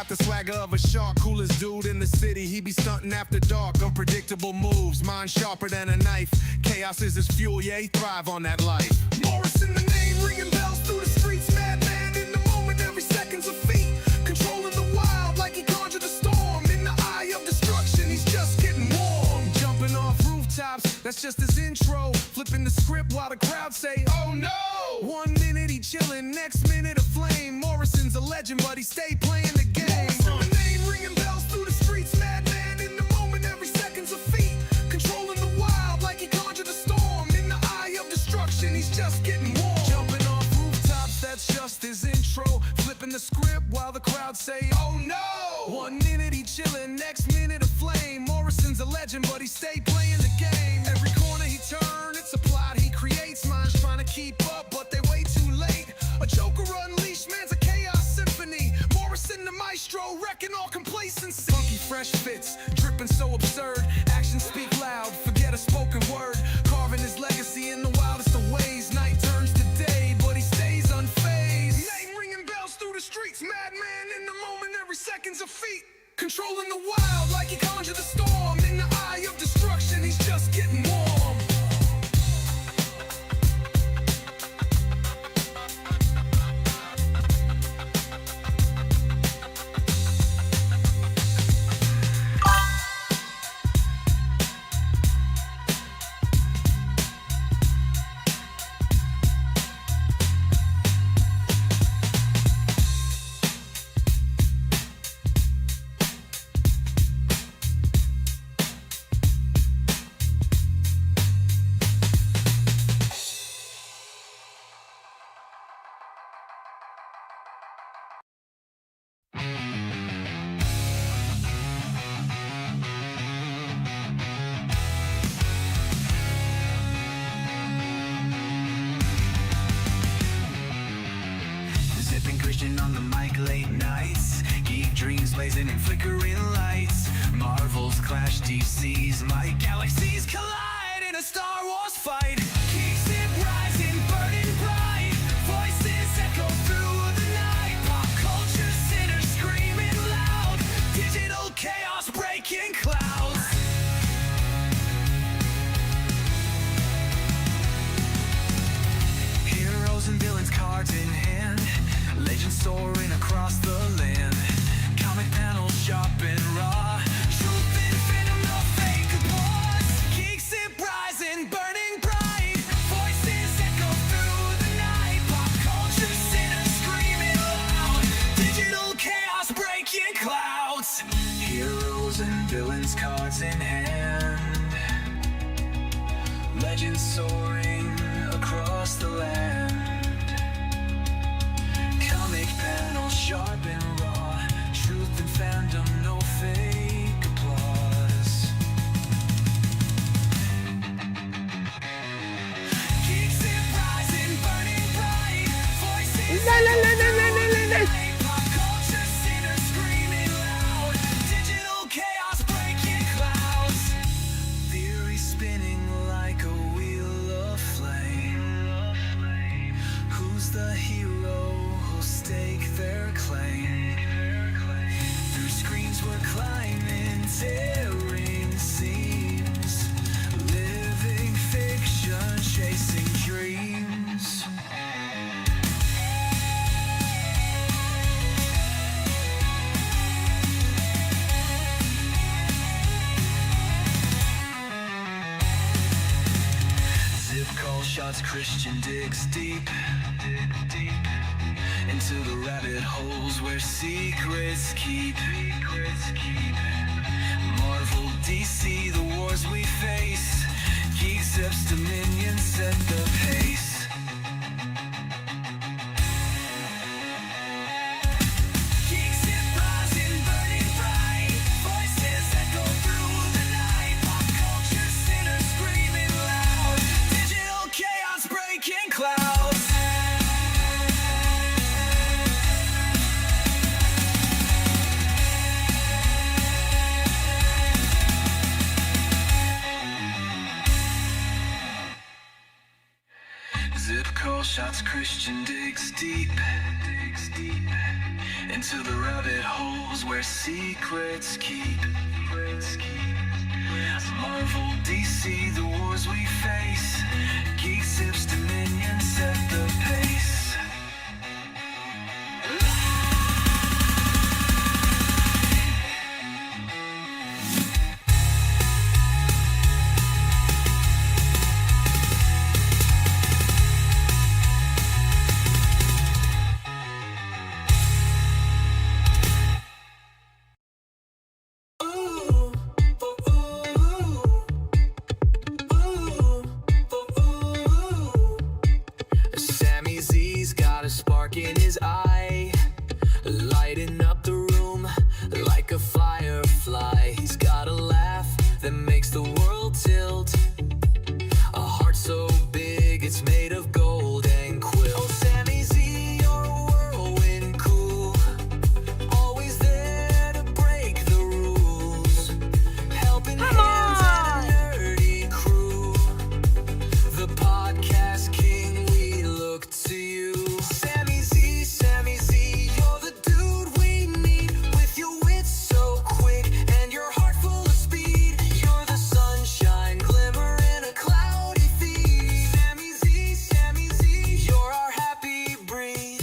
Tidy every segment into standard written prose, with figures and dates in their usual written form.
Got the swagger of a shark, coolest dude in the city. He be stunting after dark, unpredictable moves, mind sharper than a knife. Chaos is his fuel, yeah, he thrive on that life. Morrison, the name ringing bells through the streets. Madman in the moment, every second's a feat. Controlling the wild like he conjured a storm. In the eye of destruction, he's just getting warm. Jumping off rooftops, that's just his intro. Flipping the script while the crowd say, oh no. 1 minute he chillin', next minute a flame. Morrison's a legend, but he stay playing the game. Morrison, the name ringing bells through the streets. Madman in the moment, every second's a feat. Controlling the wild like he conjured a storm. In the eye of destruction, he's just getting warm. Jumping off rooftops, that's just his intro. Flipping the script while the crowd say, oh no. 1 minute he chillin', next minute a flame. Morrison's a legend, but he stay playing the game. Every corner he turn, it's a plot he creates. Minds trying to keep up, but they way too late. A Joker unleashed, man's a chaos symphony. Morrison the maestro, wrecking all complacency. Funky fresh fits, dripping so absurd. Actions speak loud, forget a spoken word. Carving his legacy in the wildest of ways. Night turns to day, but he stays unfazed. Name ringing bells through the streets. Madman in the moment, every second's a feat. Controlling the wild like he conjured the storm. In the eye of destruction, he's just getting warm. On the mic late nights, geek dreams blazing in flickering lights. Marvels clash, DCs, my galaxies collide in a Star Wars fight. GeekZip rising, burning bright, voices echo through the night. Pop culture sinners screaming loud, digital chaos breaking clouds. Heroes and villains, cards in hand, legends soaring across the land. Comic panels sharp and raw, truth and venom, no fake applause. GeekZip rising, burning bright, voices echo through the night. Pop culture sinners screaming loud, digital chaos breaking clouds. Heroes and villains, cards in hand, legends soaring across the land. Panel sharp and raw, truth and fandom, no fake applause. GeekZip rising, burning bright, voices pop culture sinners screaming loud, digital chaos breaking clouds. Theory spinning like a wheel of flame. Who's the hero? Stake their claim. Through screens we're climbing, tearing seams, living fiction, chasing dreams. Zip call shots, Christian digs deep into the rabbit holes where secrets keep. Marvel, DC, the wars we face. GeekZip's dominion set the pace. GeekZip rising, burning bright, voices echo through the night. Pop culture sinners screaming loud, digital chaos breaking clouds. Zip call shots, Christian digs deep into the rabbit holes where secrets keep. Marvel, DC, the wars we face. GeekZip's dominion set the pace. Spark in his eye, lighting up the room like a firefly. He's got a laugh that makes the world tilt, a heart so big it's made of gold and quill. Oh, Sammy Z, you're a whirlwind cool, always there to break the rules, helping hands and a nerdy crew. The podcast king, we look to you. Sammy Z, you're the dude we need, with your wits so quick and your heart full of speed. You're the sunshine, glimmer in a cloudy feed. Sammy Z, you're our happy breed.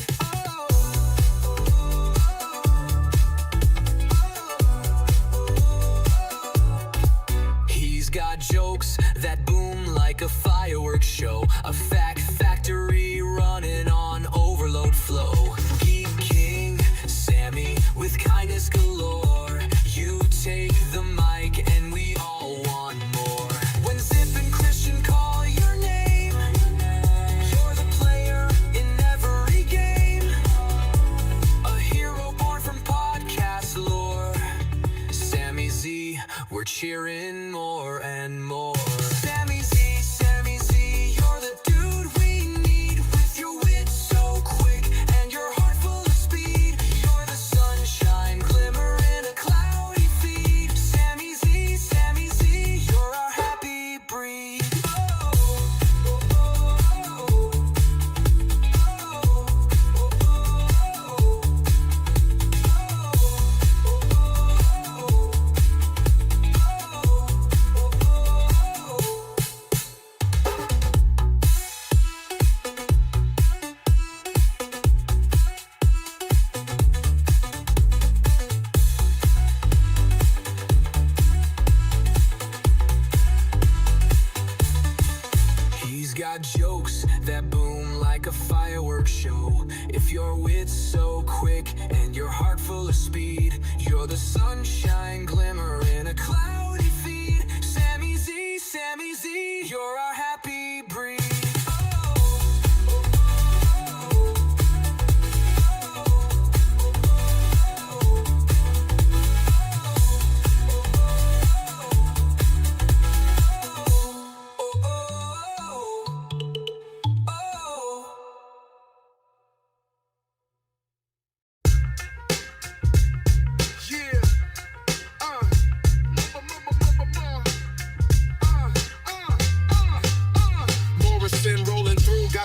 He's got jokes that boom like a fireworks show, a fact factory running on overload flow. Geek King, Sammy, with kindness galore. You take the mic and we all want more. When Zip and Christian call your name, you're the player in every game, a hero born from podcast lore. Sammy Z, we're cheering more and more. Sammy Z, you're the dude we need, with your wits so quick and your heart full of speed. You're the sunshine, glimmer in a cloudy feed. Sammy Z, you're our happy breed. He's got jokes that boom like a fireworks show. If your wit's so quick and your heart full of speed, you're the sunshine, glimmer in a cloudy feed. Sammy Z, you're our happy breed.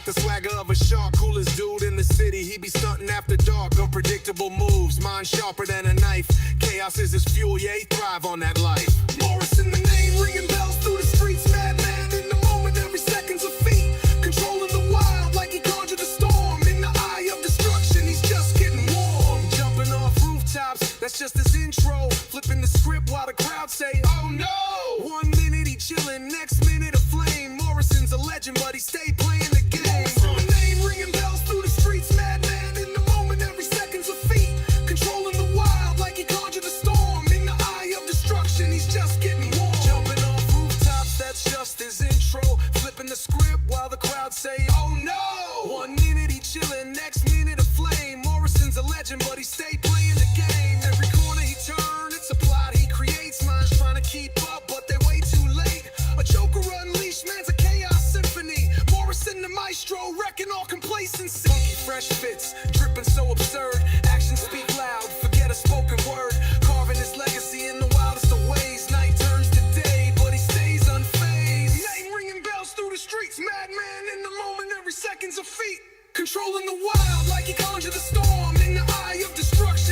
The swagger of a shark, coolest dude in the city. He be stunting after dark, unpredictable moves, mind sharper than a knife. Chaos is his fuel, yeah, he thrive on that life. Morrison, the name, ringing bells through the streets. Madman in the moment, every second's a feat. Controlling the wild like he conjured a storm. In the eye of destruction, he's just getting warm. Jumping off rooftops, that's just his intro. Flipping the script while the crowd say, oh no. 1 minute he chillin', next minute a flame. Morrison's a legend, but he stay playing the game. From a name, ringing bells through the streets. Madman in the moment, every second's a feat. Controlling the wild like he conjured a storm. In the eye of destruction, he's just getting warm. Jumping off rooftops, that's just his intro. Flipping the script while the crowd say, oh no. 1 minute he chillin', next minute a flame. Morrison's a legend, but he stay playing the game. Every corner he turn, it's a plot he creates. Minds trying to keep up, but they way too late. A joker unleashed, man's a chaos symphony. Morrison the maestro, wrecking all complacency. Funky fresh fits, dripping so absurd. Actions speak loud, forget a spoken word. Carving his legacy in the wildest of ways. Night turns to day, but he stays unfazed. Name ringing bells through the streets. Madman in the moment, every second's a feat. Controlling the wild like he conjured the storm. In the eye of destruction,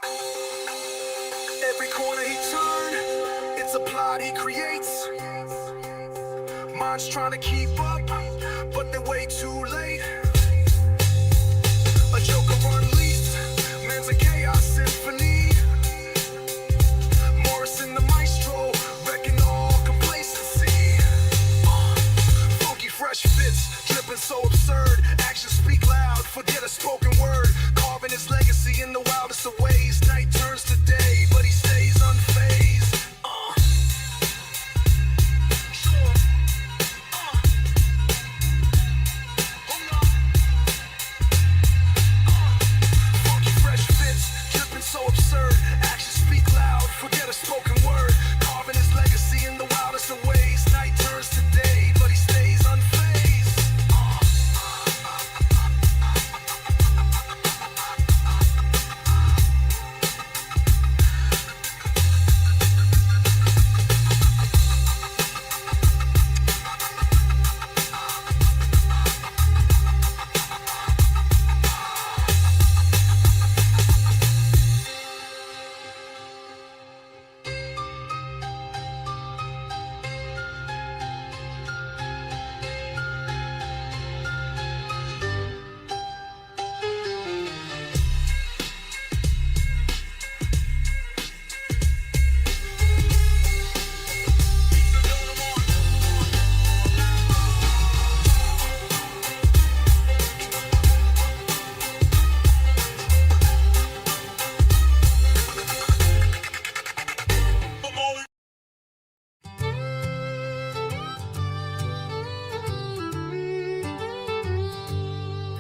Every corner he turns, it's a plot he creates. Minds trying to keep up, but they're way too late. A joker unleashed, man's a chaos symphony. Morrison the maestro, wrecking all complacency. Funky fresh fits, dripping so absurd. Actions speak loud, forget a spoken word. Carving his legacy in the wildest of ways. Night turns to day, but he stays unfazed. Funky fresh fits, dripping so absurd. Actions speak loud, forget a spoken word. Carving his legacy in the wildest of ways. Night turns to day, but he stays unfazed.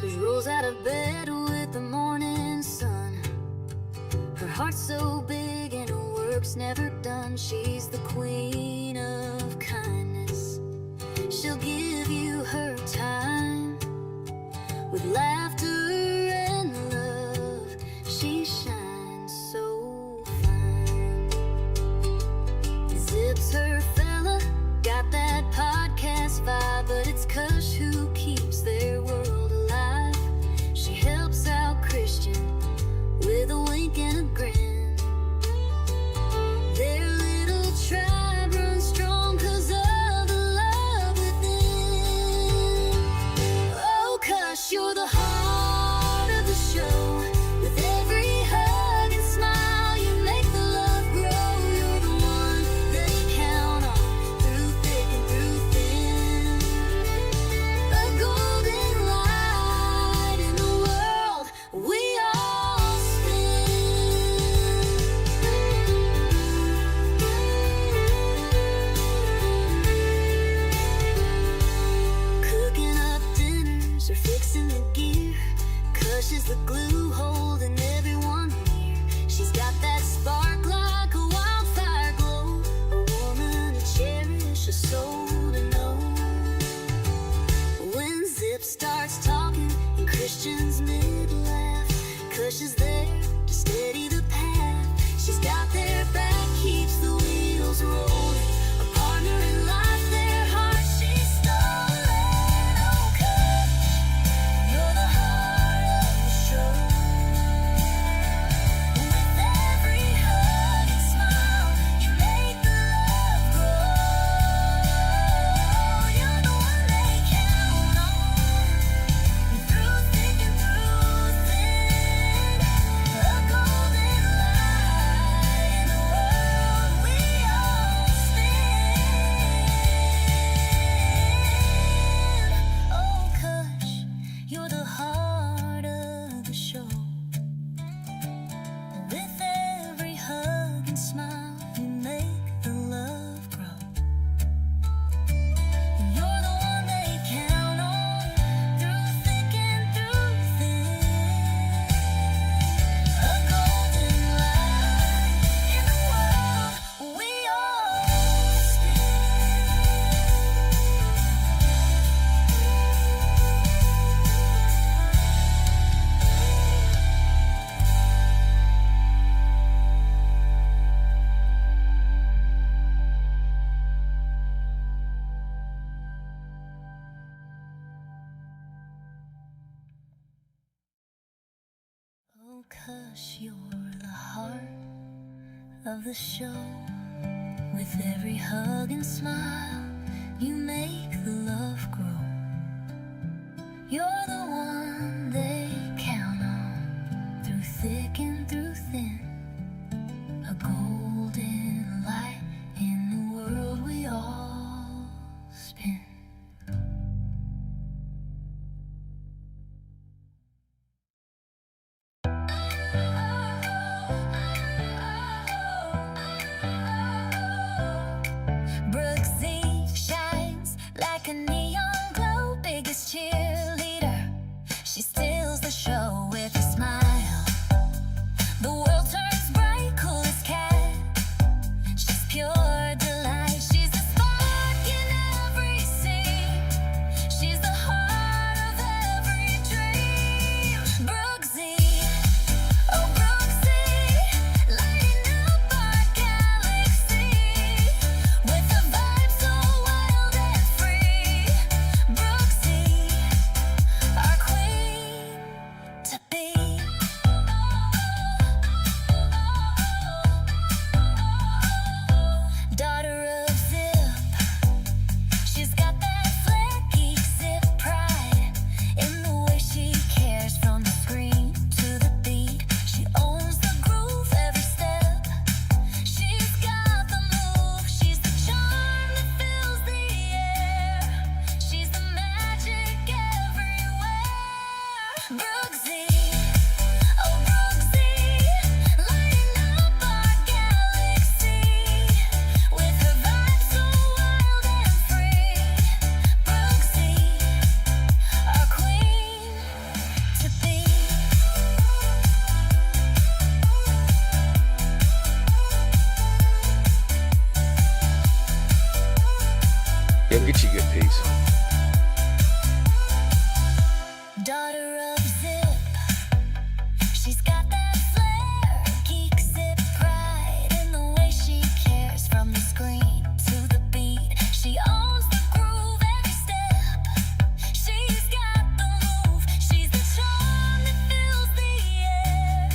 She rolls out of bed with the morning sun. Her heart's so big and her work's never done. She's the queen of kindness. She'll give you her time with laughter and love. She shines so fine. Zips her fella, got that podcast vibe, but it's Kush who keeps their world alive. She helps out Christian with a wink and a grin. Their little tribe runs strong 'cause of the love within. Oh, Kush, you're the heart of the show. With every hug and smile, you make the love grow. You're the one that you count on through thick and through thin. A golden light in the world we all spin. Cooking up dinners or fixing the gear. Kush is the glue holding everyone near. She's got that spark like a wildfire glow. A woman to cherish, a soul to know. When Zip starts talking and Christian's mid-laugh, Kush is there to steady the path. She's got their back, keeps the wheels rolling. A partner in life, their heart she's stolen. Oh, Kush, you're the heart of the show. With every hug and smile, you make the love grow. You're the one they count on through thick and through thin. A golden light in the world we all spin. Oh, Kush, you're the heart of the show. With every hug and smile, you make the love grow. You're the one they count on through thick and through thin. A golden light in the world we all spin. Oh, Kush, you're the heart of the show. With every hug and smile, you make the love grow. You're the one they count on, through thick and through thin. A golden light in the world we all spin. Brooksy shines like a neon glow, biggest cheerleader. She steals the show with a smile. The world turns bright, coolest cat. She's pure delight. She's the spark in every scene. She's the heart of every dream. Brooksy, oh Brooksy, lighting up our galaxy with a vibe so wild and free. Brooksy, our queen to be. Daughter of Zip, she's got that flair, GeekZip pride in the way she cares. From the screen to the beat, she owns the groove every step. She's got the move, she's the charm that fills the air. She's the magic everywhere. Brooksy, oh Brooksy, lighting up our galaxy with her vibe so wild and free. Brooksy, our queen to be. Yeah, get you a good piece. Daughter of Zip, she's got that flair, GeekZip pride in the way she cares. From the screen to the beat, she owns the groove every step. She's got the move, she's the charm that fills the air.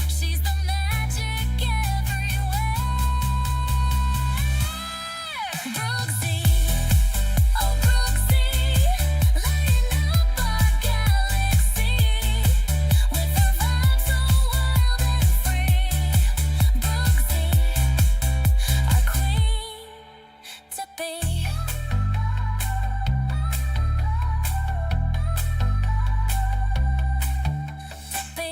She's the magic everywhere. Brooksy, oh Brooksy, lighting up our galaxy with her vibe so wild and free. Brooksy, our queen to be. To be.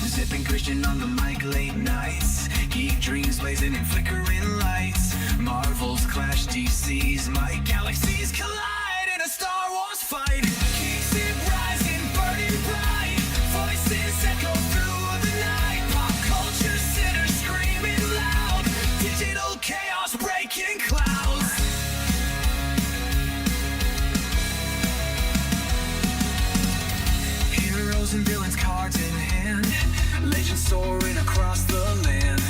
Zipping Christian on the mic late nights. Geek dreams blazing in flickering lights. Marvels clash, DCs, my galaxies collide in a Star Wars fight. GeekZip rising, burning bright. Voices echo through the night. Pop culture sinners screaming loud. Digital chaos breaking clouds. Heroes and villains, cards in hand. Legends soaring across the land.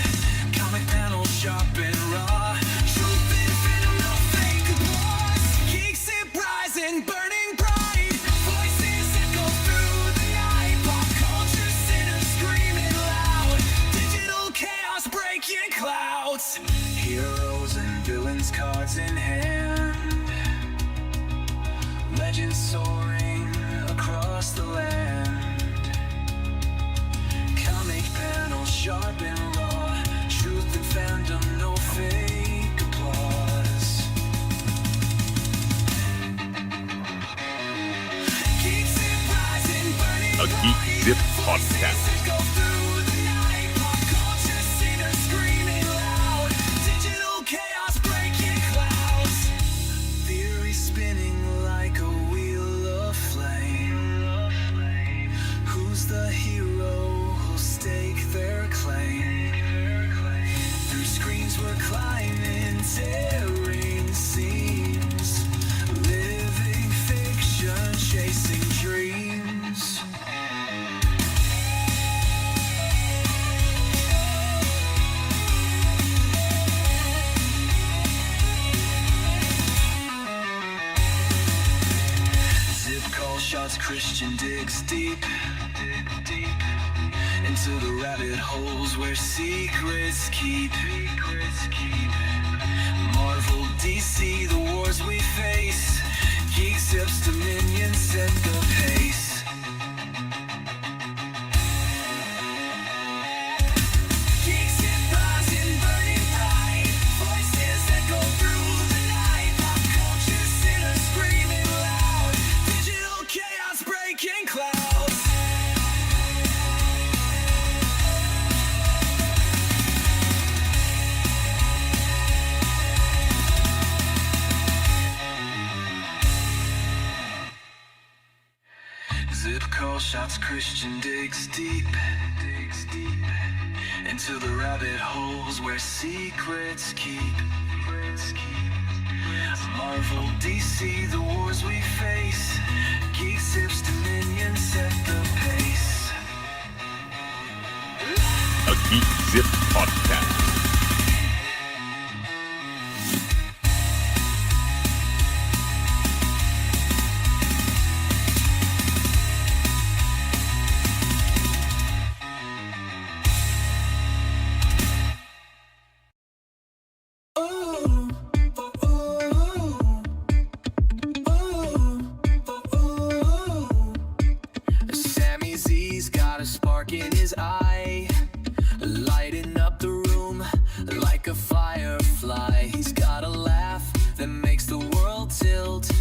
Comic panels sharp and raw. Truth and venom, no fake applause. GeekZip rising, burning bright. Voices echo through the night. Pop culture sinners screaming loud. Digital chaos breaking clouds. Heroes and villains, cards in hand. Legends soaring across the land. Comic panels sharp and raw. Truth and fandom, no fake applause. GeekZip rising, burning A GeekZip podcast. Go through the night. Pop culture sinners screaming loud. Digital chaos breaking clouds. Theory spinning like a wheel of flame. Christian digs deep into the rabbit holes where secrets keep. Marvel, DC, the wars we face. GeekZip's dominion set the pace. GeekZip rising, burning bright. Voices echo through the night. Pop culture sinners screaming loud. Digital chaos breaking clouds. Zip call shots, Christian digs deep into the rabbit holes where secrets keep. Marvel, DC, the wars we face. GeekZip's dominion set the pace. A GeekZip podcast. Sammy Z's got a spark in his eye, lighting up the room like a firefly. He's got a laugh that makes the world tilt,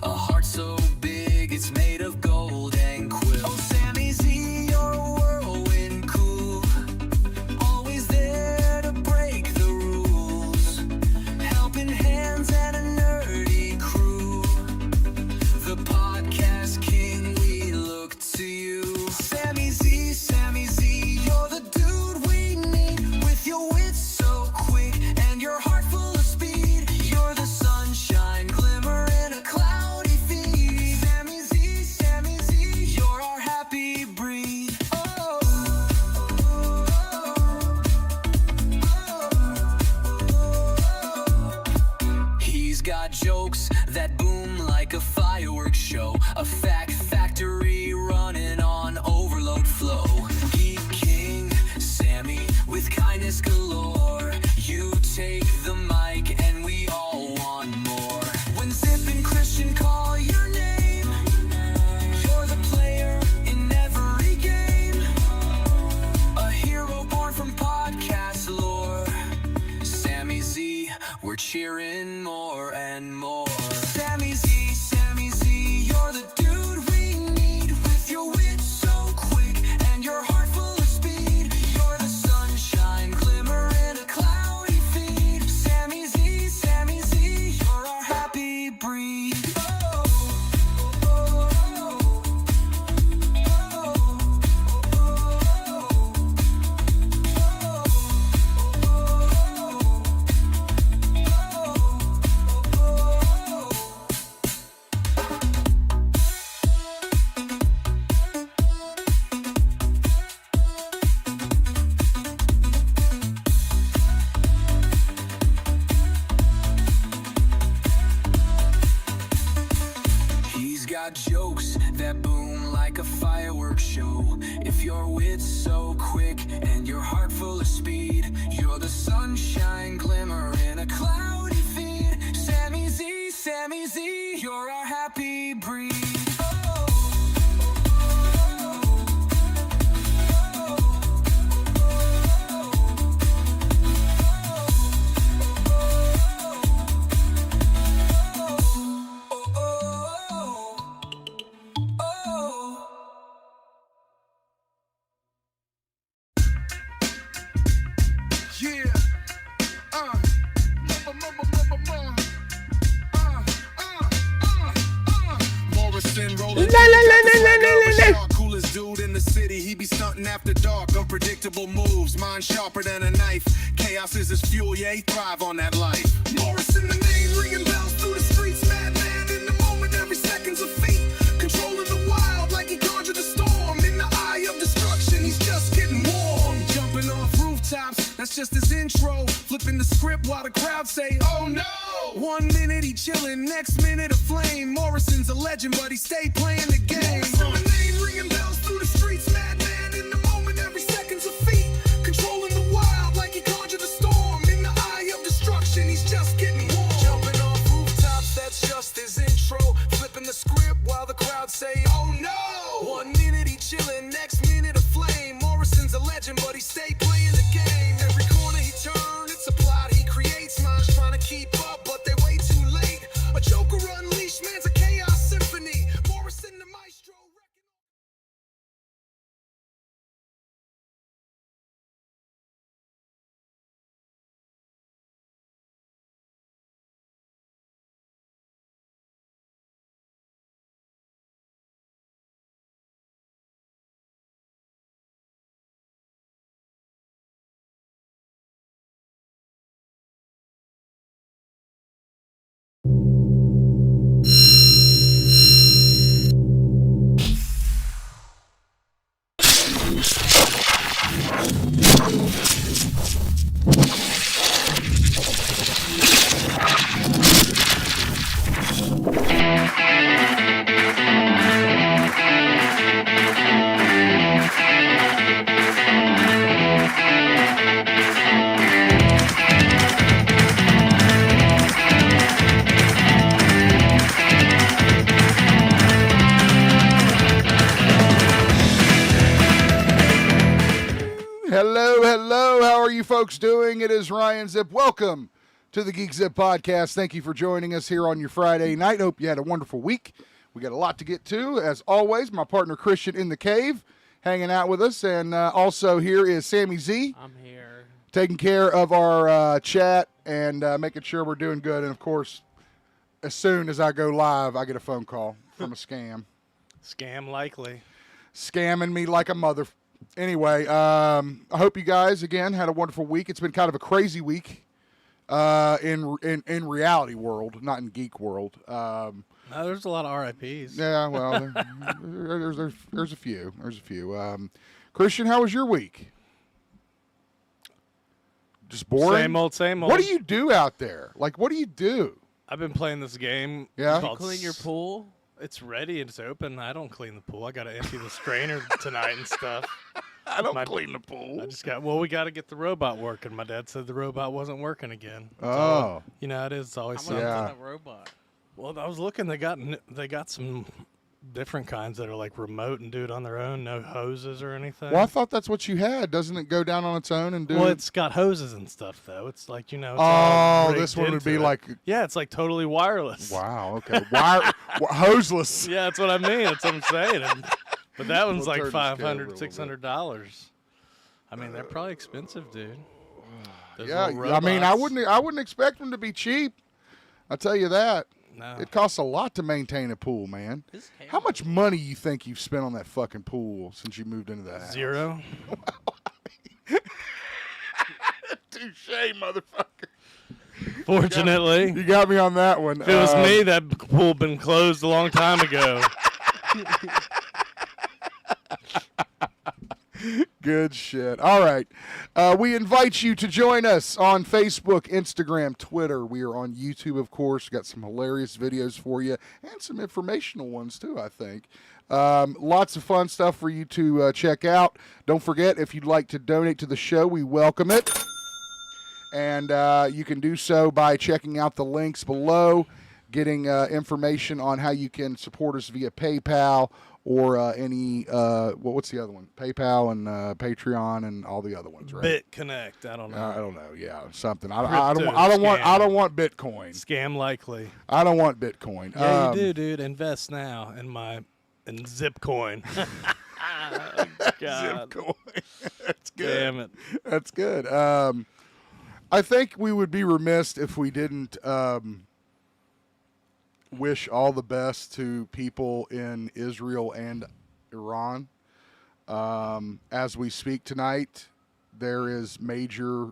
a heart so big it's made of gold and quill. Oh, Sammy Z, you're a whirlwind cool, always there to break the rules, helping hands and a nerdy crew. The podcast king, we look to you. Sammy Z, you're the dude we need. With your wits so quick and your heart full of speed, you're the sunshine glimmer in a cloudy feed. Sammy Z, you're our happy breed. He's got jokes that boom like a fireworks show, a fact factory running on overload flow. Geek King, Sammy, with kindness galore. You take the mic and we all want more. When Zip and Christian call your name, you're the player in every game, a hero born from podcast lore. Sammy Z, we're cheering more and more. Sammy Z, you're the dude we need. With your wit so quick and your heart full of speed, you're the sunshine glimmer in a cloudy feed. Sammy Z, you're our happy breed. He's got jokes that boom like a fireworks show. If your wit's so quick and your heart full of speed, you're the sunshine glimmer in a cloudy feed. Sammy Z, you're our happy breed. Yeah. Morrison rolling. Coolest dude in the city. He be stunting after dark. Unpredictable moves. Mind sharper than a knife. Chaos is his fuel. Yeah, he thrive on that life. Morrison, the name ringing bells through the streets. Madman in the moment. Every second's a feat. Controlling the wild like he conjured a storm. In the eye of destruction, he's just getting warm. Jumping off rooftops. That's just his intro. Flipping the the script while the crowd say, oh no. 1 minute he chillin', next minute a flame. Morrison's a legend, but he stay playing the game. From a name ringing bells through the streets, madman in the moment, every second's a feat. Controlling the wild like he conjured a storm. In the eye of destruction, he's just getting warm. Jumping off rooftops, that's just his intro. Flipping the script while the crowd say, oh no. 1 minute he chillin', next minute a flame. Morrison's a legend, but he stay playing the game. Every corner he turn, it's a plot he creates. Minds trying to keep up, but they way too late. A Joker unleashed, man's a chaos symphony. Morrison the maestro. Hello. How are you folks doing? It is Ryan Zip. Welcome to the GeekZip podcast. Thank you for joining us here on your Friday night. Hope you had a wonderful week. We got a lot to get to. As always, my partner Christian in the cave hanging out with us. And also here is Sammy Z. I'm here. Taking care of our chat and making sure we're doing good. And, of course, as soon as I go live, I get a phone call from a scam. Scam likely. Scamming me like a mother. Anyway, I hope you guys, again, had a wonderful week. It's been kind of a crazy week in reality world, not in geek world. No, there's a lot of RIPs. Yeah, well, there's a few. There's a few. Christian, how was your week? Just boring? Same old. What do you do out there? Like, what do you do? I've been playing this game. Yeah? called Clean your pool. It's ready. It's open. I don't clean the pool. I got to empty the strainer tonight and stuff. I don't clean the pool. I just we got to get the robot working. My dad said the robot wasn't working again. Oh. You know, it is. It's always How something. much Yeah. is a robot? Well, I was looking. They got some different kinds that are like remote and do it on their own. No hoses or anything. Well, I thought that's what you had. Doesn't it go down on its own and do Well, it? it's got hoses and stuff, though. It's like, you know. It's all Oh, rigged this one would into be it. like, Yeah, it's like totally wireless. wow, okay. Hoseless. Yeah, that's what I mean. That's what I'm saying. But that one's We'll like turn the scale a $500, little bit. $600. I mean, they're probably expensive, dude. Those Yeah, little I mean, I robots. wouldn't expect them to be cheap. I'll tell you that. No. It costs a lot to maintain a pool, man. This camera- How much money you think you've spent on that fucking pool since you moved into that house? Zero. Touche, motherfucker. Fortunately, You got me on that one. if it was me, that pool been closed a long time ago. Good shit. All right. We invite you to join us on Facebook, Instagram, Twitter. We are on YouTube, of course. Got some hilarious videos for you and some informational ones, too, I think. Lots of fun stuff for you to check out. Don't forget, if you'd like to donate to the show, we welcome it. And you can do so by checking out the links below, getting information on how you can support us via PayPal or any what's the other one? PayPal and Patreon and all the other ones, right? BitConnect. I don't know. I don't know. Yeah, something. I Crypto don't want Bitcoin. Scam likely. I don't want Bitcoin. Yeah, you do, dude. Invest now in Zipcoin. Oh, God. Bitcoin. That's good. Damn it. That's good. I think we would be remiss if we didn't wish all the best to people in Israel and Iran. As we speak tonight, there is major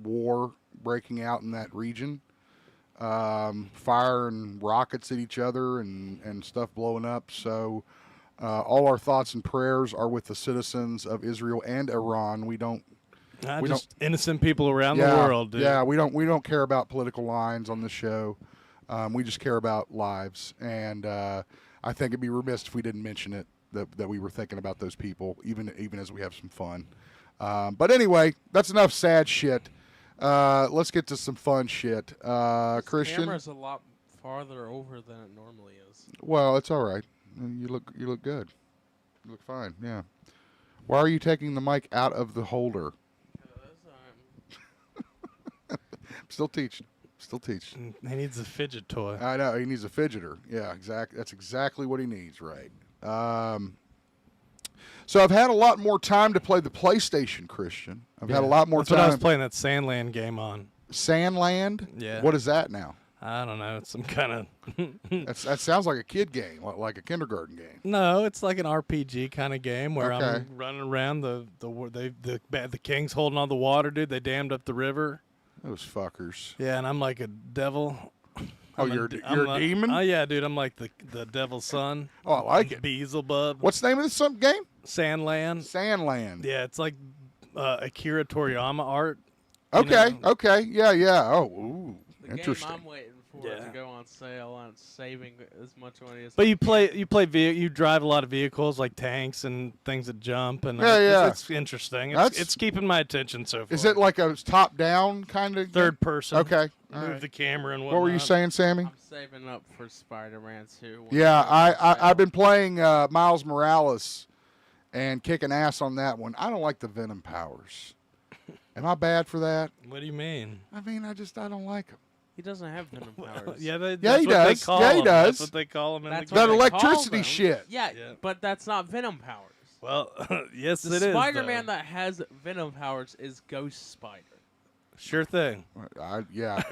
war breaking out in that region. Firing rockets at each other and stuff blowing up. So all our thoughts and prayers are with the citizens of Israel and Iran. We don't We Just innocent people around yeah, the world, dude. Yeah, we don't care about political lines on the show. We just care about lives, and I think it'd be remiss if we didn't mention it that we were thinking about those people, even as we have some fun. But anyway, that's enough sad shit. Let's get to some fun shit. This Christian, camera's a lot farther over than it normally is. well, it's all right. You look good. You look fine. Yeah. Why are you taking the mic out of the holder? Still teaching. He needs a fidget toy. I know he needs a fidgeter. Yeah, exactly. That's exactly what he needs, right? So I've had a lot more time to play the PlayStation, Christian. I've had a lot more That's time. what I was playing that Sandland game on. Sandland. Yeah. What is that now? I don't know. It's some kind of. That sounds like a kid game, like a kindergarten game. No, it's like an RPG kind of game where Okay. I'm running around the king's holding all the water, dude. They dammed up the river. Those fuckers. Yeah, and I'm like a devil. Oh, you're a demon? Oh yeah, dude. I'm like the devil's son. Oh, I like it. Beelzebub. What's the name of this game? Sandland? Sandland. Yeah, it's like Akira Toriyama art. Okay. know. Okay. Yeah. Oh, ooh, The interesting. game I'm waiting for Yeah. to go on sale and saving as much money as. But you drive a lot of vehicles like tanks and things that jump, and Yeah. it's interesting. That's- It's keeping my attention so far. Is it like a top-down kind of third person? Okay. All Move right. the camera and whatnot. What were you saying, Sammy? I'm saving up for Spider-Man 2. when Yeah, it goes on sale. I've been playing Miles Morales and kicking ass on that one. I don't like the Venom powers. Am I bad for that? What do you mean? I mean, I don't like them. He doesn't have venom powers. Yeah, that's he what does. They call Yeah, he them. does. That's what they call them in That's the That what game. they call electricity them. shit. Yeah, Yeah. but that's not venom powers. Well, yes, The it is. Spider-Man though. that has venom powers is Ghost Spider. Sure thing. Yeah.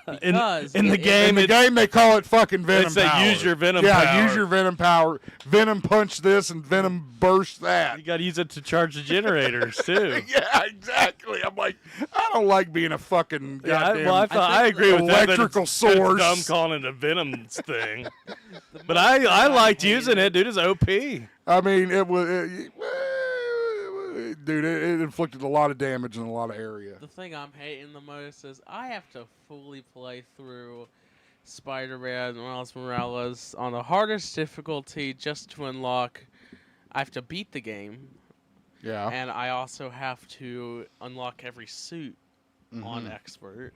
Because in the it- game, In the it's- game, they call it fucking venom say power. use your venom Yeah, power. use your venom power. Venom punch this and venom burst that. You got to use it to charge the generators too. Yeah, exactly. I'm like, I don't like being a fucking goddamn. I agree with that. electrical That source. it's dumb calling it a venom thing. But I liked using it, dude. It's OP. I mean, it was, dude. It inflicted a lot of damage in a lot of area. The thing I'm hating the most is I have to fully play through Spider-Man Miles Morales on the hardest difficulty just to unlock. I have to beat the game, Yeah. and I also have to unlock every suit on expert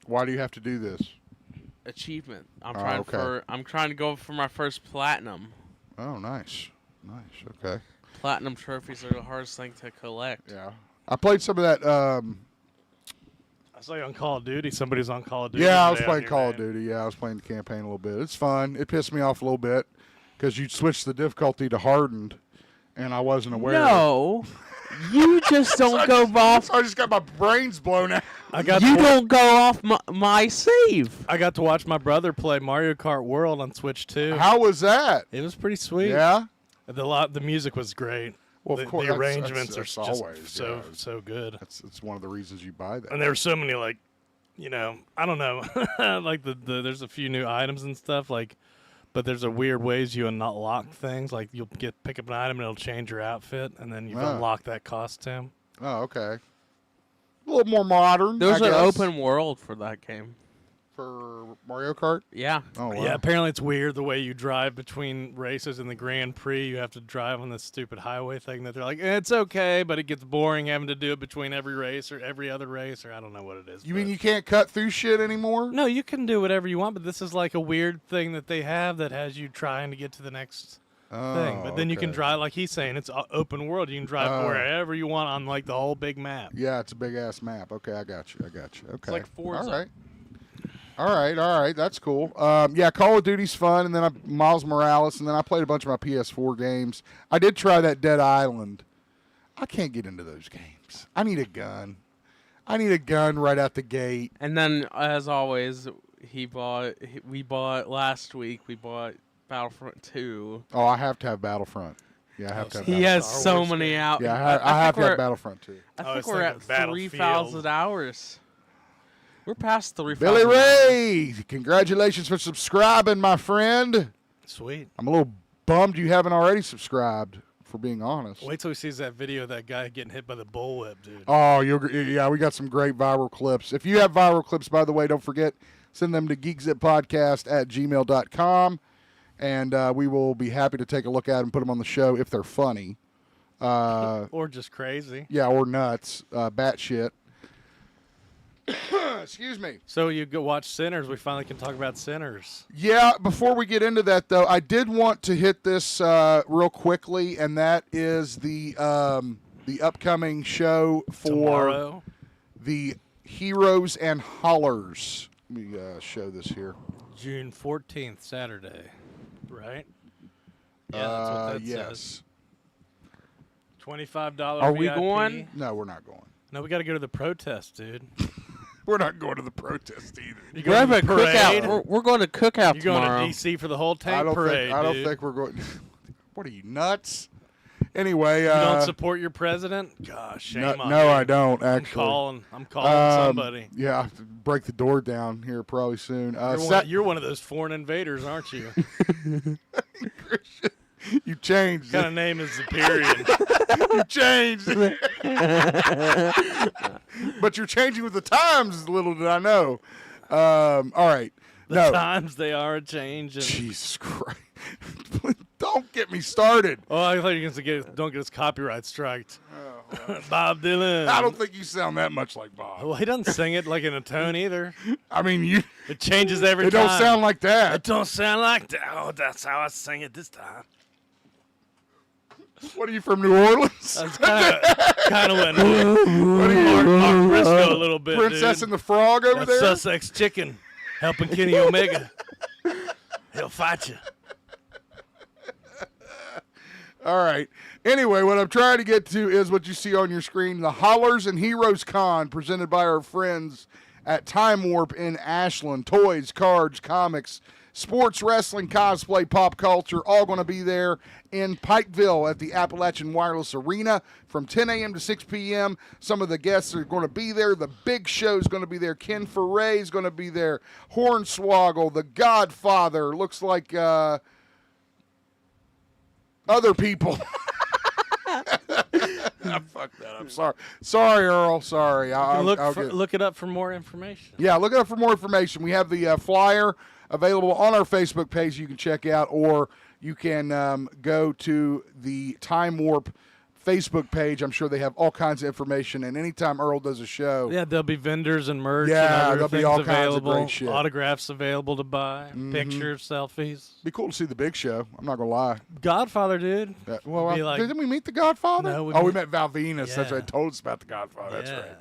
Why do you have to do this? achievement. okay. I'm trying to go for my first platinum. Oh, nice. Okay. Platinum trophies are the hardest thing to collect. Yeah. I played some of that. I saw you on Call of Duty. Somebody's on Call of Duty. Yeah, I was today on playing your Call of name. Duty. Yeah, I was playing the campaign a little bit. It's fun. It pissed me off a little bit because you switched the difficulty to hardened, and I wasn't aware. No, you just don't go off. So I just got my brains blown out. I got You to, don't go off my save. I got to watch my brother play Mario Kart World on Switch 2. How was that? It was pretty sweet. Yeah. The music was great. Well, of the, course, the that's- arrangements that's are just always, so yeah. so good. It's one of the reasons you buy that. And there were so many I don't know, like there's a few new items and stuff but there's a weird ways you unlock things. Like you'll pick up an item and it'll change your outfit, and then you've Ah. unlocked that costume. Oh, okay. A little more modern. There's I an guess, open world for that game. for Mario Kart. Yeah. Oh, wow. Yeah, apparently it's weird the way you drive between races in the Grand Prix. You have to drive on this stupid highway thing that they're like, it's okay, but it gets boring having to do it between every race or every other race, or I don't know what it is. You mean but- you can't cut through shit anymore? No, you can do whatever you want, but this is like a weird thing that they have that has you trying to get to the next thing. But then you can okay. drive, like he's saying, it's open world. You can drive Oh. wherever you want on like the whole big map. Yeah, it's a big ass map. Okay, I got you. Okay. like Forza. All right. That's cool. Yeah, Call of Duty's fun, and then Miles Morales, and then I played a bunch of my PS4 games. I did try that Dead Island. I can't get into those games. I need a gun. Right out the gate. And then, as always, last week, we bought Battlefront 2. Oh, I have to have Battlefront. Yeah, I have to have He Battlefront. has Star so Wars many out. Yeah, I have to we're- have Battlefront too. I I think was we're at thinking Battlefield. 3,000 hours. We're past 3,000 Billy hours. Ray, congratulations for subscribing, my friend. Sweet. I'm a little bummed you haven't already subscribed for being honest. Wait till he sees that video of that guy getting hit by the bullwhip, dude. Oh, yeah, we got some great viral clips. If you have viral clips, by the way, don't forget, send them to geekzippodcast@gmail.com, and we will be happy to take a look at them and put them on the show if they're funny. Or just crazy. Yeah, or nuts, batshit. Excuse me. So you go watch Sinners. We finally can talk about Sinners. Yeah, before we get into that, though, I did want to hit this real quickly, and that is the upcoming show for Tomorrow. the Heroes and Hollers. Let me show this here. June 14th, Saturday. Right? Yeah, that's what that yes. says. $25 Are we VIP. going? No, we're not going. No, we got to go to the protest, dude. We're not going to the protest either. You We're having a parade? cookout. We're going to cookout You're going tomorrow. to D.C. for the whole tank parade, I don't dude. think we're going. What are you, nuts? Anyway, You don't support your president? Gosh, shame on you. no, I don't actually. I'm calling somebody. Yeah, I have to break the door down here probably soon. You're one of those foreign invaders, aren't you? Christian, you changed. What kind of name is Superior? You changed. But you're changing with the times. Little did I know. All right. The times they are a changing. Jesus Christ. Don't get me started. Oh, I thought you were going to don't get us copyright striked. Bob Dylan. I don't think you sound that much like Bob. Well, he doesn't sing it like in a tone either. I mean, It changes every it time. don't sound like It that. don't sound like that. Oh, that's how I sing it this time. What are you from, New Orleans? That's kind of went Mark Briscoe a little bit, Princess dude. and the Frog over That's there? Sussex Chicken helping Kenny Omega. He'll fight you. All right. Anyway, what I'm trying to get to is what you see on your screen, the Hollers and Heroes Con, presented by our friends at Time Warp in Ashland. Toys, cards, comics, sports, wrestling, cosplay, pop culture, all going to be there in Pikeville at the Appalachian Wireless Arena from 10 a.m. to 6 p.m. Some of the guests are going to be there. The Big Show is going to be there. Ken Foray is going to be there. Hornswoggle, The Godfather, looks like other people. I fucked that up. Sorry. Sorry, Earl. Sorry. Look it up for more information. Yeah, look it up for more information. We have the flyer available on our Facebook page you can check out, or you can go to the Time Warp Facebook page. I'm sure they have all kinds of information, and anytime Earl does a show, Yeah, there'll be vendors and merch Yeah, and other there'll be things all kinds of available. great shit. Autographs available to buy. Pictures, selfies. be cool to see the Big Show. I'm not going to lie. Godfather, dude. Well, Be like- didn't we meet the Godfather? No, we we met- met Val Venus. That's Yeah. right. Told us about the Godfather. That's Yeah. right.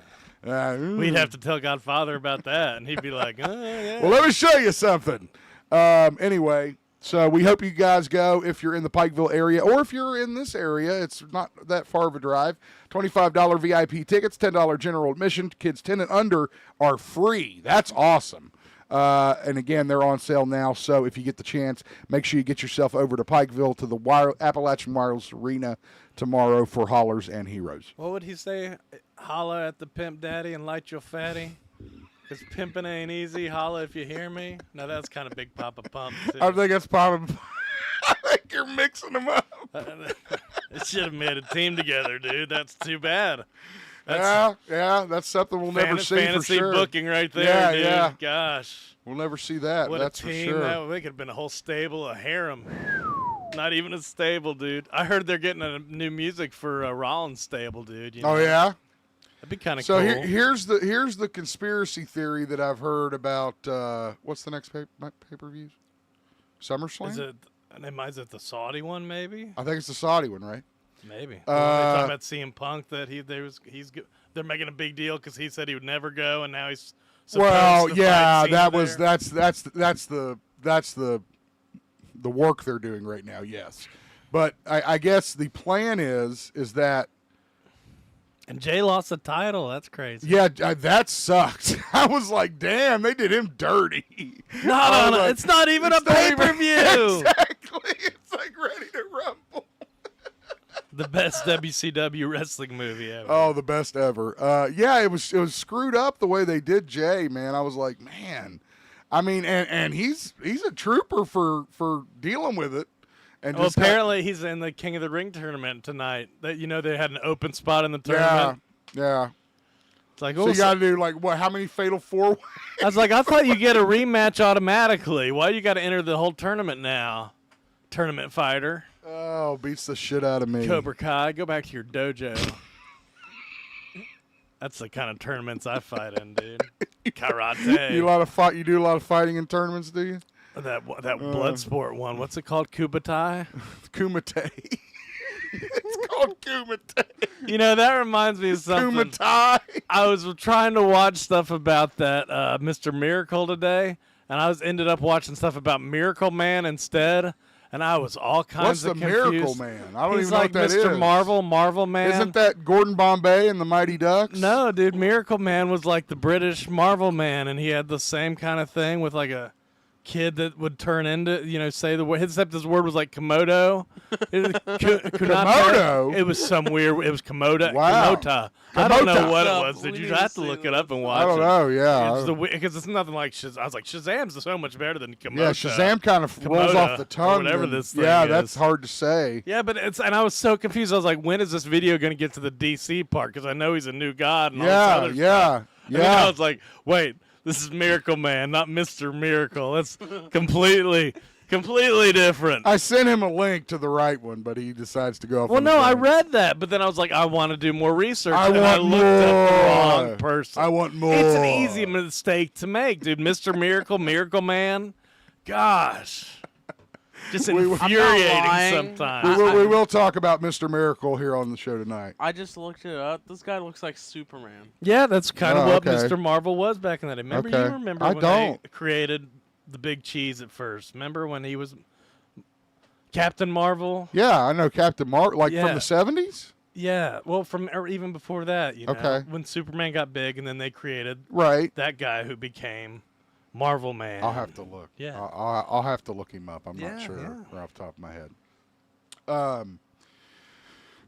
We'd have to tell Godfather about that, and he'd be like, yeah. Well, let me show you something. Anyway, so we hope you guys go if you're in the Pikeville area, or if you're in this area. It's not that far of a drive. $25 VIP tickets, $10 general admission. Kids 10 and under are free. That's awesome. And again, they're on sale now. So if you get the chance, make sure you get yourself over to Pikeville to the Appalachian Wireless Arena tomorrow for Hollers and Heroes. What would he say? Holla at the pimp daddy and light your fatty. Because pimping ain't easy. Holla if you hear me. Now that's kind of Big Papa Pump, too. I think that's probably. I think you're mixing them up. It should have made a team together, dude. That's too bad. Yeah, that's something we'll never see for fantasy sure. booking right there, Yeah, dude. yeah. Gosh. We'll never see that. What That's a team. for sure. That could have been a whole stable, a harem. Not even a stable, dude. I heard they're getting a new music for Rollins stable, dude. You know? Oh yeah. That'd be kind of So cool. here's the conspiracy theory that I've heard about. What's the next pay-per-views? SummerSlam. Is it the Saudi one, maybe? I think it's the Saudi one, right? Maybe. They talk about CM Punk that they're making a big deal because he said he would never go, and now he's supposed Well, to yeah, fight that Cena was there. that's the work they're doing right now. Yes, but I guess the plan is that. And Jay lost the title. That's crazy. Yeah, that sucked. I was like, damn, they did him dirty. No, it's not even a pay-per-view. Exactly. It's like Ready to Rumble. The best WCW wrestling movie ever. Oh, the best ever. Yeah, it was screwed up the way they did Jay, man. I was like, man. I mean, and he's a trooper for dealing with it. and Well, just apparently he's in the King of the Ring tournament tonight. That they had an open spot in the yeah, tournament. yeah. It's like, So you got to do like what? How many fatal four? I was like, I thought you get a rematch automatically. Why you got to enter the whole tournament now? Tournament fighter. Oh, beats the shit out of me. Cobra Kai, go back to your dojo. That's the kind of tournaments I fight in, dude. Karate. You do a lot of fighting in tournaments, do you? That blood sport one. What's it called? Kubatai? Kumite. It's called Kumite. That reminds me of something. Kumatai. I was trying to watch stuff about that Mr. Miracle today, and I ended up watching stuff about Miracle Man instead, and I was all kinds of confused. What's the Miracle Man? I don't He's even know like what that is. Mr. Marvel Man. Isn't that Gordon Bombay and the Mighty Ducks? No, dude, Miracle Man was like the British Marvel Man, and he had the same kind of thing with like a kid that would turn into, say the word, except his word was like Komodo. Komodo? It was some weird, it was Komodo. Wow. Komota. I don't know Komota. what No, it was. Did we you need to have to see look that. it up and watch I don't know, yeah. Because it's nothing like Shazam. I was like, Shazam's so much better than Komodo. Yeah, Shazam kind of rolls Komodo, off the tongue. or whatever and- this thing Yeah, is. that's hard to say. Yeah, but and I was so confused. I was like, when is this video going to get to the DC part? Because I know he's a new god and all this Yeah, other stuff. yeah, And then I yeah. was like, wait, this is Miracle Man, not Mr. Miracle. That's completely different. I sent him a link to the right one, but he decides to go off. Well, on no, his I own. read that, but then I was like, I want to do more research. I and want I looked up the more. wrong person. I want more. It's an easy mistake to make, dude. Mr. Miracle, Miracle Man. Gosh. Just We- I'm not infuriating lying. sometimes. We will talk about Mr. Miracle here on the show tonight. I just looked it up. This guy looks like Superman. Yeah, that's kind of Oh, what okay. Mr. Marvel was back in that day. Remember, Okay. you remember I when don't. they created the big cheese at first? Remember when he was Captain Marvel? Yeah, I know Captain Mark, like Yeah. from the 70s? Yeah, well, or even before that, Okay. when Superman got big, and then they created Right. that guy who became Marvel Man. I'll have to look. Yeah. I'll have to look him up. I'm not Yeah, sure yeah. right off the top of my head.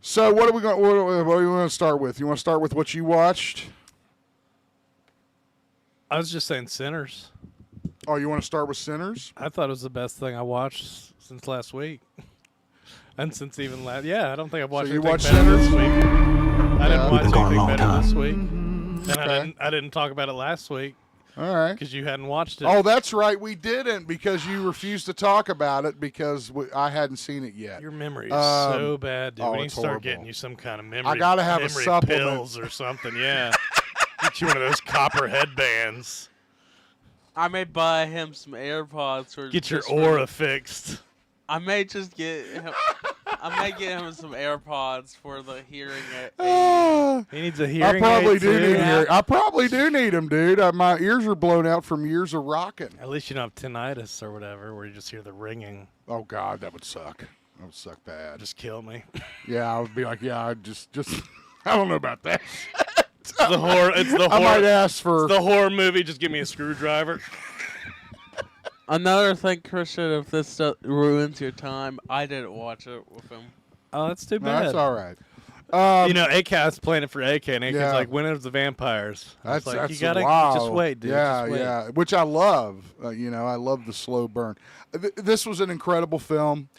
So what are we going? What do you want to start with? You want to start with what you watched? I was just saying Sinners. Oh, you want to start with Sinners? I thought it was the best thing I watched since last week. And since even last, yeah, I don't think I've watched So you anything watched better Sinners? this week. I didn't watch We've been going a anything long better time. this week, and Okay. I didn't talk about it last week All right. because you hadn't watched it. Oh, that's right. We didn't because you refused to talk about it because I hadn't seen it yet. Your memory is Um, so bad, dude. oh, we need to it's start horrible. getting you some kind of memory. gotta have a memory supplement. pills or something. Yeah, get you one of those copper headbands. I may buy him some AirPods or Get your just for- aura fixed. I may just get him. I may get him some AirPods for the hearing aid. Ah, He needs a I hearing probably aid do too. need hearing. I probably do need them, dude. My ears are blown out from years of rocking. At least you don't have tinnitus or whatever, where you just hear the ringing. Oh God, that would suck. That would suck bad. Just kill me. Yeah, I would be like, yeah, I just I don't know about that. It's the horror. It's the I might horror. ask for. The horror movie. Just give me a screwdriver. Another thing, Christian, if this ruins your time, I didn't watch it with him. Oh, that's too No, bad. that's all right. AK, I was playing it for AK, and AK's Yeah. like, when is the vampires? I was That's like, you a gotta while. just wait, dude. Yeah, just wait. yeah. Which I love. I love the slow burn. This was an incredible film.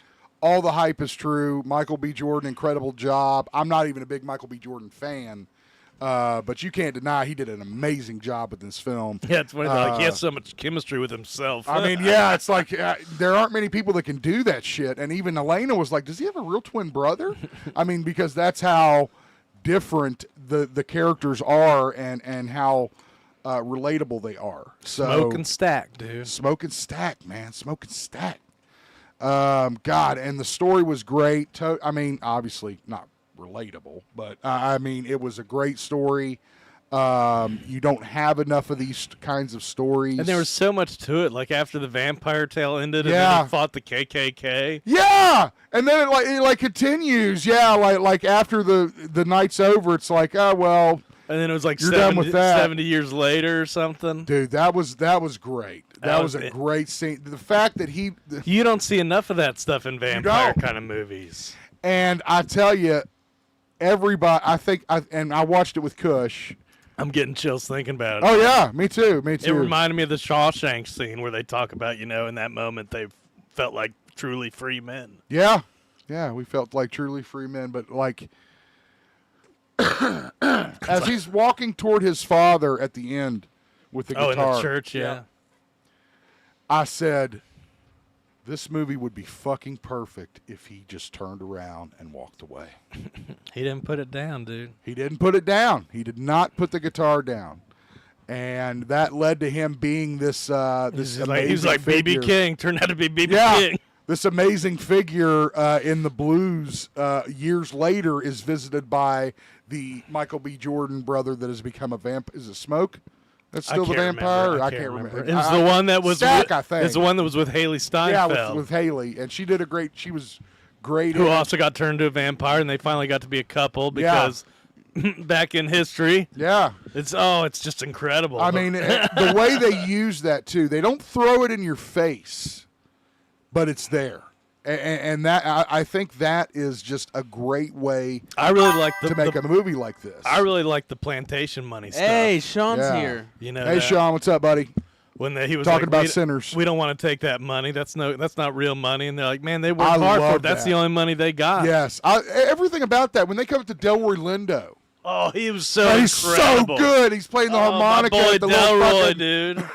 All the hype is true. Michael B. Jordan, incredible job. I'm not even a big Michael B. Jordan fan, but you can't deny he did an amazing job with this film. Yeah, it's funny. They're like, he has so much chemistry with himself. I mean, yeah, it's like there aren't many people that can do that shit. And even Elena was like, does he have a real twin brother? I mean, because that's how different the characters are and how relatable they are. So Smoke and stack, dude. Smoke and stack, man. Smoke and stack. God, and the story was great. I mean, obviously not relatable, but I mean, it was a great story. You don't have enough of these kinds of stories. And there was so much to it. Like after the vampire tale ended, and Yeah. then he fought the KKK. Yeah, and then it continues. Yeah, like after the night's over, it's like, oh well, And then it was like You're done with that. 70 years later or something. dude, that was great. That was a it. great scene. The fact that You don't see enough of that stuff in vampire don't. kind of movies. and I tell you, everybody, I watched it with Kush. I'm getting chills thinking about it. Oh yeah, me too. It reminded me of the Shawshank scene where they talk about, in that moment they felt like truly free men. Yeah, we felt like truly free men, but like as he's walking toward his father at the end with the guitar. In the church, yeah. I said, this movie would be fucking perfect if he just turned around and walked away. He didn't put it down, dude. He didn't put it down. He did not put the guitar down. And that led to him being this amazing He's like figure. BB King. Turned out to be BB Yeah, King. this amazing figure in the blues years later is visited by the Michael B. Jordan brother that has become a vampire. Is it Smoke? That's still the vampire? I can't remember. It I- was the one that was Stack, with, I think. It's the one that was with Haley Steinfeld. Yeah, with Haley. And she did she was great. who in it. also got turned into a vampire, and they finally got to be a couple because back in history, Yeah. it's just incredible. I mean, the way they use that, too, they don't throw it in your face, but it's there. And that I think that is just a great way I really like to make a movie like this. I really like the plantation money stuff. Hey, Sean's Yeah. here. You know, Hey, that- Sean, what's up, buddy? when he was Talking like, about we, sinners. We don't want to take that money. That's not real money. And they're like, man, they I work hard for love it. That's that. the only money they got. Yes. Everything about that. When they come up to Delroy Lindo, Oh, he was so he's incredible. so good. He's playing the harmonica my boy at the little Delroy, fucking, dude.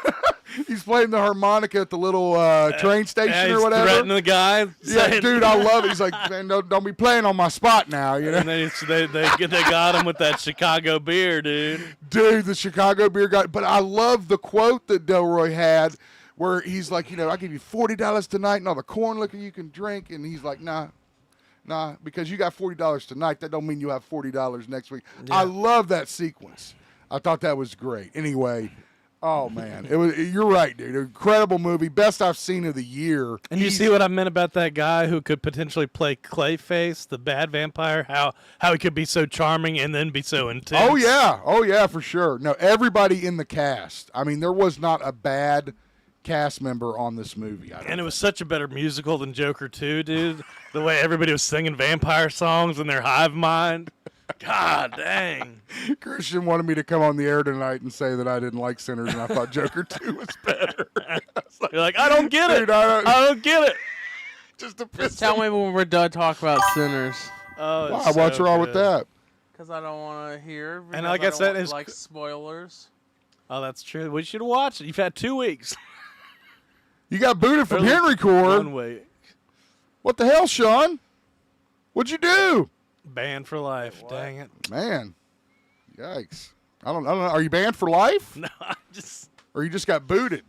He's playing the harmonica at the little train station Yeah, or he's whatever. threatening the guy. Yeah, saying- dude, I love it. He's like, man, don't be playing on my spot now, you know. And then they got him with that Chicago beer, dude. Dude, the Chicago beer guy. But I love the quote that Delroy had where he's like, I'll give you $40 tonight and all the corn liquor you can drink. And he's like, nah, because you got $40 tonight. That don't mean you have $40 next week. I love that sequence. I thought that was great. Anyway, oh, man. You're right, dude. Incredible movie. Best I've seen of the year. And you see what I meant about that guy who could potentially play Clayface, the bad vampire, how he could be so charming and then be so intense. Oh, yeah, for sure. No, everybody in the cast. I mean, there was not a bad cast member on this movie. And it was such a better musical than Joker 2, dude. The way everybody was singing vampire songs in their hive mind. God dang. Christian wanted me to come on the air tonight and say that I didn't like Sinners and I thought Joker 2 was better. You're like, I don't get it. Dude, I don't get it. just to piss Tell me when we're done talking about Sinners. Oh, Why? What's wrong with that? Because I don't want to hear. And because like I don't said, want, it's- like spoilers. Oh, that's true. We should have watched it. You've had 2 weeks. You got booted from Or Henry Corps. 1 week. What the hell, Sean? What'd you do? Banned for life. Dang it. Man, yikes. I don't know. Are you banned for life? No, I just Or you just got booted?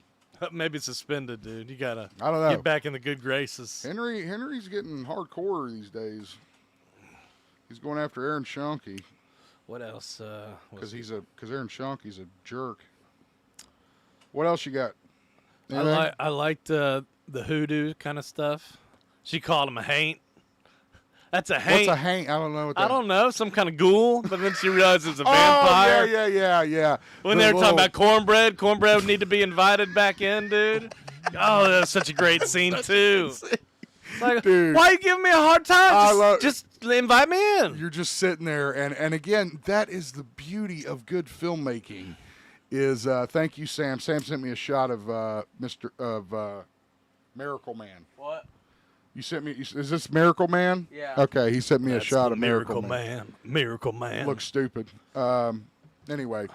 maybe suspended, dude. You gotta I don't know. get back in the good graces. Henry's getting hardcore these days. He's going after Aaron Schonke What else? because Aaron Schonke's a jerk. What else you got? I liked the hoodoo kind of stuff. She called him a haint. That's a haint. What's a haint? I don't know what that I don't know, some kind of ghoul. But then she realized it's a vampire. Oh, yeah. When The they were talking about little- cornbread would need to be invited back in, dude. Oh, that was such a great scene too. It's like, Dude. why are you giving me a hard time? I love- Just invite me in. You're just sitting there, and again, that is the beauty of good filmmaking. Is thank you, Sam. Sam sent me a shot of Miracle Man. What? You sent me. Is this Miracle Man? Yeah. Okay, he sent me That's a shot the of Miracle Man. Man. Miracle Man. Looks stupid. Anyway,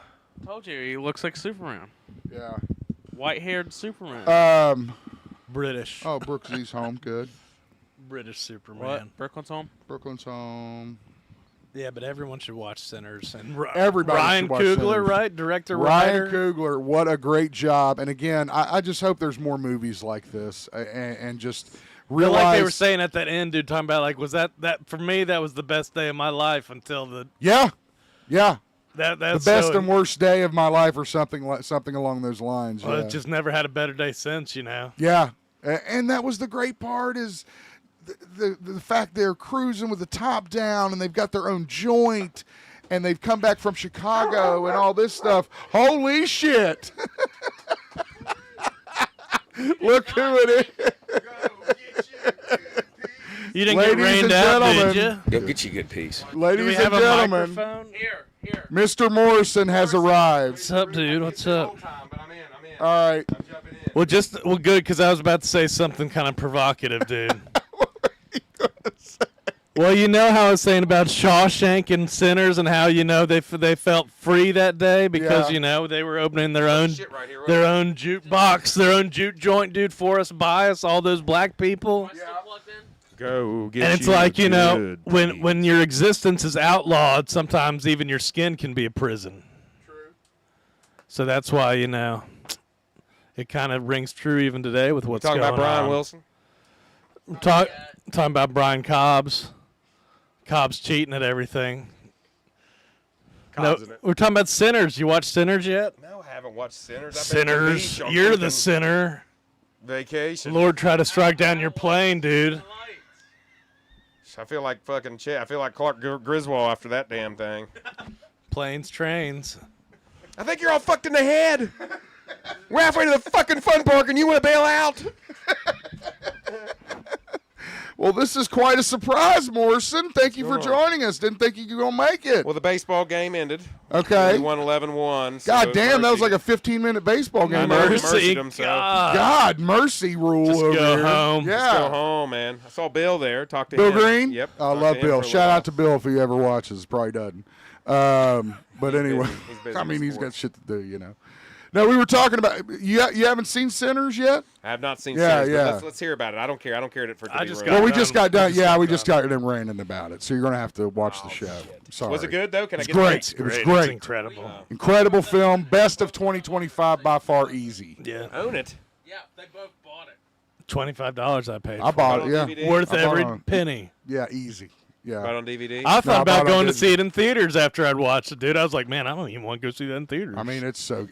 Told you he looks like Superman. yeah. White-haired Superman. British. Oh, Brooksy's home. Good. British Superman. What? Brooklyn's home. Brooklyn's home. Yeah, but everyone should watch Sinners. And Everybody Ryan should watch Coogler, Sinners. right? Director, Ryan writer. Coogler, what a great job! And again, I just hope there's more movies like this, and just But realize. like they were saying at that end, dude, talking about like, was that for me? That was the best day of my life until Yeah. that's The best so, and worst day of my life, or something along those lines. Well, yeah. it just never had a better day since, you know. Yeah, and that was the great part is the fact they're cruising with the top down and they've got their own joint and they've come back from Chicago and all this stuff. Holy shit! Look who it is. You didn't Ladies get rained and out, did gentlemen. you? Go get you a good piece. Do we Ladies have and a gentlemen, microphone? Here. Mr. Morrison has arrived. What's up, dude? What's up? Time, but I'm in. All right. I'm jumping in. Well, good, because I was about to say something kind of provocative, dude. Well, you know how I was saying about Shawshank and Sinners, and how they felt free that day because they were opening their own jukebox, their own juke joint, dude, for us, by us, all those black people. Go get. And it's like when your existence is outlawed, sometimes even your skin can be a prison. True. So that's why it kind of rings true even today with what's going on. Talking about Brian Wilson. Talking about Brian Cobb's cheating at everything. We're talking about Sinners. You watched Sinners yet? No, I haven't watched Sinners. Sinners, you're the sinner. Vacation. Lord, try to strike down your plane, dude. I feel like fucking shit. I feel like Clark Griswold after that damn thing. Planes, trains. I think you're all fucked in the head. We're halfway to the fucking fun park and you want to bail out? Well, this is quite a surprise, Morrison. Thank you for joining us. Didn't think you were going to make it. Well, the baseball game ended. Okay. We won 11-1. So God damn, that was like a 15-minute baseball game. Mercy himself. God, mercy rule Just over go here. home. Yeah. Let's go home, man. I saw Bill there. Talked to Bill him. Green? Yep. I love Bill. Shout out to Bill if he ever watches. Probably doesn't. But anyway, He's busy I mean, with he's got sports. shit to do, No, we were talking about you haven't seen Sinners yet? I have not seen Yeah, Sinners, yeah. but let's hear about it. I don't care. I don't care for it to I be just ruined. got Well, we done. just got done. We Yeah, we just just got done ranting about it. So you're going to have to watch the show. Sorry. Was it good, though? Can I It's get great. that? It was It's great. incredible. Incredible film. Best of 2025 by far, easy. Yeah. Own it. Yeah, they both bought it. $25 I paid. I bought it, yeah. DVD? Worth I bought every it on- penny. Yeah, easy. Yeah. Right on DVD? I thought I about bought it going on to Disney. see it in theaters after I'd watched it, dude. I was like, man, I don't even want to go see that in theaters. I mean, it's it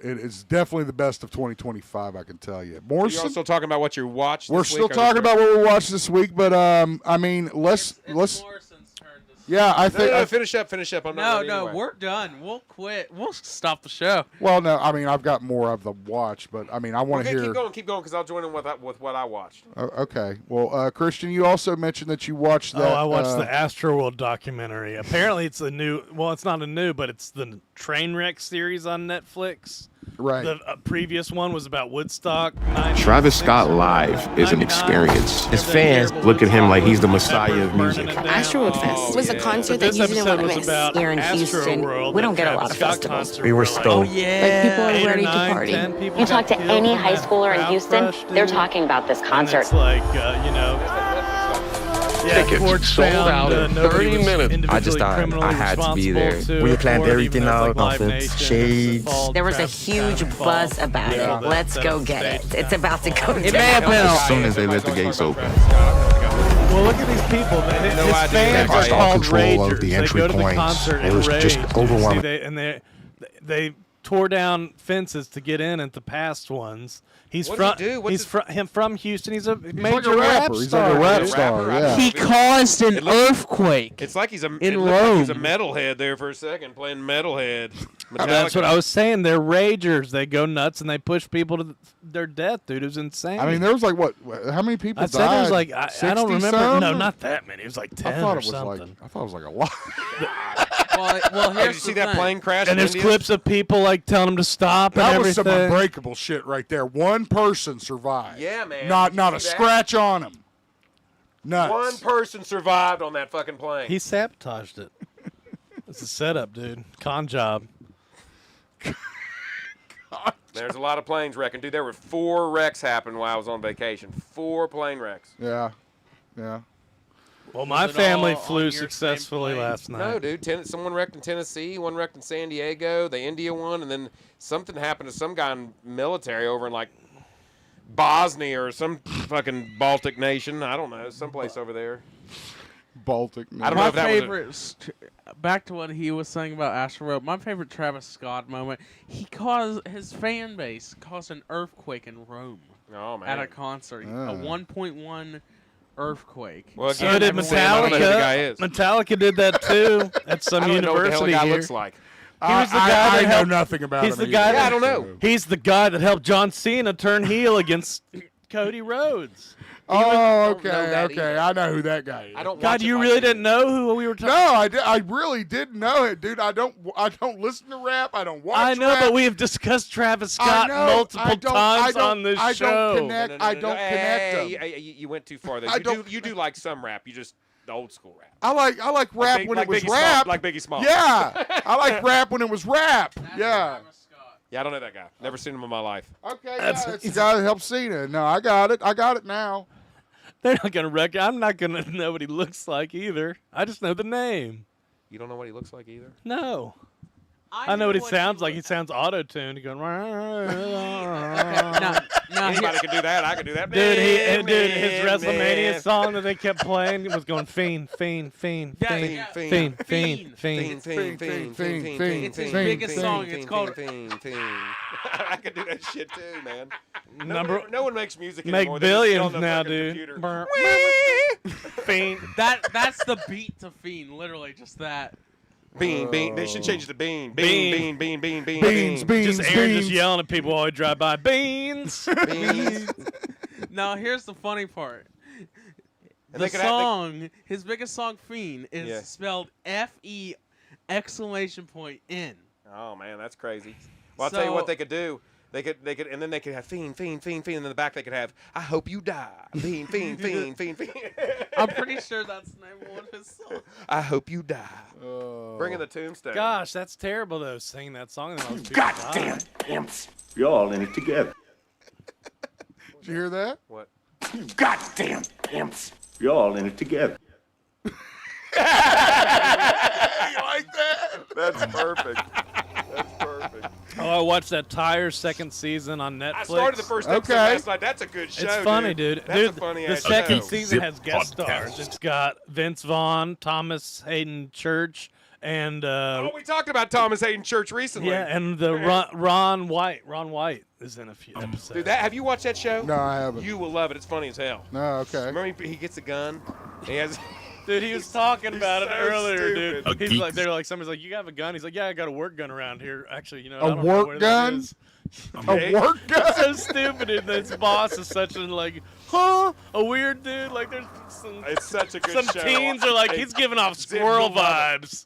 is definitely the best of 2025. I can tell you. You're Morrison, also talking about what you watched we're this still week? talking about what we watched this week, but I mean, let's Morrison's turn to yeah, I think. No, finish up. I'm not ready No, anyway. we're done. We'll quit. We'll stop the show. Well, no, I mean, I've got more of the watch, but I mean, I want to Okay, hear. keep going, because I'll join in with what I watched. Okay. Well, Christian, you also mentioned that you watched that. I watched the Astroworld documentary. Apparently, it's a new. Well, it's not a new, but it's the Trainwreck series on Netflix. Right. The previous one was about Woodstock. Travis Scott Live is an experience. His fans look at him like he's the messiah of music. Astroworld Fest was a concert that This you didn't episode want to was miss. about Here in Houston, Astroworld, we don't that get a Travis lot of Scott festivals. concert We were where, stoked. Like people are 8 or ready 9, to party. 10 people You talk got to any killed high in that schooler in crowd Houston, crush, they're dude. talking about this And concert. it's like, Tickets courts sold found, out in nobody 30 was minutes. individually I just thought criminally I had to be there. responsible We planned for it, everything even though it's out, like off Live the Nation, shades. it's all There was a Travis huge Scott's buzz fault. about Yeah. it. Let's go get it. It's about to go down. It may have been As soon as they let the gates open. Well, look at these people. His idea. fans They are lost all called control of ragers. the entry they go to the points. concert It and was just rage. overwhelming. See, they tore down fences to get in at the past ones. He's What from did he do? What's he's his- from him from Houston. He's a He's major like a rap rapper. He's star. like a rap dude. star. Yeah. He caused an It looks- earthquake. It's like he's a In it looked like he's a Rome. metalhead there for a second, playing metalhead. That's what I was saying. They're ragers. They go nuts and they push people to their death, dude. It was insane. I mean, there was like what? How many people I died? said there was like I don't 60 remember. some? No, not that many. It was like 10 I thought or it was something. I thought it was like a lot. Well, Hey, did you here's see the that thing. plane crash? And in there's India? clips of people like telling them to stop That and was some everything. unbreakable shit right there. One person survived. Yeah, man. Not Did you a see that? scratch on him. Nuts. One person survived on that fucking plane. He sabotaged it. It's a setup, dude. Con job. There's a lot of planes wrecking. Dude, there were 4 wrecks happen while I was on vacation. 4 plane wrecks. Yeah. Yeah. Well, my Was it family all on flew your same successfully plane? last night. No, dude. Someone wrecked in Tennessee, one wrecked in San Diego, the India one, and then something happened to some guy in military over in like Bosnia or some fucking Baltic nation. I don't know, someplace over there. Baltic. I don't know My if that was a- favorite, back to what he was saying about Astroworld, my favorite Travis Scott moment, his fan base caused an earthquake in Rome Oh man. at a concert. A 1.1 earthquake. Well, So again, did I'm saying, I don't know who the guy Metallica. is. Metallica did that too at some I don't know what the hell the university guy here. looks like. He was the guy I that know helped- nothing about he's him the either. guy Yeah, I don't know. He's the guy that helped John Cena turn heel against Cody Rhodes. Oh, don't okay, know that okay. either. I know who that guy is. I don't. God, watch it you like really they didn't do. know who we were talking? No, I really didn't know it, dude. I don't listen to rap. I don't watch. I know, rap. but we have discussed Travis I Scott know, multiple times on this I show. don't connect. I don't connect them. You went too far there. I don't- You do like some rap. You just the old school rap. I like rap Big- when like it was Biggie Small- rap. like Biggie Small. Yeah, I like rap when it was rap. Yeah. Yeah, I don't know that guy. Never seen him in my life. Okay, yeah, it's the guy that helped Cena. No, I got it. I got it now. They're not gonna I'm not gonna know what he looks like either. I just know the name. You don't know what he looks like either. No. I know what he sounds like. He sounds auto-tuned. Going. Anybody can do that. I can do that. Dude, his WrestleMania song that they kept playing was going fiend, fiend, fiend, fiend, fiend, fiend, fiend. It's his biggest song. It's called. I can do that shit too, man. No one makes music Make anymore. They just get on billions the now, fucking dude. computer. Fiend. That's the beat to Fiend. Literally, just that. Bean. They should change it to bean. Bean. Beans. Just Aaron just yelling at people while he drive by. Beans. Now here's the funny part. And The they could have- song, his biggest song, Fiend, is Yeah. spelled F-E exclamation point N. Oh man, that's crazy. Well, I'll tell you what they could do. They could, and then they could have fiend, and in the back they could have, I hope you die. Fiend. I'm pretty sure that's the name of one of his songs. I hope you die. Bring in the tombstone. Gosh, that's terrible though. Singing that song. Goddamn imps. You're all in it together. Did you hear that? What? Goddamn imps. You're all in it together. You like that? That's perfect. That's perfect. Oh, I watched that Tire second season on Netflix. I started the first episode last night. That's a good show. It's funny, dude. That's a funny the ass second show. season GeekZip has guest podcast. stars. It's got Vince Vaughn, Thomas Hayden Church, and Oh, we talked about Thomas Hayden Church recently. yeah, and the Ron White. Ron White is in a few episodes. Dude, have you watched that show? No, I haven't. You will love it. It's funny as hell. No, okay. Remember he gets a gun? He has. Dude, he was talking about it so earlier, stupid. dude. A He's like, geek. they're like, somebody's like, you have a gun? He's like, yeah, I got a work gun around here. Actually, you know, A I don't know work where gun? that is. A work It's gun? so stupid. And his boss is such a like, huh? A weird dude. Like, there's some It's such a good show. teens are like, he's giving off Zip, squirrel you'll love it. vibes.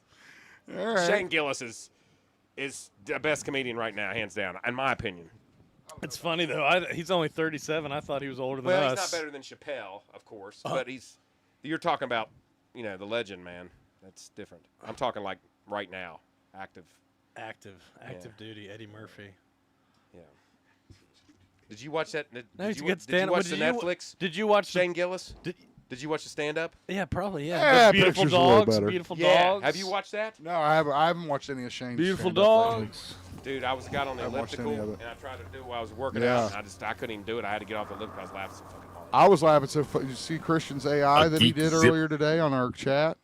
All right. Shane Gillis is the best comedian right now, hands down, in my opinion. It's funny though. He's only 37. I thought he was older than Well, us. he's not better than Chappelle, of course, but you're talking about, the legend, man. That's different. I'm talking like right now, active. Active duty. Eddie Murphy. Yeah. Did you watch that? No, Did he's a you, good did you stand-up. watch the Netflix? Did you watch Shane Gillis? Did you watch the stand-up? Yeah, probably. Yeah. Yeah, The beautiful picture's a little dogs. better. Beautiful Yeah. dogs. Have you watched that? No, I haven't watched any of Shane's Beautiful stand-up lately. dogs? Dude, I got on the I haven't watched any elliptical, of it. and I tried to do it while I was working Yeah. out, and I couldn't even do it. I had to get off the elliptical. I was laughing so fucking hard. I was laughing so you see Christian's AI A that he did GeekZip. earlier today on our chat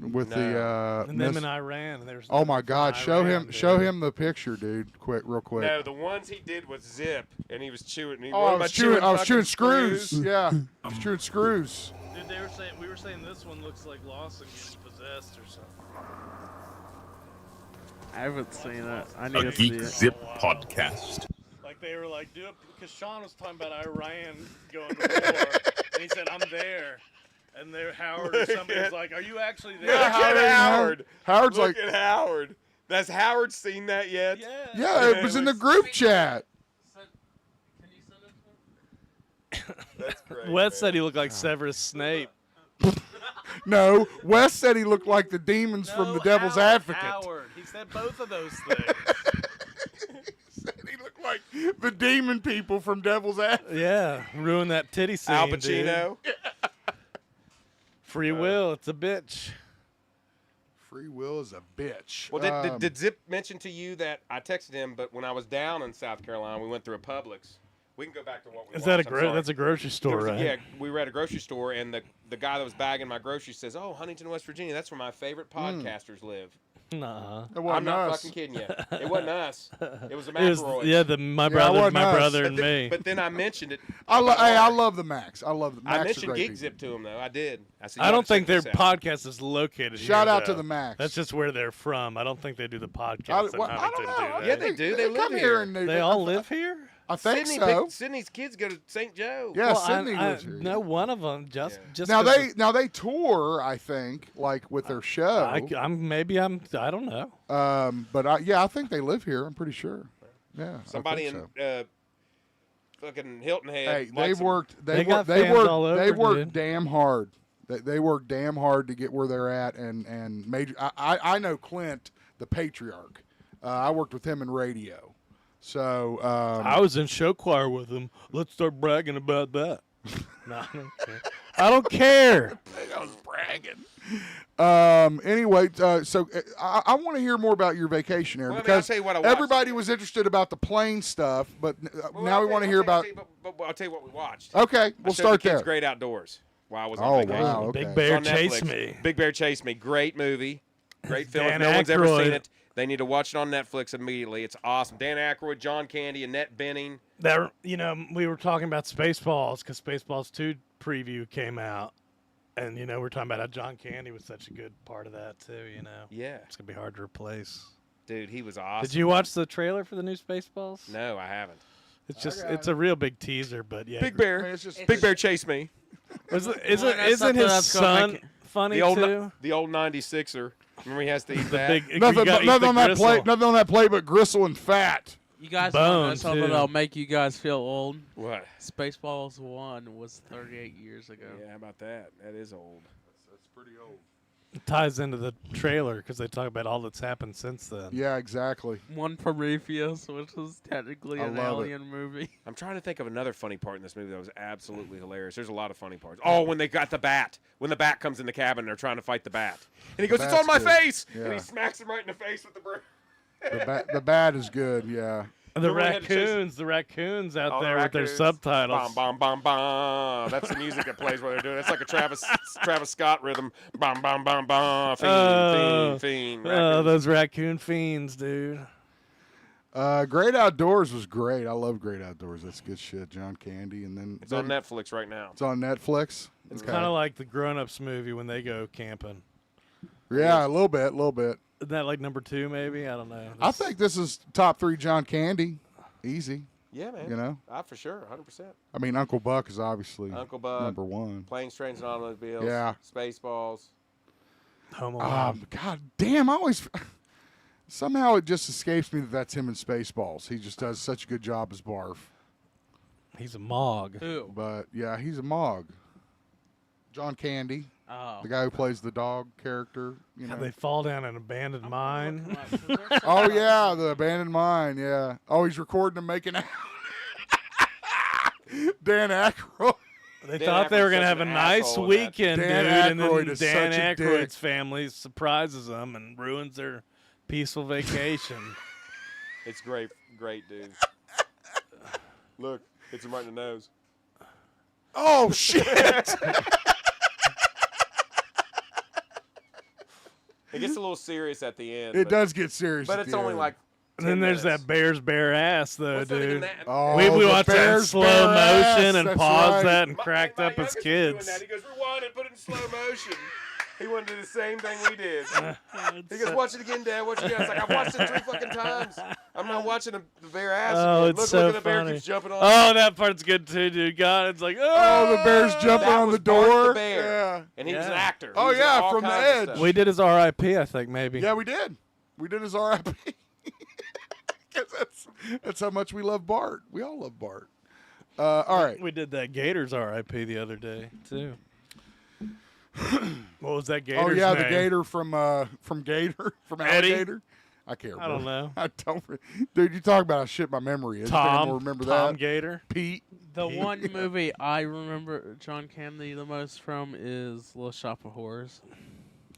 with the And them in Iran. And there's Oh my God! Show Iran, him the picture, dude. Real quick. No, the ones he did was Zip, and he was chewing. Oh, I was chewing fucking screws. Yeah, I was chewing screws. Dude, we were saying this one looks like Lawson getting possessed or something. I haven't seen it. I A need to see it. GeekZip podcast. Like they were like, dude, because Sean was talking about Iran going to war, and he said, I'm there. And there, Howard or somebody was like, are you actually there? Look at Howard. Howard's Look like, at Howard. Has Howard seen that yet? Yeah. yeah, it was in the group chat. Can you send it to me? That's great. Wes said he looked like Severus Snape. No, Wes said he looked like the demons from the Devil's Advocate. Howard. He said both of those things. Said he looked like the demon people from Devil's Advocate. Yeah. Ruin that titty scene, Al dude. Pacino. Free will. It's a bitch. Free will is a bitch. Well, did Zip mention to you that I texted him, but when I was down in South Carolina, we went through a Publix. We can go back to what we Is that watched. I'm sorry. that's a grocery There store, was a- right? Yeah, we were at a grocery store, and the guy that was bagging my groceries says, "Oh, Huntington, West Virginia. That's where my favorite podcasters live." Nah. It I'm wasn't not us. fucking kidding you. It wasn't us. It was the It was, McElroys. yeah, my it brother, wasn't us. and me. But then I mentioned it. I love the Max. I love the Max. I are mentioned great GeekZip to him though. I did. I said, I "You don't ought to think check their this out." podcast is located here. Shout out to though. the Max. That's just where they're from. I don't think they do the I podcast in don't Huntington, know. do they? Yeah, they do. They live come here. and They all live here? I think Sydney so. Sydney's kids go to St. Joe. Yeah, Well, Sydney I lives here. know one of them just Now 'cause they tour, I think, like with their show. I don't know. But I think they live here. I'm pretty sure. Yeah, Somebody I think in so. fucking Hilton Head. Hey, likes them. They got fans all over, they worked dude. damn hard. They worked damn hard to get where they're at, and major. I know Clint, the patriarch. I worked with him in radio, so I was in show choir with him. Let's start bragging about that. No, I don't care. I don't care. I was bragging. Anyway, so I want to hear more about your vacation, Aaron, Well, I mean, because I'll tell you what I watched. everybody was interested about the plane stuff, but Well, now we want to hear about. I'll tell you what we watched. Okay, I we'll showed start the kids there. Great Outdoors while I was on Oh vacation. wow! Okay. Big Bear It's on Chase Netflix. Me. Big Bear Chase Me. Great movie. Great film. Dan if no one's ever Aykroyd. seen it, they need to watch it on Netflix immediately. It's awesome. Dan Aykroyd, John Candy, Annette Bening. That we were talking about Spaceballs because Spaceballs 2 preview came out, and we're talking about how John Candy was such a good part of that too. Yeah. It's gonna be hard to replace. Dude, he was awesome. Did you watch the trailer for the new Spaceballs? No, I haven't. It's a real big teaser, but yeah. Big Bear. I mean, it's just- Big Bear Chase Me. Isn't that's his something that's gonna son make it- funny The old too? the old 96er. Remember he has to eat The that? big Nothing, you gotta eat nothing the on that gristle. plate. Nothing on that plate but gristle and fat. You guys want to know Bone, something too. that'll make you guys feel old? What? Spaceballs 1 was 38 years ago. Yeah, how about that? That is old. That's pretty old. It ties into the trailer because they talk about all that's happened since then. Yeah, exactly. One Prometheus, which was technically I an love it. alien movie. I'm trying to think of another funny part in this movie that was absolutely hilarious. There's a lot of funny parts. Oh, when they got the bat. When the bat comes in the cabin, they're trying to fight the bat. And he goes, "It's on Bat's my good. face!" Yeah. And he smacks him right in the face with the bird. The bat is good. Yeah. And the Remember they had to chase- raccoons out Oh, the there with their raccoons. subtitles. Bom, bom, bom, bom. That's the music that plays while they're doing it. It's like a Travis Scott rhythm. Bom, bom, bom, bom. Fiend, fiend, fiend. Oh, Raccoons. those raccoon fiends, dude. Great Outdoors was great. I love Great Outdoors. That's good shit. John Candy, and then It's on Netflix right now. It's on Netflix. It's Okay. kind of like the Grown Ups movie when they go camping. Yeah, a little bit. Isn't that like number 2, maybe? I don't know. I think this is top 3 John Candy. Easy. Yeah, man. You know? For sure, 100%. I mean, Uncle Buck is obviously Uncle Buck. number 1. Planes, Trains, and Automobiles. Yeah. Spaceballs. Home Alone. God damn! I always somehow it just escapes me that that's him in Spaceballs. He just does such a good job as Barf. He's a Mog. Who? But yeah, he's a Mog. John Candy, Oh. the guy who plays the dog character. You know. They fall down an abandoned mine. Oh yeah, the abandoned mine. Yeah. Oh, he's recording and making out. Dan Aykroyd. They Dan thought they were Aykroyd's going to such have a an nice asshole in that. weekend, Dan dude. And Aykroyd then is Dan such a dick. Aykroyd's family surprises them and ruins their peaceful vacation. It's great, dude. Look, hits him right in the nose. Oh shit! It gets a little serious at the end. It but, does get serious. But at it's the only end. like. And then 10 there's minutes. that bear's bare ass, though, What's not even dude. that- Oh, we the watched that in bear's slow bare ass, motion and that's paused right. that and My- cracked my up as youngest was doing kids. that. He goes, rewind and put it in slow motion. He wanted to do the same thing we did. He goes, watch it again, Dad. Watch it again. I was like, I've watched it 3 fucking times. I'm not watching the bear ass Oh, again. it's Look, so look at the bear funny. keeps jumping on. Oh, that part's good, too, dude. God, it's like, Oh, the bear's jumping That on was the Bart door. the bear. Yeah. And he was an Yeah. actor. He Oh, was in yeah, all from The kinds of Edge. stuff. We did his R.I.P., I think, maybe. Yeah, we did. We did his RIP. 'Cause that's how much we love Bart. We all love Bart. All right. We did that Gators R.I.P. the other day, too. What was that Gator's Oh yeah, name? the Gator from Gator from Eddie? Alligator. I can't remember. I don't know. I don't. Dude, you talk about how shit my memory is. Tom. Anyone remember Tom that? Gator. Pete. The one movie I remember John Candy the most from is Little Shop of Horrors.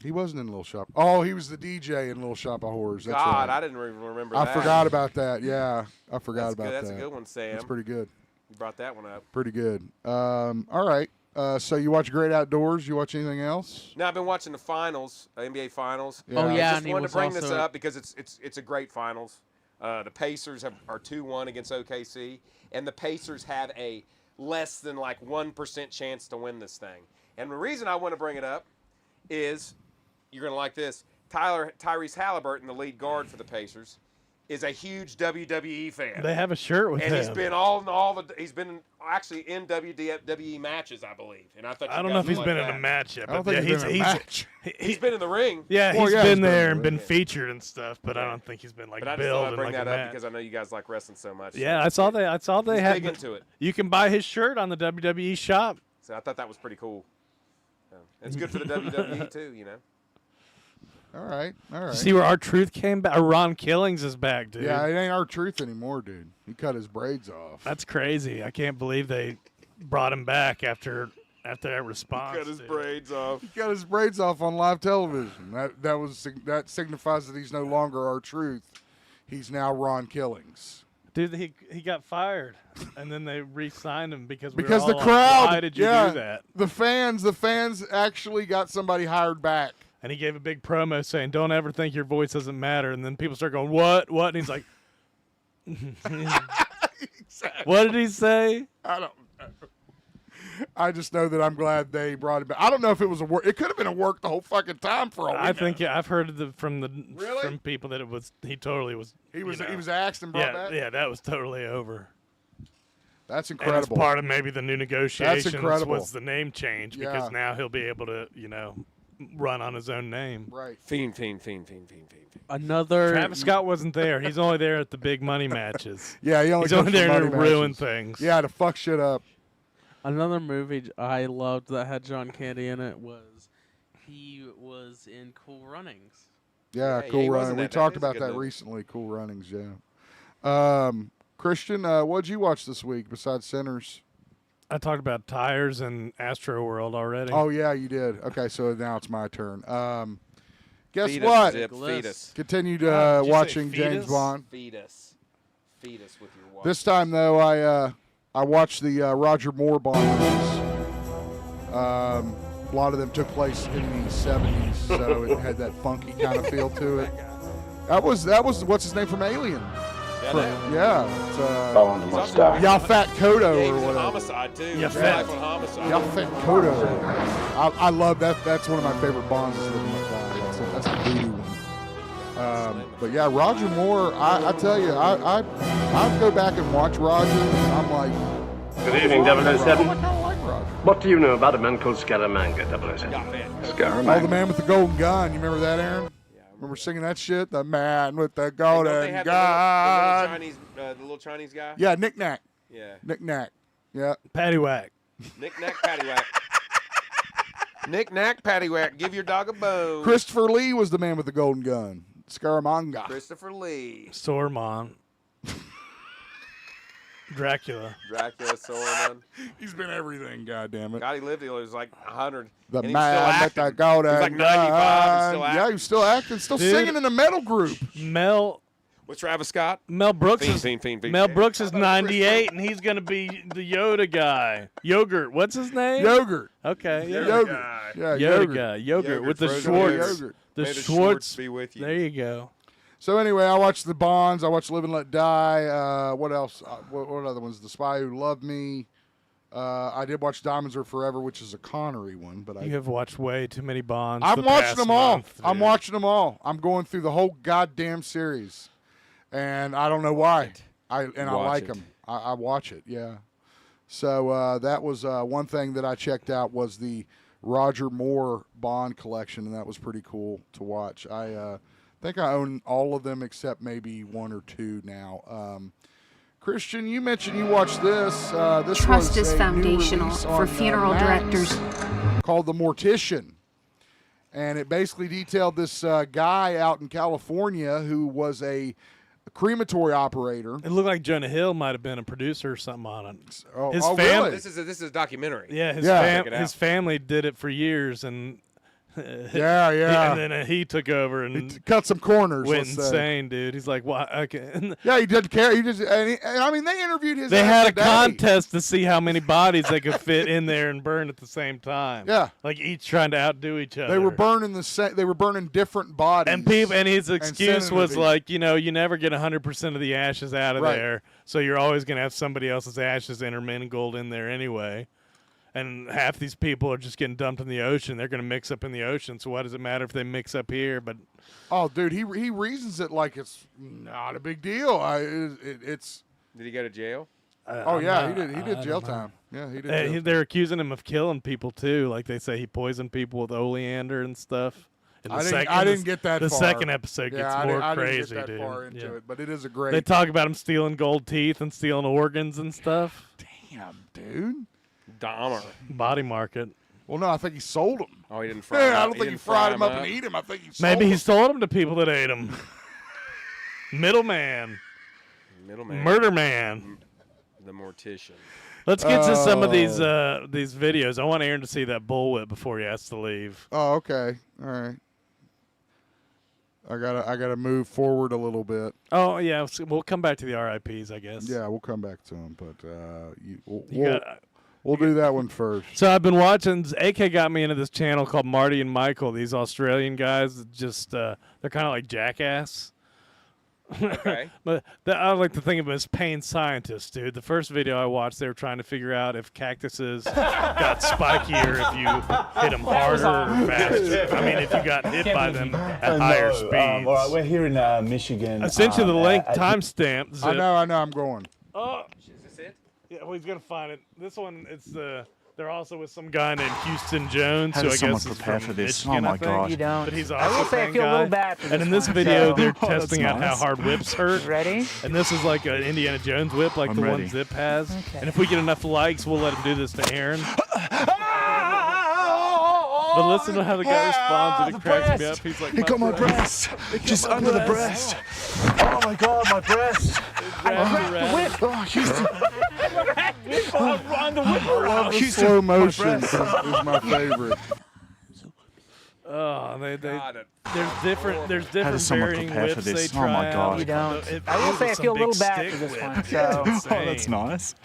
He wasn't in Little Shop. Oh, he was the DJ in Little Shop of Horrors. That's God, right. I didn't even remember I that. forgot about that. Yeah, I forgot That's about good. that. That's a good one, Sam. That's pretty good. You brought that one up. Pretty good. All right. So you watch Great Outdoors? You watch anything else? Now I've been watching the finals, NBA finals. Yeah. Oh, yeah, I just and he wanted was to bring this also- up because it's a great finals. The Pacers are 2-1 against OKC, and the Pacers have a less than like 1% chance to win this thing. And the reason I want to bring it up is you're gonna like this. Tyrese Halliburton, the lead guard for the Pacers, is a huge WWE fan. They have a shirt with and him. he's been he's been actually in WWE matches, I believe. And I thought I don't know if he's been in a match yet, I don't but think yeah, he's been in a match. He's been in the ring. Yeah, Well, he's yeah, been he's been there in and the been ring, yeah. featured and stuff, but I don't think he's been like But I just billed thought I'd in bring like that a up match. because I know you guys like wrestling so much. Yeah, I saw they He's had. big into it. You can buy his shirt on the WWE shop. So I thought that was pretty cool. It's good for the WWE too, you know. All right. See where our truth came back? Ron Killings is back, dude. Yeah, it ain't our truth anymore, dude. He cut his braids off. That's crazy. I can't believe they brought him back after that response. Cut his dude. braids off. He cut his braids off on live television. That signifies that he's no longer our truth. He's now Ron Killings. Dude, he got fired, and then they re-signed him because we Because were the all crowd, like, why did you do that? The fans actually got somebody hired back. And he gave a big promo saying, "Don't ever think your voice doesn't matter." And then people start going, "What? What?" And he's like, Exactly. "What did he say?" I don't know. I just know that I'm glad they brought him back. I don't know if it was a work. It could have been a work the whole fucking time for all we I know. think I've heard from Really? people that it was he totally was. He was you know, he was axed and brought back. yeah, that was totally over. That's And incredible. it's part of maybe the new negotiations incredible. was the name change because Yeah. now he'll be able to run on his own name. Right. Fiend. Another Travis Scott wasn't there. He's only there at the big money matches. Yeah, he only He's comes only for there to money ruin matches. things. Yeah, to fuck shit up. Another movie I loved that had John Candy in it was he was in Cool Runnings. Yeah, Yeah, Cool he was Runnings. in We that. talked That is a about good that movie. recently. Cool Runnings. Yeah. Christian, what'd you watch this week besides Sinners? I talked about tires and Astro World already. Oh yeah, you did. Okay, so now it's my turn. Guess Feed what? us, Zip. Feed us. Continued Did you say watching fetus? James Bond. Feed us. Feed us with your watch. This time though, I watched the Roger Moore Bond movies. A lot of them took place in the 70s, so it had that funky kind of feel to it. That was what's his name from Alien? Yeah, it's on the mustache. Yafat Kodo Yeah, he or was in whatever. Homicide too. Yeah, His Fat. life on Homicide. Yafat Kodo. I love that. That's one of my favorite Bonds. Is Living Like Die. That's a voodoo one. But yeah, Roger Moore. I tell you, I go back and watch Roger. And I'm like, Good evening, 007. I kind of like Roger. What do you know about a man called Scaramanga, 007? Oh, the man with the golden gun. You remember that, Aaron? Remember singing that shit? The man with the And don't they golden have gun. the little Chinese guy? Yeah, Knick Knack. Yeah. Knick Knack. Yeah. Paddywhack. Knick knack paddywhack. Knick knack paddywhack. Give your dog a bone. Christopher Lee was the man with the golden gun. Scaramanga. Christopher Lee. Sormon. Dracula. Dracula, Sauron. He's been everything, goddammit. God, he lived till he was like 100. The and he was man with still the acting. golden He was like 95 and still gun. acting. Yeah, he's still acting, still Dude. singing in a metal group. Mel With Travis Scott. Brooks Fiend. Mel Brooks is 98 and he's gonna be the Yoda guy. Yogurt. What's his name? Yogurt. Okay. Yeah. Yogurt. Yeah, Yoda yogurt. guy. Yogurt with the frozen Schwarz. yogurt. The May the Schwarz. Schwarz be with you. There you go. So anyway, I watched the Bonds. I watched Live and Let Die. What else? What other ones? The Spy Who Loved Me. I did watch Diamonds Are Forever, which is a Connery one, but You have watched way too many Bonds. I'm the watching past them all. month, I'm dude. watching them all. I'm going through the whole goddamn series, and I don't know why. I Watch like it. them. I watch it. Yeah. So that was one thing that I checked out was the Roger Moore Bond collection, and that was pretty cool to watch. I think I own all of them except maybe one or two now. Christian, you mentioned you watched this. This Trust was is a new foundational release for on, funeral Max directors. called The Mortician. And it basically detailed this guy out in California who was a crematory operator. It looked like Jonah Hill might have been a producer or something on it. Oh, His oh, fam- really? This is a documentary. Yeah, his, Yeah. Check it his out. family did it for years, and Yeah. and then he took over and He cut some corners. went let's say. insane, dude. He's like, "What?" Okay. Yeah, he didn't care. He just, and I mean, they interviewed his. They ass had a today. contest to see how many bodies they could fit in there and burn at the same time. Yeah. like each trying to outdo each other. They were burning They were burning different bodies. And people, and his excuse sending was it to- like, you never get 100% of the ashes out of Right. there, so you're always gonna have somebody else's ashes intermingled in there anyway. and half these people are just getting dumped in the ocean. They're going to mix up in the ocean. So why does it matter if they mix up here? But dude, he reasons it like it's not a big deal. It's. Did he go to jail? He did jail time. Yeah, he did. They're accusing him of killing people too. Like they say he poisoned people with oleander and stuff. I didn't get that the far. second episode gets more I crazy, didn't get that dude. far into it, but it is a great. They talk about him stealing gold teeth and stealing organs and stuff. Damn, dude. Dahmer. Body market. Well, no, I think he sold them. Oh, he didn't fry them I up. don't think he fried them up and ate them. I think he sold Maybe he them. sold them to people that ate them. Middleman. Murder man. The mortician. Let's get to some of these videos. I want Aaron to see that bullwhip before he has to leave. Oh, okay. All right. I gotta move forward a little bit. Oh yeah, we'll come back to the RIPs, I guess. Yeah, we'll come back to them, but we'll do that one first. So I've been watching. AK got me into this channel called Marty and Michael. These Australian guys, that just they're kind of like Jackass. Okay. But I like to think of them as pain scientists, dude. The first video I watched, they were trying to figure out if cactuses got spikier if you hit them harder or faster. I mean, if you got hit by them at higher speeds. All right, we're here in Michigan. I sent you the link timestamp. I know. I'm going. Oh, Is this it? yeah. Well, he's gonna find it. This one, they're also with some guy named Houston Jones, How who I does someone guess is prepare from for this? Michigan, Oh, my I think. God. You don't. But he's I will also say I a feel a guy. little bad for And this in this one, video, so- they're Oh, that's testing out how nice. hard whips hurt. Ready? And this is like an Indiana Jones whip, like I'm the ready. one Zip has. Okay. And if we get enough likes, we'll let him do this to Aaron. But listen to how the guy responds, and it cracks me up. He's like, It got my breast. Just under the breast. Oh my God, my breast. Oh, Houston. Oh, Houston. Slow motion My is breast. my favorite. Oh, there's How different does someone varying prepare for whips this? they Oh, try my God. out. You don't. It I will uses say I some feel a little big bad stick for this whip. one, It's so- insane. Oh, that's nice.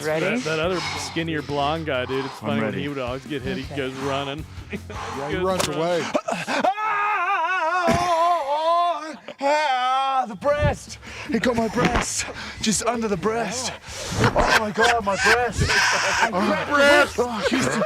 Ready? That other skinnier blonde guy, dude, it's funny when ready. he would always get hit, he goes running. Yeah, he runs away. The breast. It got my breast. Just under the breast. Oh my God, my breast. Oh, Houston.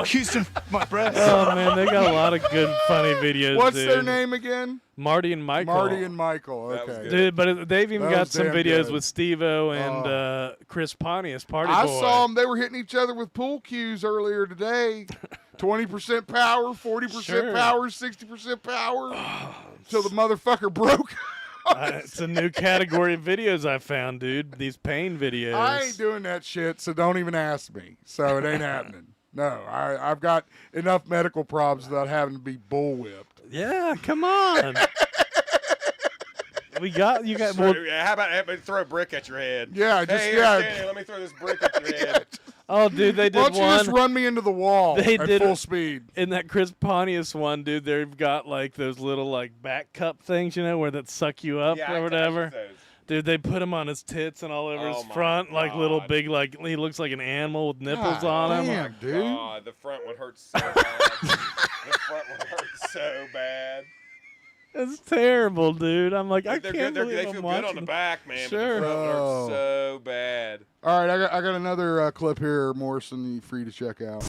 Houston, my breast. Oh man, they got a lot of good, funny videos. What's dude. their name again? Marty and Michael. Marty and Michael. That was Okay. good. Dude, but they've even That got was some damn videos good. with Steve-O and Chris Pontius, Party I Boy. saw them. They were hitting each other with pool cues earlier today. 20% power, 40% Sure. power, 60% power. Till the motherfucker broke. It's a new category of videos I found, dude. These pain videos. I ain't doing that shit, so don't even ask me. So it ain't happening. No, I've got enough medical problems without having to be bullwhipped. Yeah, come on. You got. Well, How about throw a brick at your head? Yeah, just hey, here, yeah. Stanley, let me throw this brick at your head. oh, dude, they did Why don't you one just run me into the wall They at did full it. speed? in that Chris Pontius one, dude. They've got like those little like back cup things, you know, where that suck you up Yeah, I or use whatever. those. Dude, they put him on his tits and all over Oh his my front, like little God. big, like he looks like an animal with nipples God on him. damn, dude. God, the front one hurts so bad. The front one hurts so bad. It's terrible, dude. I'm like, I They're can't good. believe They I'm feel watching. good on the back, man. Sure. But the front one Oh. hurts so bad. All right, I got another clip here, Morrison. You're free to check out.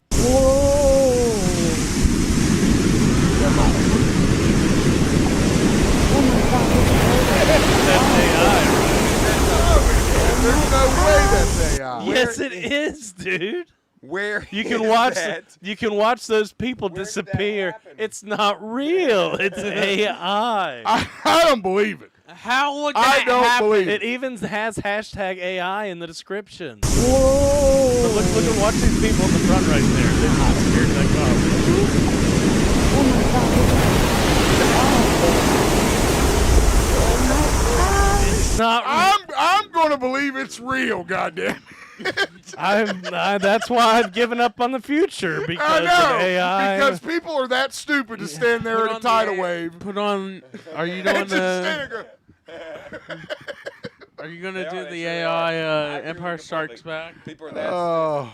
There's no way that's AI. Yes, it is, dude. Where You can is watch. that? You can watch those people Where did that disappear. happen? It's not real. It's AI. I don't believe it. How would I that don't happen? believe It it. even has hashtag AI in the description. But look and watch these people in the front right there. They're not scared of that car. It's not. I'm going to believe it's real. Goddamn. That's why I've given up on the future I because know of AI. because people are that stupid to stand there Put at a on the tidal air. wave. Put on. Are you And doing just stand the? there go, Are you gonna They do are, the they sure AI are. I agree Empire with the Strikes public. Back? People are that. Oh,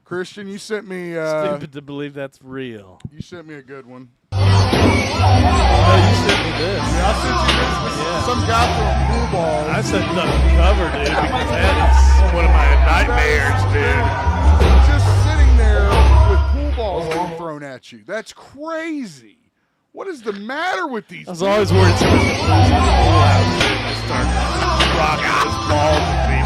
Christian, you sent me Stupid to believe that's real. you sent me a good one. Oh, you sent me this. I sent you this. Yeah. Some guy throwing pool balls. I said the cover, dude, because that is one of my at you. That's crazy. What is the matter with these? I was always worried someone would start rocking his balls at people.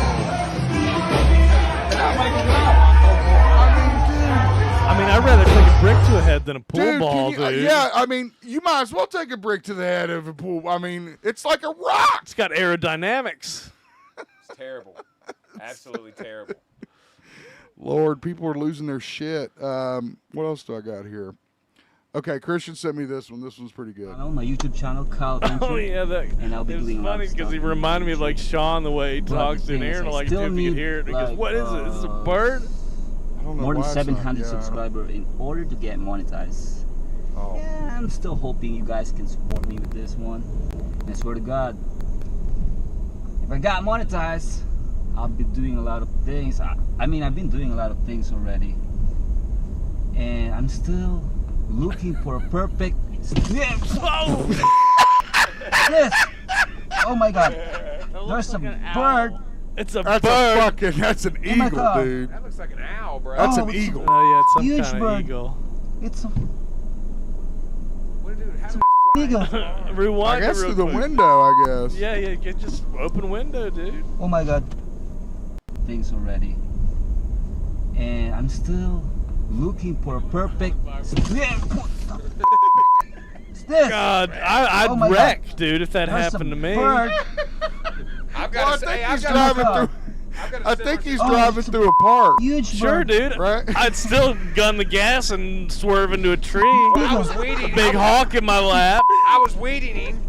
I mean, I'd rather take a brick to a head than a pool ball, dude. Yeah, I mean, you might as well take a brick to the head of a pool. I mean, it's like a rock. It's got aerodynamics. It's terrible. Absolutely terrible. Lord, people are losing their shit. What else do I got here? Okay, Christian sent me this one. This one's pretty good. On my YouTube channel, Kyle Venture, Oh yeah, that. and I'll be It was doing a lot funny of because he stuff. reminded me of like Sean the way he But talks the in thing here, is, and I like still if you need, could hear it, he goes, like, "What is it? Is this a bird?" I don't know More than why it's not- 700 yeah. subscribers in order to get monetized. Oh. Yeah, I'm still hoping you guys can support me with this one. And I swear to God, if I got monetized, I'll be doing a lot of things. I mean, I've been doing a lot of things already. And I'm still looking for a perfect... Whoa! Yes! Oh my God. looks There's a like an bird. owl. It's a That's bird. a fucking. That's an Oh my eagle, God. dude. That looks like an owl, bro. That's Oh, an it's- eagle. Oh yeah, it's some Huge kind bird. of eagle. It's a What, dude, how did it fly? eagle. Rewind I guess it real through the quick. window, I guess. Yeah, yeah, get just open window, dude. Oh my God. Things already. And I'm still looking for a perfect... This. God, I'd Oh my wreck, dude, if that There's happened a to me. bird. I've Well, I got to say, think I've he's got driving car. through. I've got a I similar think he's Oh, driving it's a through a park. Huge Sure, bird. dude. Right? I'd still gun the gas and swerve into a tree. I was weed eating. Big hawk in my lap. I was weed eating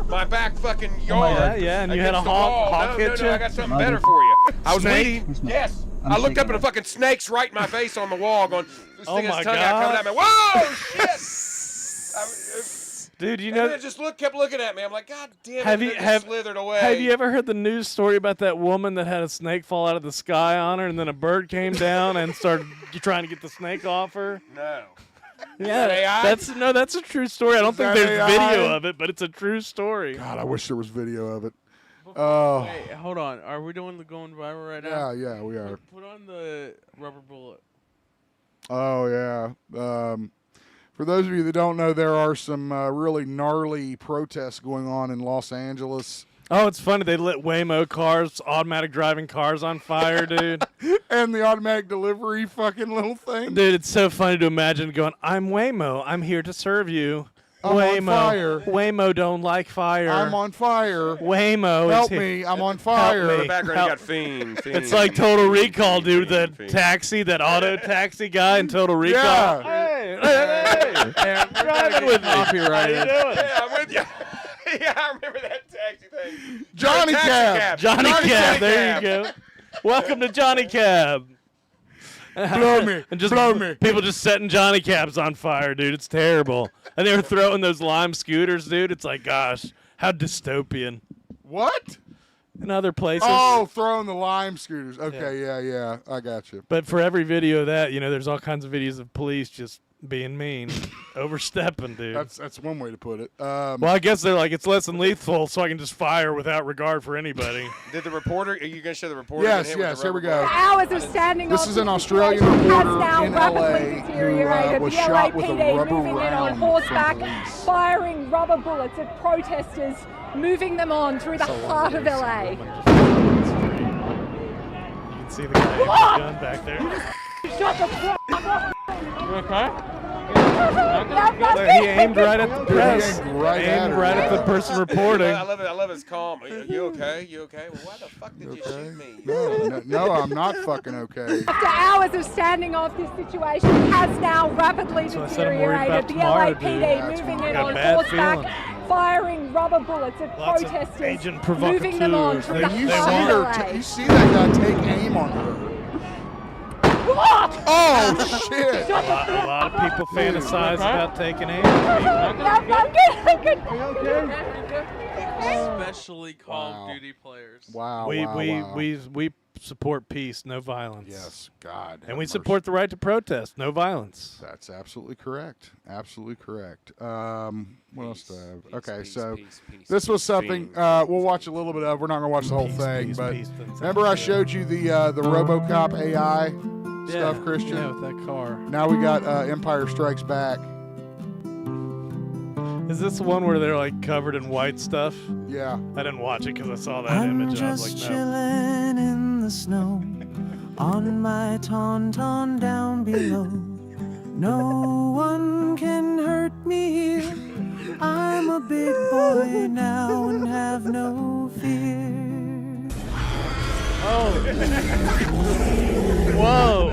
my back fucking Oh my yard. God. Yeah, and you had a against the wall. hawk no, hit no, you? I got something Mother- better for you. I was Snake? weed eating. Where's my- Yes. I'm I looked up shaking and a it. fucking snake's right in my face on the wall going, this Oh thing my has tongue out coming God. at me. Whoa, shit. Dude, you And know, then it just kept looking at me. I'm like, God damn it. have and you then it just have, slithered away. have you ever heard the news story about that woman that had a snake fall out of the sky on her, and then a bird came down and started trying to get the snake off her? No. Yeah, that AI? that's a true story. I don't think that there's AI? video of it, but it's a true story. God, I wish there was video of it. Oh, Wait, hold on. Are we doing the going viral right now? yeah, we are. Put on the rubber bullet. Oh, yeah. For those of you that don't know, there are some really gnarly protests going on in Los Angeles. Oh, it's funny. They lit Waymo cars, automatic driving cars on fire, dude. And the automatic delivery fucking little thing. Dude, it's so funny to imagine going, I'm Waymo. I'm here to serve you. I'm on Waymo. fire. Waymo don't like fire. I'm on fire. Waymo Help is here. me. I'm on Help fire. In the me. background, Help. you got Fiend. It's like Total Recall, dude. The Fiend. taxi, that auto taxi guy in Total Recall. Yeah. Hey, hey, hey, I'm driving with me. How you doing? Yeah, I'm with you. Yeah, I remember that taxi thing. Johnny Taxi Cab. Johnny Cab, Johnny there Cab. you go. Welcome to Johnny Cab. Blow me. And just Blow me. people just setting Johnny Cabs on fire, dude. It's terrible. And they were throwing those lime scooters, dude. It's like, gosh, how dystopian. What? In other places. Oh, throwing the lime scooters. Okay, yeah. I got you. But for every video of that, you know, there's all kinds of videos of police just being mean, overstepping, dude. That's one way to put it. Well, I guess they're like, it's less than lethal, so I can just fire without regard for anybody. Did the reporter? Are you gonna show the reporter? Yes, getting hit with the here we rubber go. bullet? Hours of standing This off is the an Australian situation has reporter now in rapidly LA who deteriorated. was The shot with a LAPD rubber moving in on round from horseback, police. firing rubber bullets at protesters, moving them on through the heart of LA. You can see the guy with the gun back there. Shut the fuck up. You okay? Look, he aimed right at the press. aimed right at her. right at the person reporting. I love his calm. You okay? You okay? Well, why the fuck did you shoot me? No, I'm not fucking okay. After hours of standing off, this situation has now rapidly So I said I'm worried about deteriorated. The tomorrow, dude. LAPD moving in got a on bad horseback, feeling. firing rubber bullets at Lots of protesters, agent moving them on provocateurs. through They- the You they heart see want- of her. LA. You see that guy take aim on her. Oh shit! A lot of people fantasize about taking aim. I'm good. Especially Call Wow. of Duty players. Wow. We support peace, no violence. Yes, God. And we have support the right to protest, no violence. mercy. That's absolutely correct. Absolutely correct. What else do I have? Okay, so this was something we'll watch a little bit of. We're not going to watch the whole thing, but remember I showed you the RoboCop AI. stuff, Christian? Yeah, with that car. Now we got Empire Strikes Back. Is this the one where they're like covered in white stuff? Yeah. I didn't watch it because I saw that image and I was like, no. Chilling in the snow on my tauntaun down below. No one can hurt me here. I'm a big boy now and have no fear. Oh. Whoa.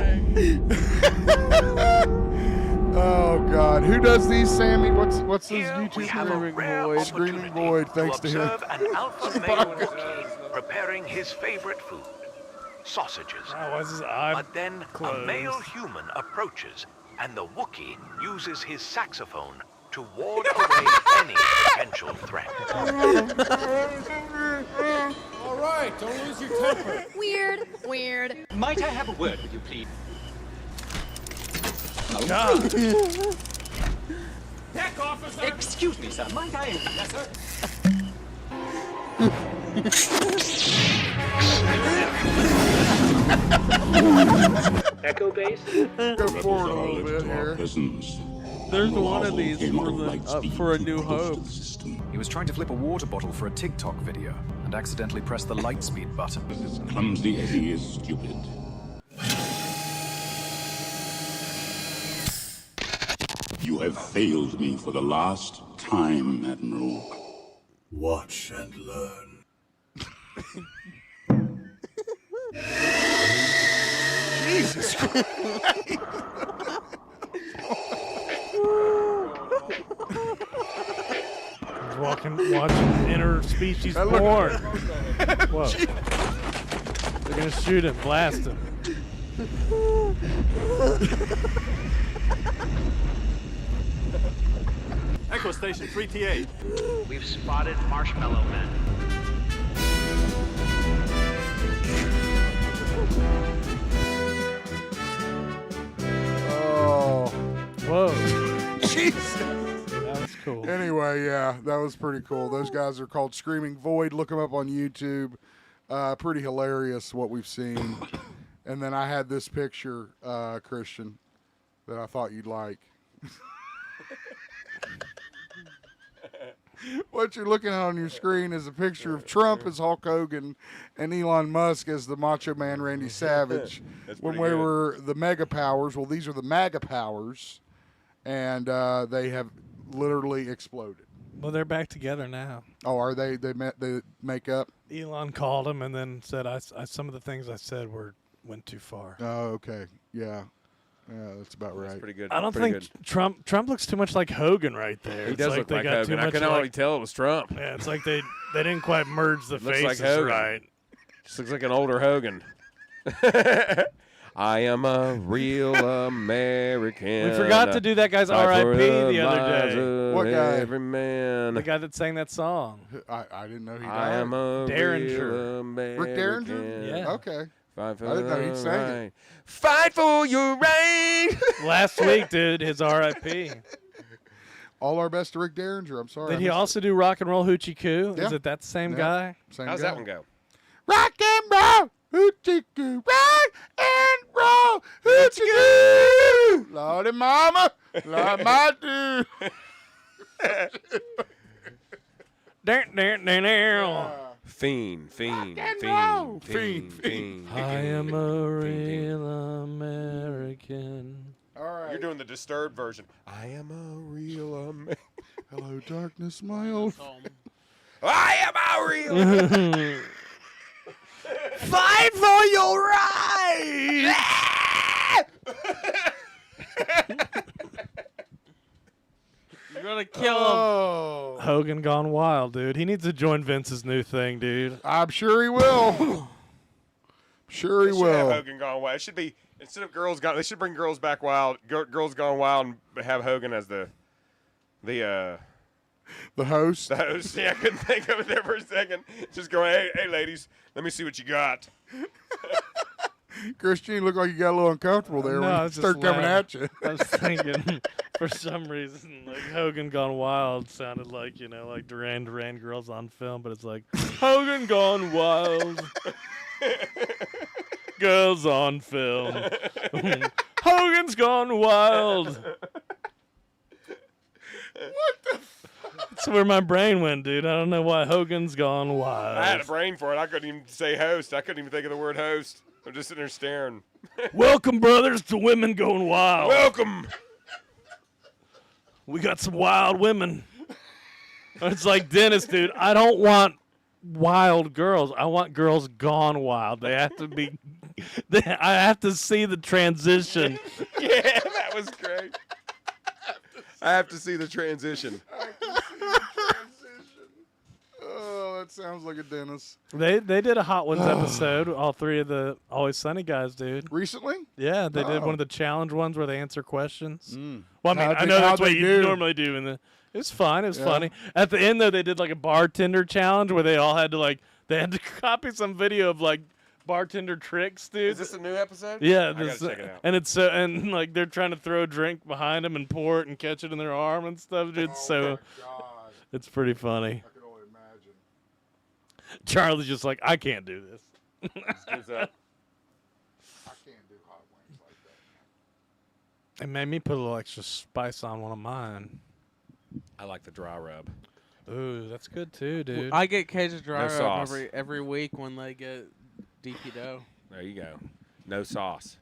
Oh God, who does these, Sammy? What's his Here we YouTube have a name? rare Screaming Void. Thanks to him. observe an alpha male Wookiee preparing his favorite food, sausages. Why is his eye But then closed? a male human approaches, and the Wookiee uses his saxophone to ward away any potential threat. All right, don't lose your temper. Weird. Might I have a word with you, please? God. Heck, officer! Excuse me, sir. Might I? Yes, sir. Echo base? Go forward a little bit here. There's one of these for A New Hope. He was trying to flip a water bottle for a TikTok video and accidentally pressed the light speed button. This clumsy Eddie is stupid. You have failed me for the last time, Admiral. Watch and learn. Jesus Christ. Watching interspecies porn. Whoa. They're gonna shoot him, blast him. Echo Station 3TA. We've spotted Marshmallow Men. Oh. Whoa. Jesus. That was cool. Anyway, yeah, that was pretty cool. Those guys are called Screaming Void. Look them up on YouTube. Pretty hilarious what we've seen. And then I had this picture, Christian, that I thought you'd like. What you're looking at on your screen is a picture of Trump as Hulk Hogan and Elon Musk as the Macho Man Randy Savage when we were the Mega Powers. Well, these are the MAGA Powers, and they have literally exploded. Well, they're back together now. Oh, are they? They make up? Elon called him and then said, "I some of the things I said went too far." Oh, okay. Yeah. Yeah, that's about right. That's pretty good. I don't think Trump looks too much like Hogan right there. He It's does like look they like got Hogan. too I much can already tell it was Trump. Yeah, it's like they didn't quite merge the Looks like faces Hogan. right. Just looks like an older Hogan. I am a real American. We forgot to do that guy's R.I.P. the other day. What guy? Every man. The guy that sang that song. I didn't know he died. I am a Derringer. real American. Rick Derringer? Yeah. Okay. Fight for I didn't know he'd sang it. right. Fight for your right. Last week, dude, his R.I.P. All our best to Rick Derringer. I'm sorry. Did I he missed also do Rock and Roll Hoochie Coo? Yeah. Is it that same Yeah. guy? Same How's guy. that one go? Rock and roll, hoochie coo, rock and roll, hoochie coo. Lordy mama, Lord my dude. Fiend. I am a real American. All right. You're doing the disturbed version. I am a real American. Hello, darkness, my old. I am a real. Fight for your rights! You're gonna kill him. Oh. Hogan gone wild, dude. He needs to join Vince's new thing, dude. I'm sure he will. Sure he They should have will. Hogan Gone Wild. It should be instead of Girls Gone. They should bring Girls Back Wild. Girls Gone Wild and have Hogan as the host. The host. Yeah, I couldn't think of it there for a second. Just going, hey, ladies, let me see what you got. Christian, you look like you got a little uncomfortable there No, when I it was started just coming laughing. at you. I was thinking, for some reason, like Hogan Gone Wild sounded like, like Duran Duran Girls on Film, but it's like Hogan Gone Wild. girls on film. Hogan's gone wild. That's where my brain went, dude. I don't know why Hogan's gone wild. I had a brain for it. I couldn't even say host. I couldn't even think of the word host. I'm just sitting there staring. Welcome, brothers, to Women Going Wild. Welcome. We got some wild women. It's like Dennis, dude. I don't want wild girls. I want girls gone wild. They have to be. I have to see the transition. Yeah, that was great. I have to see the transition. Oh, that sounds like a Dennis. They did a Hot Ones episode. All three of the Always Sunny guys, dude. Recently? Yeah, they did Oh. one of the challenge ones where they answer questions. Mm. Well, I mean, I know that's what you normally do. It was fun. It was funny. At the end, though, they did like a bartender challenge where they all had to they had to copy some video of like bartender tricks, dude. Is this a new episode? Yeah, I gotta check it out. and it's and like they're trying to throw a drink behind them and pour it and catch it in their arm and stuff. Dude. It's pretty funny. I can only imagine. Charlie's just like, I can't do this. I can't do hot wings like that. It made me put a little extra spice on one of mine. I like the dry rub. Ooh, that's good too, dude. I get Cajun dry No rub sauce. every week when they get DP dough. There you go. No sauce.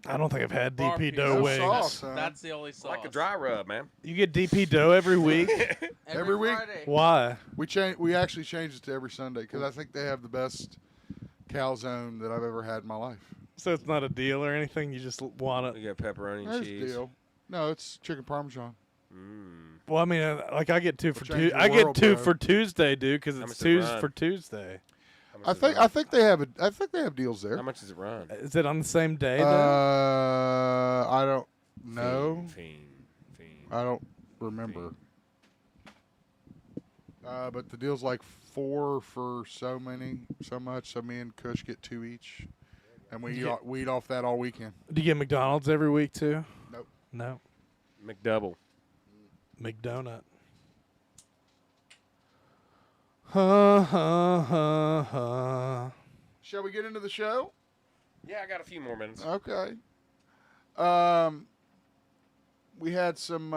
I don't think I've had DP Barbecue dough wings. sauce, huh? That's the only sauce. I like the dry rub, man. You get DP dough every week? Every week? Friday. Why? We actually changed it to every Sunday because I think they have the best calzone that I've ever had in my life. So it's not a deal or anything. You just want it. You got pepperoni and There's cheese. deal. No, it's chicken parmesan. Well, I mean, like I get two for Change I your get world, two bro. for Tuesday, dude, because How it's much does it Tuesday run? for Tuesday. How much I does it think run? I think they have deals there. How much does it run? Is it on the same day? Though? I don't know. Fiend. I don't remember. But the deal's like 4 for so much. So me and Kush get 2 each, and we eat off that all weekend. Do you get McDonald's every week too? Nope. No. McDouble. McDonut. Ha ha ha ha. Shall we get into the show? Yeah, I got a few more minutes. Okay. We had some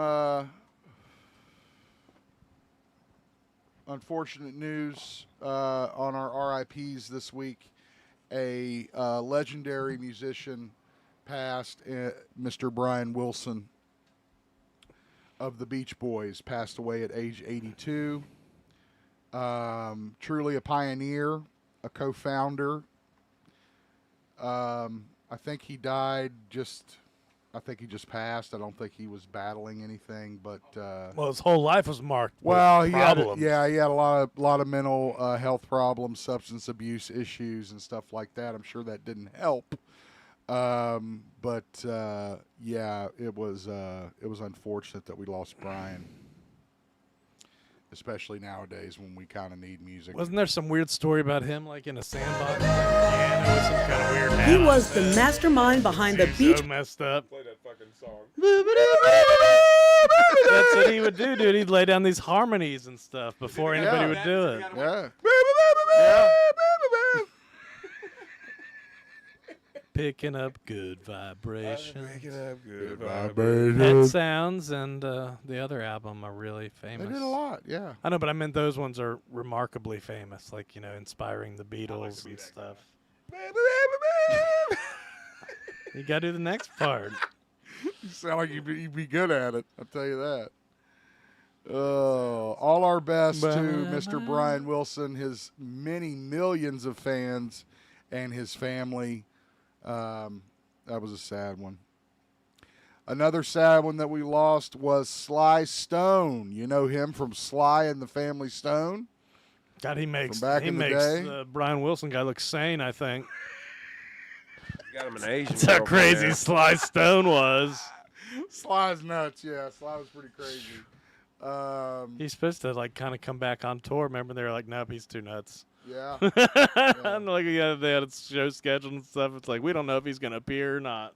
unfortunate news on our RIPs this week. A legendary musician passed, Mr. Brian Wilson of the Beach Boys, passed away at age 82. Truly a pioneer, a co-founder. I think he died I think he just passed. I don't think he was battling anything, but Well, his whole life was marked. well, with he had problems. he had a lot of mental health problems, substance abuse issues, and stuff like that. I'm sure that didn't help. But yeah, it was unfortunate that we lost Brian, especially nowadays when we kind of need music. Wasn't there some weird story about him, like in a sandbox playing piano with some kind of weird hat He on was his the head? mastermind behind the He's Beach. so messed up. Play that fucking song. That's what he would do, dude. He'd lay down these harmonies and stuff before anybody would do it. Yeah. Picking up good vibrations. Good Pet Sounds and the other album are really famous. They did a lot, yeah. I know, but I meant those ones are remarkably famous, like, inspiring the Beatles and stuff. You got to do the next part. You sound like you'd be good at it. I'll tell you that. All our best to Mr. Brian Wilson, his many millions of fans, and his family. That was a sad one. Another sad one that we lost was Sly Stone. You know him from Sly and the Family Stone? God, he makes From back in the day? the Brian Wilson guy look sane, I think. Got him an Asian. That's how girl crazy there. Sly Stone was. Sly's nuts, yeah. Sly was pretty crazy. He's supposed to, like, kind of come back on tour. Remember, they were like, nope, he's too nuts. Yeah. And like, they had a show scheduled and stuff. It's like, we don't know if he's going to appear or not.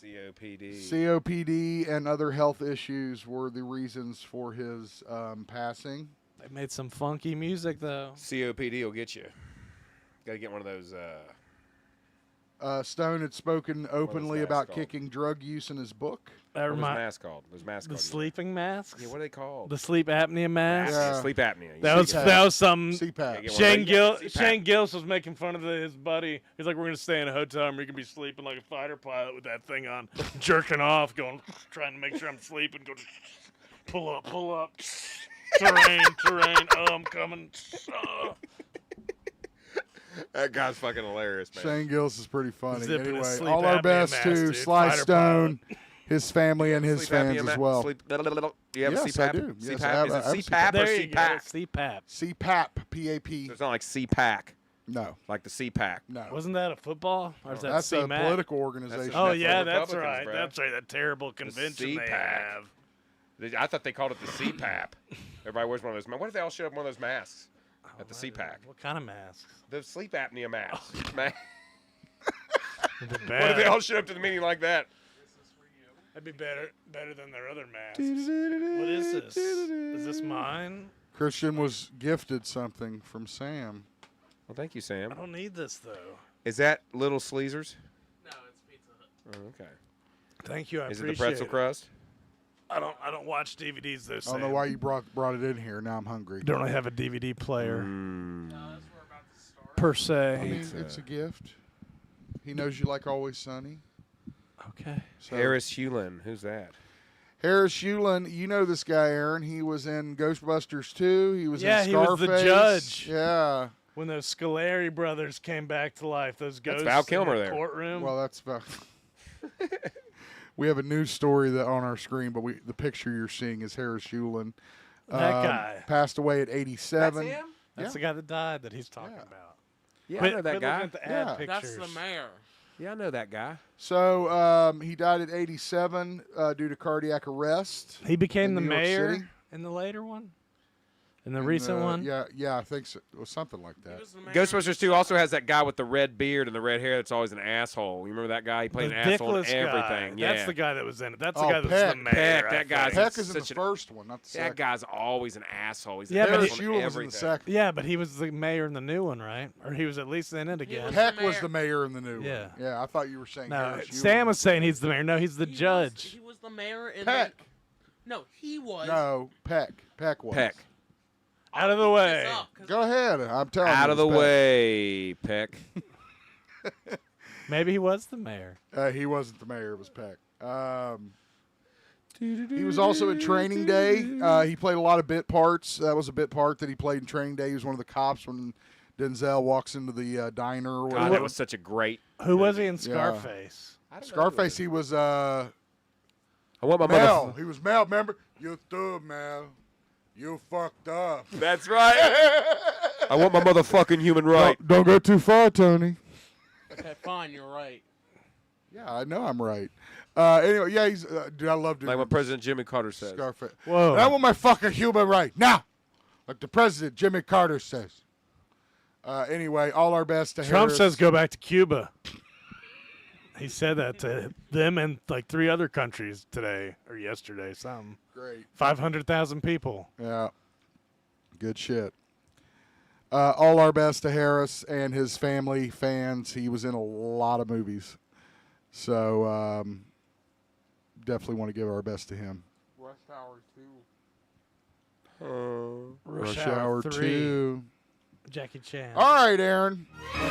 COPD. And other health issues were the reasons for his passing. They made some funky music, though. COPD will get you. Got to get one of those Stone had spoken openly masks about called? kicking drug use in his book. That What was remind- mask called? Those masks the called? sleeping masks. Yeah, what are they called? The sleep apnea mask. Yeah. Sleep apnea. That was some. CPAP. Shane Gillis was making fun of his buddy. He's like, we're gonna stay in a hotel room. You can be sleeping like a fighter pilot with that thing on, jerking off, going, trying to make sure I'm sleeping. Go, pull up. Terrain. Oh, I'm coming. That guy's fucking hilarious, man. Shane Gillis is pretty funny. Zipping his Anyway, sleep all our apnea best mask, to dude. Sly Fighter Stone, his family, and his Sleep fans apnea as ma- well. Sleep, do you have Yes, a CPAP? I do. Yes, CPAP? I have Is a it CPAP There or you go. CPAC? CPAP. CPAP, P-A-P. It's not like CPAC, No, like the CPAC. no. Wasn't that a football? Or is that That's a CMAC? political organization. Oh That's yeah, the that's Republicans, right. bro. That's right. That terrible convention they CPAC. have. I thought they called it the CPAP. Everybody wears one of those. What if they all showed up in one of those masks at the CPAC? What kind of masks? The sleep apnea masks. Man. They're What bad. if they all showed up to the meeting like that? That'd be better than their other masks. What is this? Is this mine? Christian was gifted something from Sam. Well, thank you, Sam. I don't need this though. Is that Little Sleezers? No, it's Pizza Hut. Oh, okay. Thank you. I Is it appreciate the pretzel crust? I don't watch DVDs though. I don't know Sam. why you brought it in here. Now I'm hungry. Don't really have a DVD player Mm. per I se. mean, it's a gift. He knows you like Always Sunny. Okay. So, Harris Hewlin. Who's that? Harris Hewlin, you know this guy, Aaron. He was in Ghostbusters 2. He was in Yeah, he Scarface. was the judge. Yeah. When those Scoleri brothers came back to life, those ghosts Val in Kilmer the there. courtroom. Well, that's about. We have a news story that on our screen, but the picture you're seeing is Harris Hewlin. That guy. Passed away at 87. That's him? That's the guy that died that he's talking about. Yeah, Quit- I know that quit guy. looking at the ad Yeah. That's pictures. the mayor. Yeah, I know that guy. So he died at 87 due to cardiac arrest. He became in the New York mayor City. in the later one? In the And, recent one? Yeah, I think so. It was something like that. Ghostbusters 2 also has that guy with the red beard and the red hair that's always an asshole. You remember that guy? He played The an asshole in dickless everything. guy. Yeah. That's the guy that was in it. That's the Oh, guy that's Peck. the mayor. Peck, I that guy's think. Peck is in the such an- first one, not the second. That guy's always an asshole. He's Yeah, an but Harris asshole Hewlin in was in everything. the second. Yeah, but he was the mayor in the new one, right? Or he was at least in it again. Peck was the mayor in the new Yeah. one. Yeah, I thought you were saying No, Harris Hewlin. Sam was saying he's the mayor. No, he's the judge. He was the mayor in Peck. No, he was. No, Peck. Peck was. Peck. Out of the way. Go ahead. I'm telling you. Out of the it's Peck. way, Peck. Maybe he was the mayor. He wasn't the mayor. It was Peck. He was also in Training Day. He played a lot of bit parts. That was a bit part that he played in Training Day. He was one of the cops when Denzel walks into the diner. Or God, whatever. that was such a great. Who was he in Yeah. Scarface? Scarface, he was I want my Mel. mother. He was Mel. Remember? You threw Mel. You fucked up. That's right. I want my motherfucking human right. Don't go too far, Tony. Okay, fine, you're right. Yeah, I know I'm right. Anyway, yeah, he's dude. I love Like what President Jimmy Carter says. Scarface. Whoa. I want my fucking human right now, like the president Jimmy Carter says. Anyway, all our best to Trump Harris. says go back to Cuba. He said that to them and like 3 other countries today or yesterday, something. Great. 500,000 people. Yeah. Good shit. All our best to Harris and his family, fans. He was in a lot of movies. So definitely want to give our best to him. Rush Hour 2. Rush Rush Hour Hour 3. 2. Jackie Chan. All right, Aaron. Watch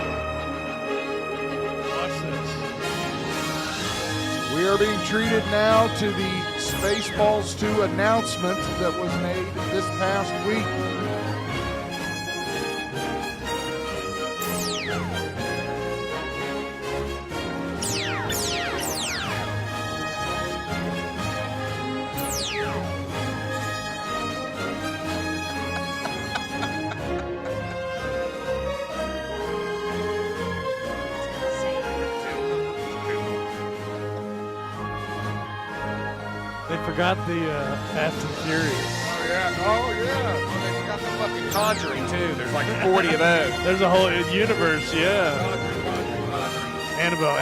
this. We are being treated now to the Spaceballs 2 announcement that was made this past week. They forgot the Fast and Furious. Oh, yeah. Oh, yeah. They forgot the fucking Conjuring, too. There's like 40 of those. There's a whole universe, yeah. Annabelle.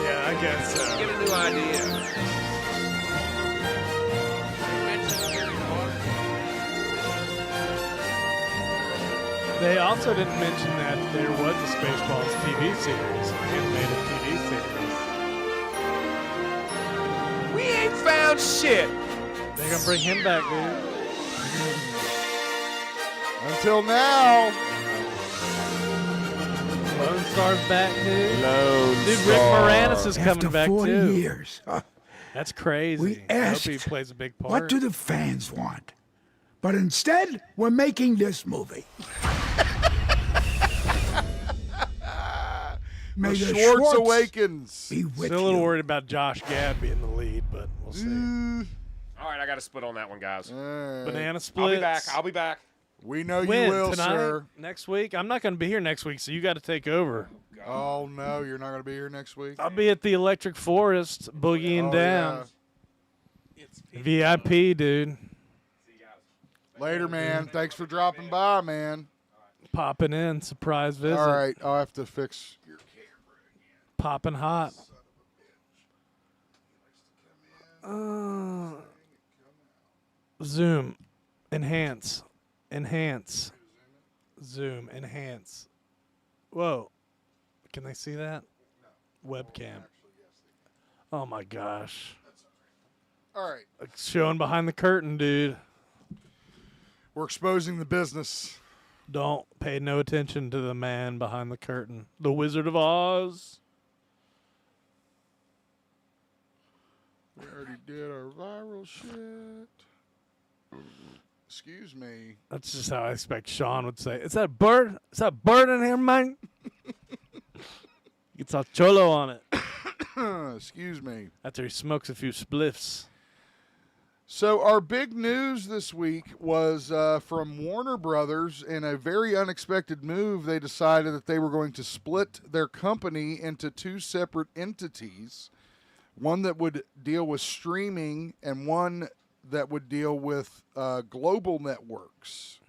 Yeah, I guess so. Get a new idea. They also didn't mention that there was a Spaceballs TV series, animated TV series. We ain't found shit. They're gonna bring him back, dude. Until now. Lone Star's back, dude. Lone Dude, Rick Moranis is coming After back 40 too. years, That's crazy. we I hope asked, he plays a big part. what do the fans want? But instead, we're making this movie. May The the Schwarz Schwarz Awakens. be with Still a little you. worried about Josh Gad being the lead, but we'll see. All right, I got to split on that one, guys. Banana splits. I'll be back. I'll be back. We know When? you will, Tonight? sir. Next week? I'm not going to be here next week, so you got to take over. Oh, no, you're not going to be here next week? I'll be at the Electric Forest boogieing down. VIP, dude. Later, man. Thanks for dropping by, man. Popping in. Surprise visit. All right, I'll have to fix your Popping hot. Zoom. Enhance. Enhance. Zoom. Enhance. Whoa. Can they see that? Webcam. Oh my gosh. All right. Showing behind the curtain, dude. We're exposing the business. Don't pay no attention to the man behind the curtain. The Wizard of Oz. We already did our viral shit. Excuse me. That's just how I expect Sean would say. Is that a bird? Is that a bird in here, man? Gets all cholo on it. Excuse me. After he smokes a few spliffs. So our big news this week was from Warner Brothers. In a very unexpected move, they decided that they were going to split their company into two separate entities. One that would deal with streaming and one that would deal with global networks.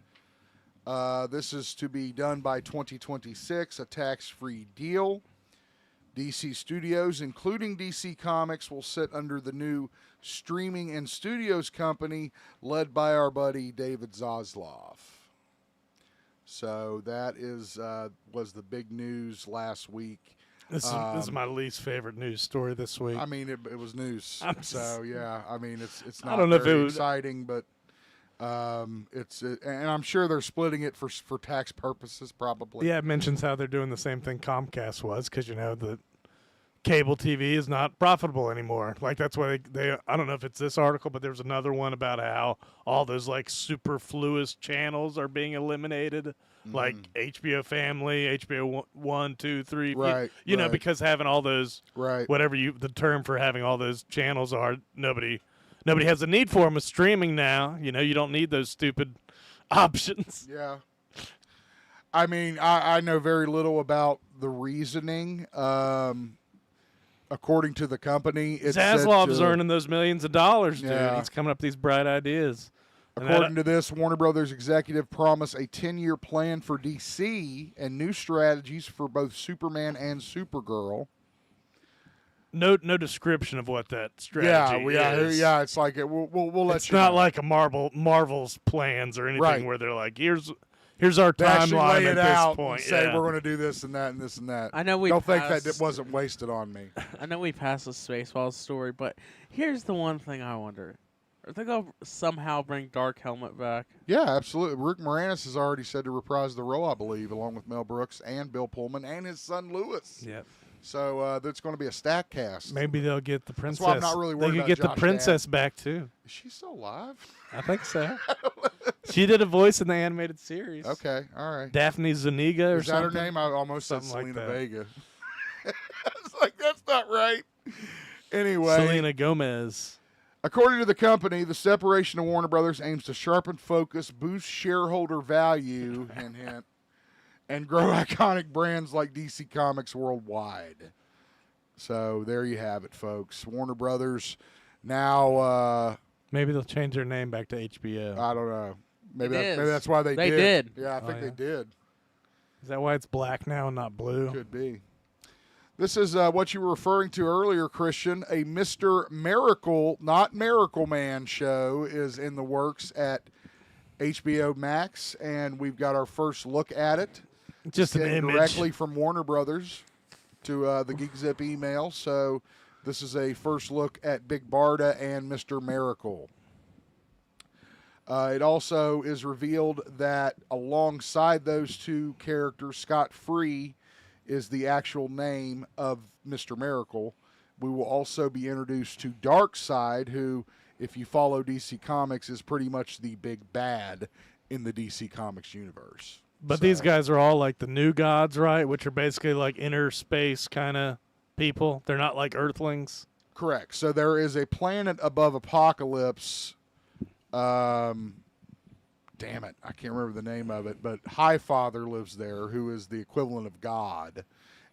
This is to be done by 2026, a tax-free deal. DC Studios, including DC Comics, will sit under the new streaming and studios company led by our buddy David Zaslav. So that is was the big news last week. This is my least favorite news story this week. I mean, it was news. So yeah, I mean, it's not I don't know if very it was exciting, but and I'm sure they're splitting it for tax purposes, probably. Yeah, it mentions how they're doing the same thing Comcast was, because, you know, the cable TV is not profitable anymore. Like, that's why they I don't know if it's this article, but there's another one about how all those, like, superfluous channels are being eliminated. Like HBO Family, HBO 1, 2, 3. Right, You know, right. because having all those, Right. whatever the term for having all those channels are, nobody has a need for them with streaming now. You know, you don't need those stupid options. Yeah. I mean, I know very little about the reasoning. According to the company, it's Zaslav's earning those millions of dollars, dude. Yeah. He's coming up with these bright ideas. And According to this, Warner Brothers executive promised a 10-year plan for DC and new strategies for both Superman and Supergirl. No description of what that strategy is. Yeah. It's like we'll let It's you. not know. like a Marvel's plans or anything Right. where they're like, here's our They actually timeline lay at it out this point. and say Yeah. we're going to do this and that and this and that. I know we don't think that passed- it wasn't wasted on me. I know we passed the Spaceballs story, but here's the one thing I wonder. Are they going to somehow bring Dark Helmet back? Yeah, absolutely. Rick Moranis has already said to reprise the role, I believe, along with Mel Brooks and Bill Pullman and his son Lewis. Yep. So that's going to be a stack cast. Maybe they'll get the princess. That's why I'm not really worried They about could get the Josh princess Gad. back too. Is she still alive? I think so. She did a voice in the animated series. Okay, all right. Daphne Zuniga or Is that her something. name? I almost said Something like Selena that. Vega. I was like, that's not right. Anyway. Selena Gomez. According to the company, the separation of Warner Brothers aims to sharpen focus, boost shareholder value, hint, hint, and grow iconic brands like DC Comics worldwide. So there you have it, folks. Warner Brothers now. Maybe they'll change their name back to HBO. I don't know. Maybe It maybe is. that's why they They did. did. Yeah, I Oh, think yeah. they did. Is that why it's black now and not blue? Could be. This is what you were referring to earlier, Christian. A Mr. Miracle, not Miracle Man show is in the works at HBO Max, and we've got our first look at it. Just an Came image. directly from Warner Brothers to the GeekZip email. So this is a first look at Big Barda and Mr. Miracle. It also is revealed that alongside those two characters, Scott Free is the actual name of Mr. Miracle. We will also be introduced to Darkseid, who, if you follow DC Comics, is pretty much the big bad in the DC Comics universe. But these guys are all like the new gods, right? Which are basically like inner space kind of people. They're not like Earthlings. Correct. So there is a planet above Apocalypse. Damn it, I can't remember the name of it, but Highfather lives there, who is the equivalent of God,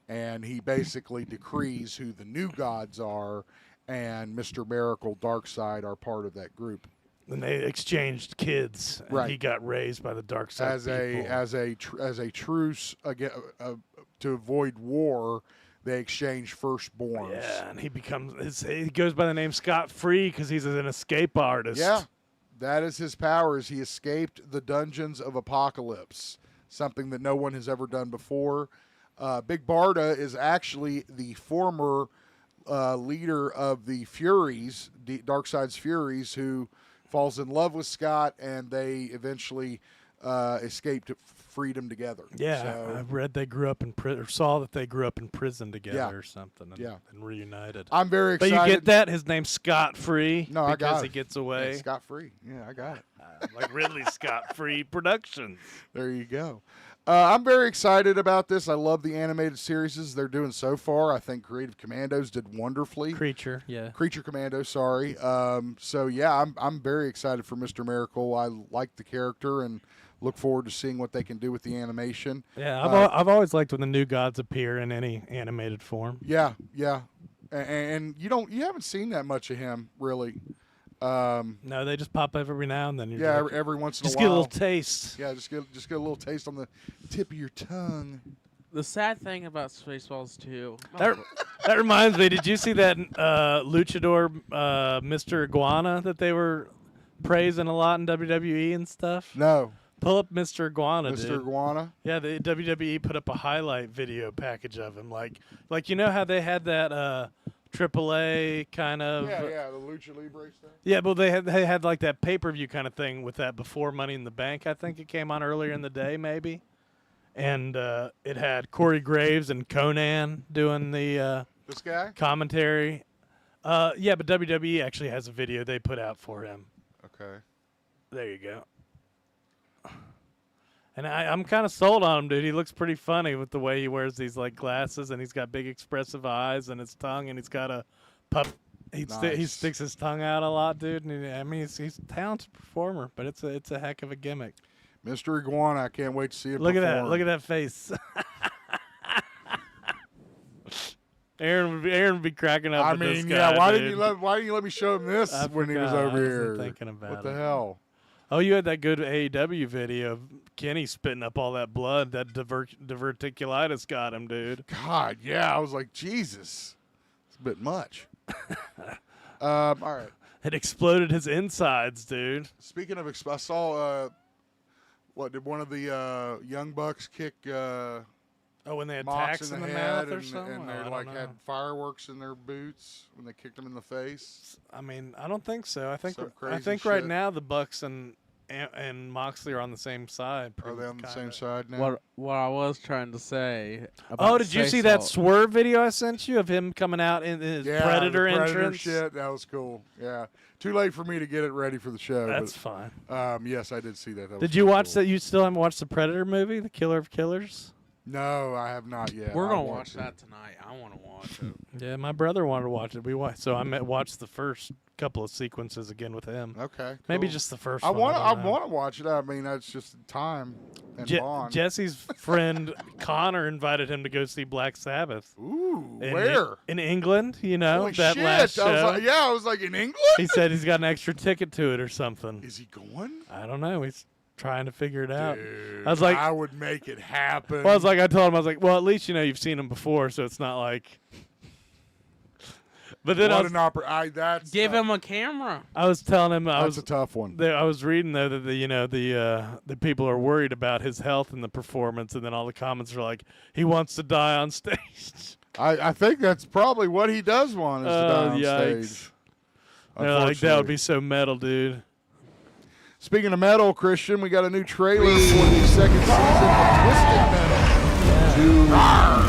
and he basically decrees who the new gods are, and Mr. Miracle, Darkseid are part of that group. And they exchanged kids. And Right. He got raised by the dark side people. As a truce to avoid war. They exchange firstborns. Yeah, and he goes by the name Scott Free because he's an escape artist. Yeah, that is his powers. He escaped the dungeons of Apocalypse, something that no one has ever done before. Big Barda is actually the former leader of the Furies, Darkseid's Furies, who falls in love with Scott, and they eventually escape to freedom together. Yeah, So, I read they grew up in prison, or saw that they grew up in prison together Yeah. or something, and, Yeah. and reunited. I'm very But excited. you get that? His name's Scott Free. No, I got because it. he gets away. Yeah, Scott Free. Yeah, I got it. Like Ridley Scott Free Productions. There you go. I'm very excited about this. I love the animated series they're doing so far. I think Creative Commandos did wonderfully. Creature Commando, sorry. So yeah, I'm very excited for Mr. Miracle. I like the character and look forward to seeing what they can do with the animation. Yeah, I've always liked when the new gods appear in any animated form. Yeah, yeah. And you haven't seen that much of him really. No, they just pop up every now and then. You're Yeah, like, every once in a while. Just get a little taste. Yeah, just get a little taste on the tip of your tongue. The sad thing about Spaceballs 2. That reminds me. Did you see that luchador Mr. Iguana that they were praising a lot in WWE and stuff? No. Pull up Mr. Iguana, Mr. dude. Iguana? Yeah, the WWE put up a highlight video package of him. Like you know how they had that AAA kind of. Yeah, the Lucha Libre stuff. Yeah, but they had like that pay-per-view kind of thing with that before Money in the Bank. I think it came on earlier in the day, maybe. And it had Corey Graves and Conan doing the this guy commentary. Yeah, but WWE actually has a video they put out for him. Okay. There you go. And I'm kind of sold on him, dude. He looks pretty funny with the way he wears these like glasses, and he's got big expressive eyes, and his tongue, and he's got a pup. He sticks his tongue out a lot, dude. And he's a talented performer, but it's a heck of a gimmick. Mr. Iguana, I can't wait to see him Look perform. at that! Look at that face. Aaron would be cracking up. I with mean, this guy, why dude. didn't you let me show him this when he was forgot. over I here? wasn't thinking about what it. the hell? Oh, you had that good AEW video of Kenny spitting up all that blood. That diverticulitis got him, dude. God, yeah. I was like, Jesus, it's a bit much. All right. It exploded his insides, dude. Speaking of, I saw. Did one of the Young Bucks kick? When they had Mox tacks in the mouth head or and, something? and I they don't like know. had fireworks in their boots when they kicked him in the face. I mean, I don't think so. I think Some crazy right shit. now the Bucks and Moxley are on the same side. Are they on the same side now? What I was trying to say. Oh, About did you see that Spaceballs- Swerve video I sent you of him coming out in his Predator the Predator entrance? shit. That was cool. Yeah. Too late for me to get it ready for the show. That's but, fine. Yes, I did see that. Did you watch that? You still haven't watched the Predator movie, The Killer of Killers? No, I have not yet. We're I'll gonna watch it. that tonight. I want to watch it. Yeah, my brother wanted to watch it. So I watched the first couple of sequences again with him. Okay, maybe cool. just the first I one. want to watch it. I mean, that's just time and bond. Jesse's friend Connor invited him to go see Black Sabbath. Ooh, where? In England, you know, Holy that shit. last show. I was like, in England? He said he's got an extra ticket to it or something. Is he going? I don't know. He's trying to figure it out. Dude, I was like, I would make it happen. I told him, well, at least, you've seen him before, so it's not like. But then what an opera! That's Give him a camera. I was telling him that's a tough one. I was reading though that the people are worried about his health and the performance, and then all the comments are like, he wants to die on stage. I think that's probably what he does want is to die on yikes. stage. They're like, that would be so metal, dude. Speaking of metal, Christian, we got a new trailer for the second season of Twisted Metal.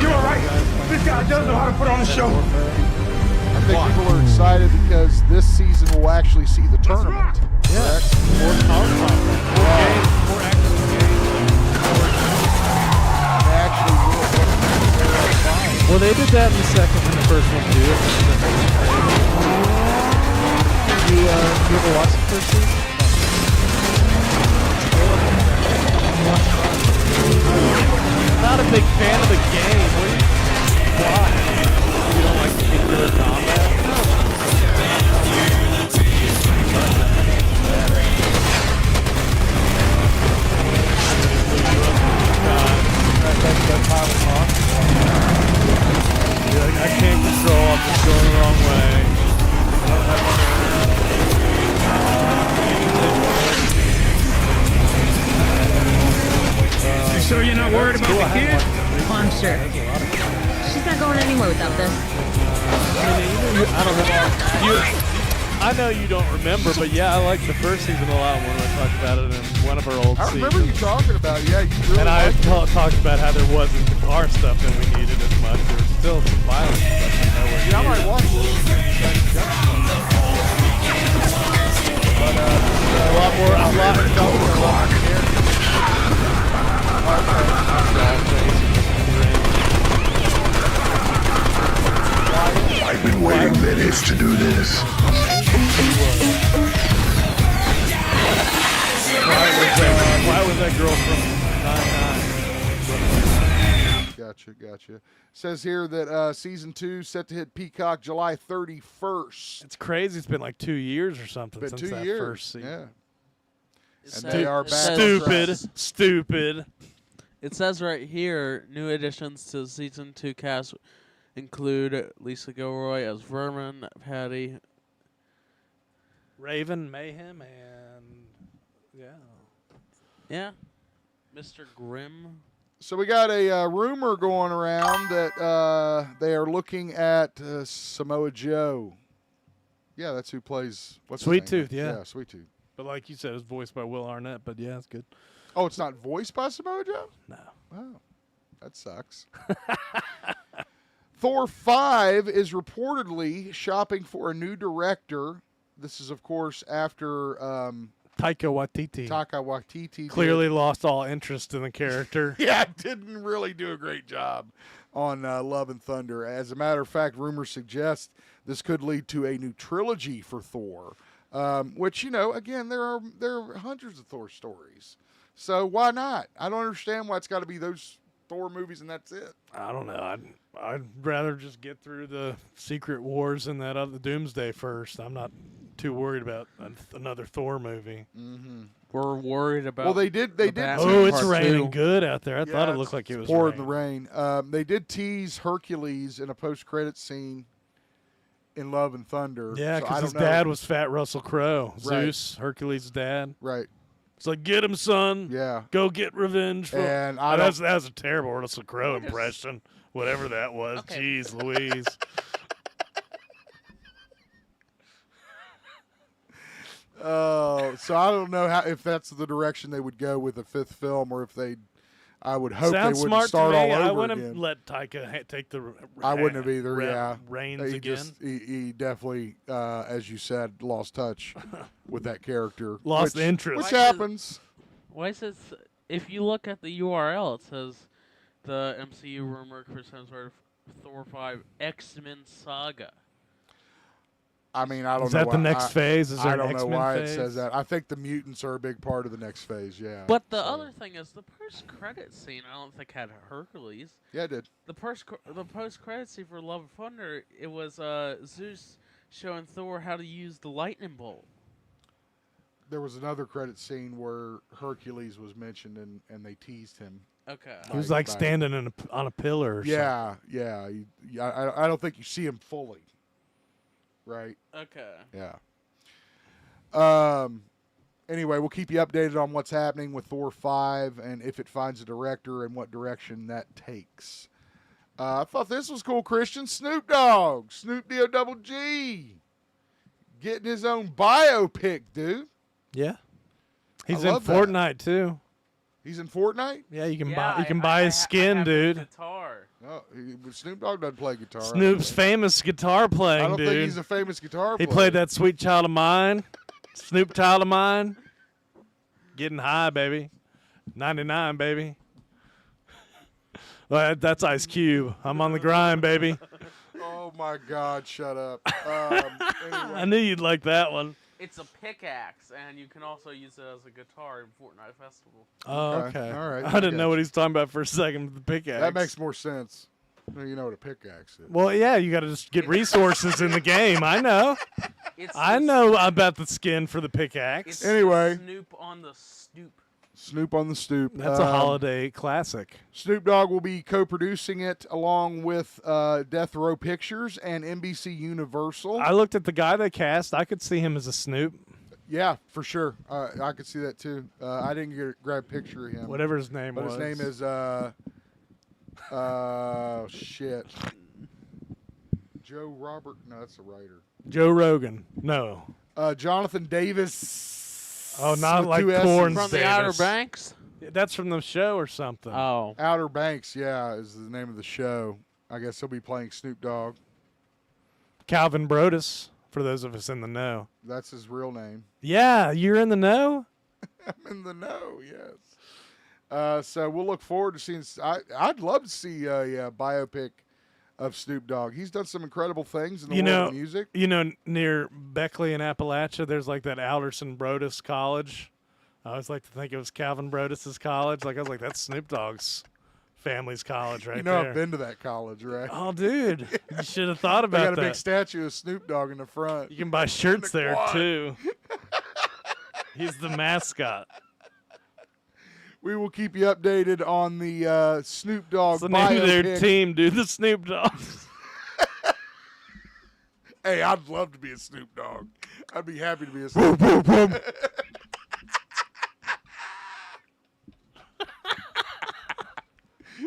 You're right. This guy does know how to put on a show. I think people are excited because this season will actually see the tournament. Yeah. More games, more active games. They actually will. Well, they did that in the second and the first one too. You ever watch the first season? Not a big fan of the game. Why? You don't like particular combat? I can't control. I'm just going the wrong way. You sure you're not worried about the kid? Oh, I'm sure. She's not going anywhere without this. I don't know. I know you don't remember, but yeah, I liked the first season a lot when I talked about it in one of our old I seasons. remember you talking about it. Yeah, you really And I liked it. talked about how there wasn't the car stuff that we needed as much. There was still some violence stuff in there. Yeah, I might watch it. But a lot more. A lot of I've been waiting minutes to do this. Why was that girl from 9-9? Gotcha. Says here that season 2 set to hit Peacock July 31st. It's crazy. It's been like 2 years or something It's been since 2 that years. first season. Yeah. It And they are back. Stupid. It says right here, new additions to season 2 cast include Lisa Gilroy as Vermin, Patty, Raven, Mayhem, and yeah, Mr. Grimm. So we got a rumor going around that they are looking at Samoa Joe. Yeah, that's who plays Sweet Tooth. Yeah, Sweet Tooth. But like you said, it was voiced by Will Arnett. But yeah, it's good. Oh, it's not voiced by Samoa Joe? No. Oh, that sucks. Thor 5 is reportedly shopping for a new director. This is, of course, after Taika Waititi clearly lost all interest in the character. Yeah, didn't really do a great job on Love and Thunder. As a matter of fact, rumors suggest this could lead to a new trilogy for Thor, which, again, there are hundreds of Thor stories. So why not? I don't understand why it's got to be those Thor movies and that's it. I don't know. I'd rather just get through the Secret Wars and that other Doomsday first. I'm not too worried about another Thor movie. Mm-hmm. We're worried about. Well, they did. Oh, it's raining good out there. I thought it looked like it was pouring the rain. They did tease Hercules in a post-credit scene in Love and Thunder. Yeah, so because his dad was Fat Russell Crowe. Zeus, Hercules' dad. Right. It's like, get him, son. Yeah. Go get revenge. And that was a terrible Russell Crowe impression. Whatever that was. Okay. Jeez Louise. So I don't know if that's the direction they would go with the fifth film, or if I would hope Sounds they wouldn't start all over I wouldn't again. let Taika take the. I wouldn't have either. Reins again. He definitely, as you said, lost touch with that character. Lost interest, which happens. Why says if you look at the URL, it says the MCU rumor Chris Hemsworth Thor 5 X-Men Saga. I mean, I don't know. Is that the next phase? Is there I don't an know X-Men why phase? it says that. I think the mutants are a big part of the next phase. Yeah. But the other thing is the post-credit scene. I don't think had Hercules. Yeah, it did. The post-credit scene for Love and Thunder. It was Zeus showing Thor how to use the lightning bolt. There was another credit scene where Hercules was mentioned, and they teased him. Okay. He was like standing on a pillar. Or yeah, yeah. I don't think you see him fully. right? Okay. Yeah. Anyway, we'll keep you updated on what's happening with Thor 5 and if it finds a director and what direction that takes. I thought this was cool, Christian. Snoop Dogg, Snoop D-O-double-G, getting his own biopic, dude. Yeah. He's in Fortnite, too. He's in Fortnite? Yeah, you can buy his skin, dude. Guitar. No, Snoop Dogg doesn't play guitar. Snoop's famous guitar playing, I don't dude. think he's a famous guitar player. He played that Sweet Child of Mine. Snoop Child of Mine. Getting high, baby. 99, baby. Well, that's Ice Cube. I'm on the grind, baby. Oh, my God. Shut up. Anyway. I knew you'd like that one. It's a pickaxe, and you can also use it as a guitar in Fortnite Festival. Oh, okay. All right. I didn't know what he's talking about for a second with the pickaxe. That makes more sense. You know what a pickaxe is. Well, yeah, you got to just get resources in the game. I know. I know about the skin for the pickaxe. Anyway. Snoop on the stoop. Snoop on the Stoop. That's a holiday classic. Snoop Dogg will be co-producing it along with Death Row Pictures and NBC Universal. I looked at the guy they cast. I could see him as a Snoop. Yeah, for sure. I could see that too. I didn't grab a picture of him. Whatever his name but was. His name is shit. Joe Robert. No, that's the writer. Joe Rogan. No. Jonathan Davis. Oh, not with like two S's. Corn From the Outer Banks? That's from the show or something. Oh. Outer Banks, yeah, is the name of the show. I guess he'll be playing Snoop Dogg. Calvin Brodus, for those of us in the know. That's his real name. Yeah, you're in the know? I'm in the know, yes. So we'll look forward to seeing. I'd love to see a biopic of Snoop Dogg. He's done some incredible things in the world of music. You know, near Beckley in Appalachia, there's like that Alderson Brodus College. I always like to think it was Calvin Brodus's college. Like I was like, that's Snoop Dogg's family's college right there. I've been to that college, right? Oh, dude, you should have thought about they that. got a big statue of Snoop Dogg in the front. You can buy shirts there too. He's the mascot. We will keep you updated on the Snoop Dogg That's the name of their biopic. team, dude. The Snoop Dogs. Hey, I'd love to be a Snoop Dogg. I'd be happy to be a Snoop Dogg.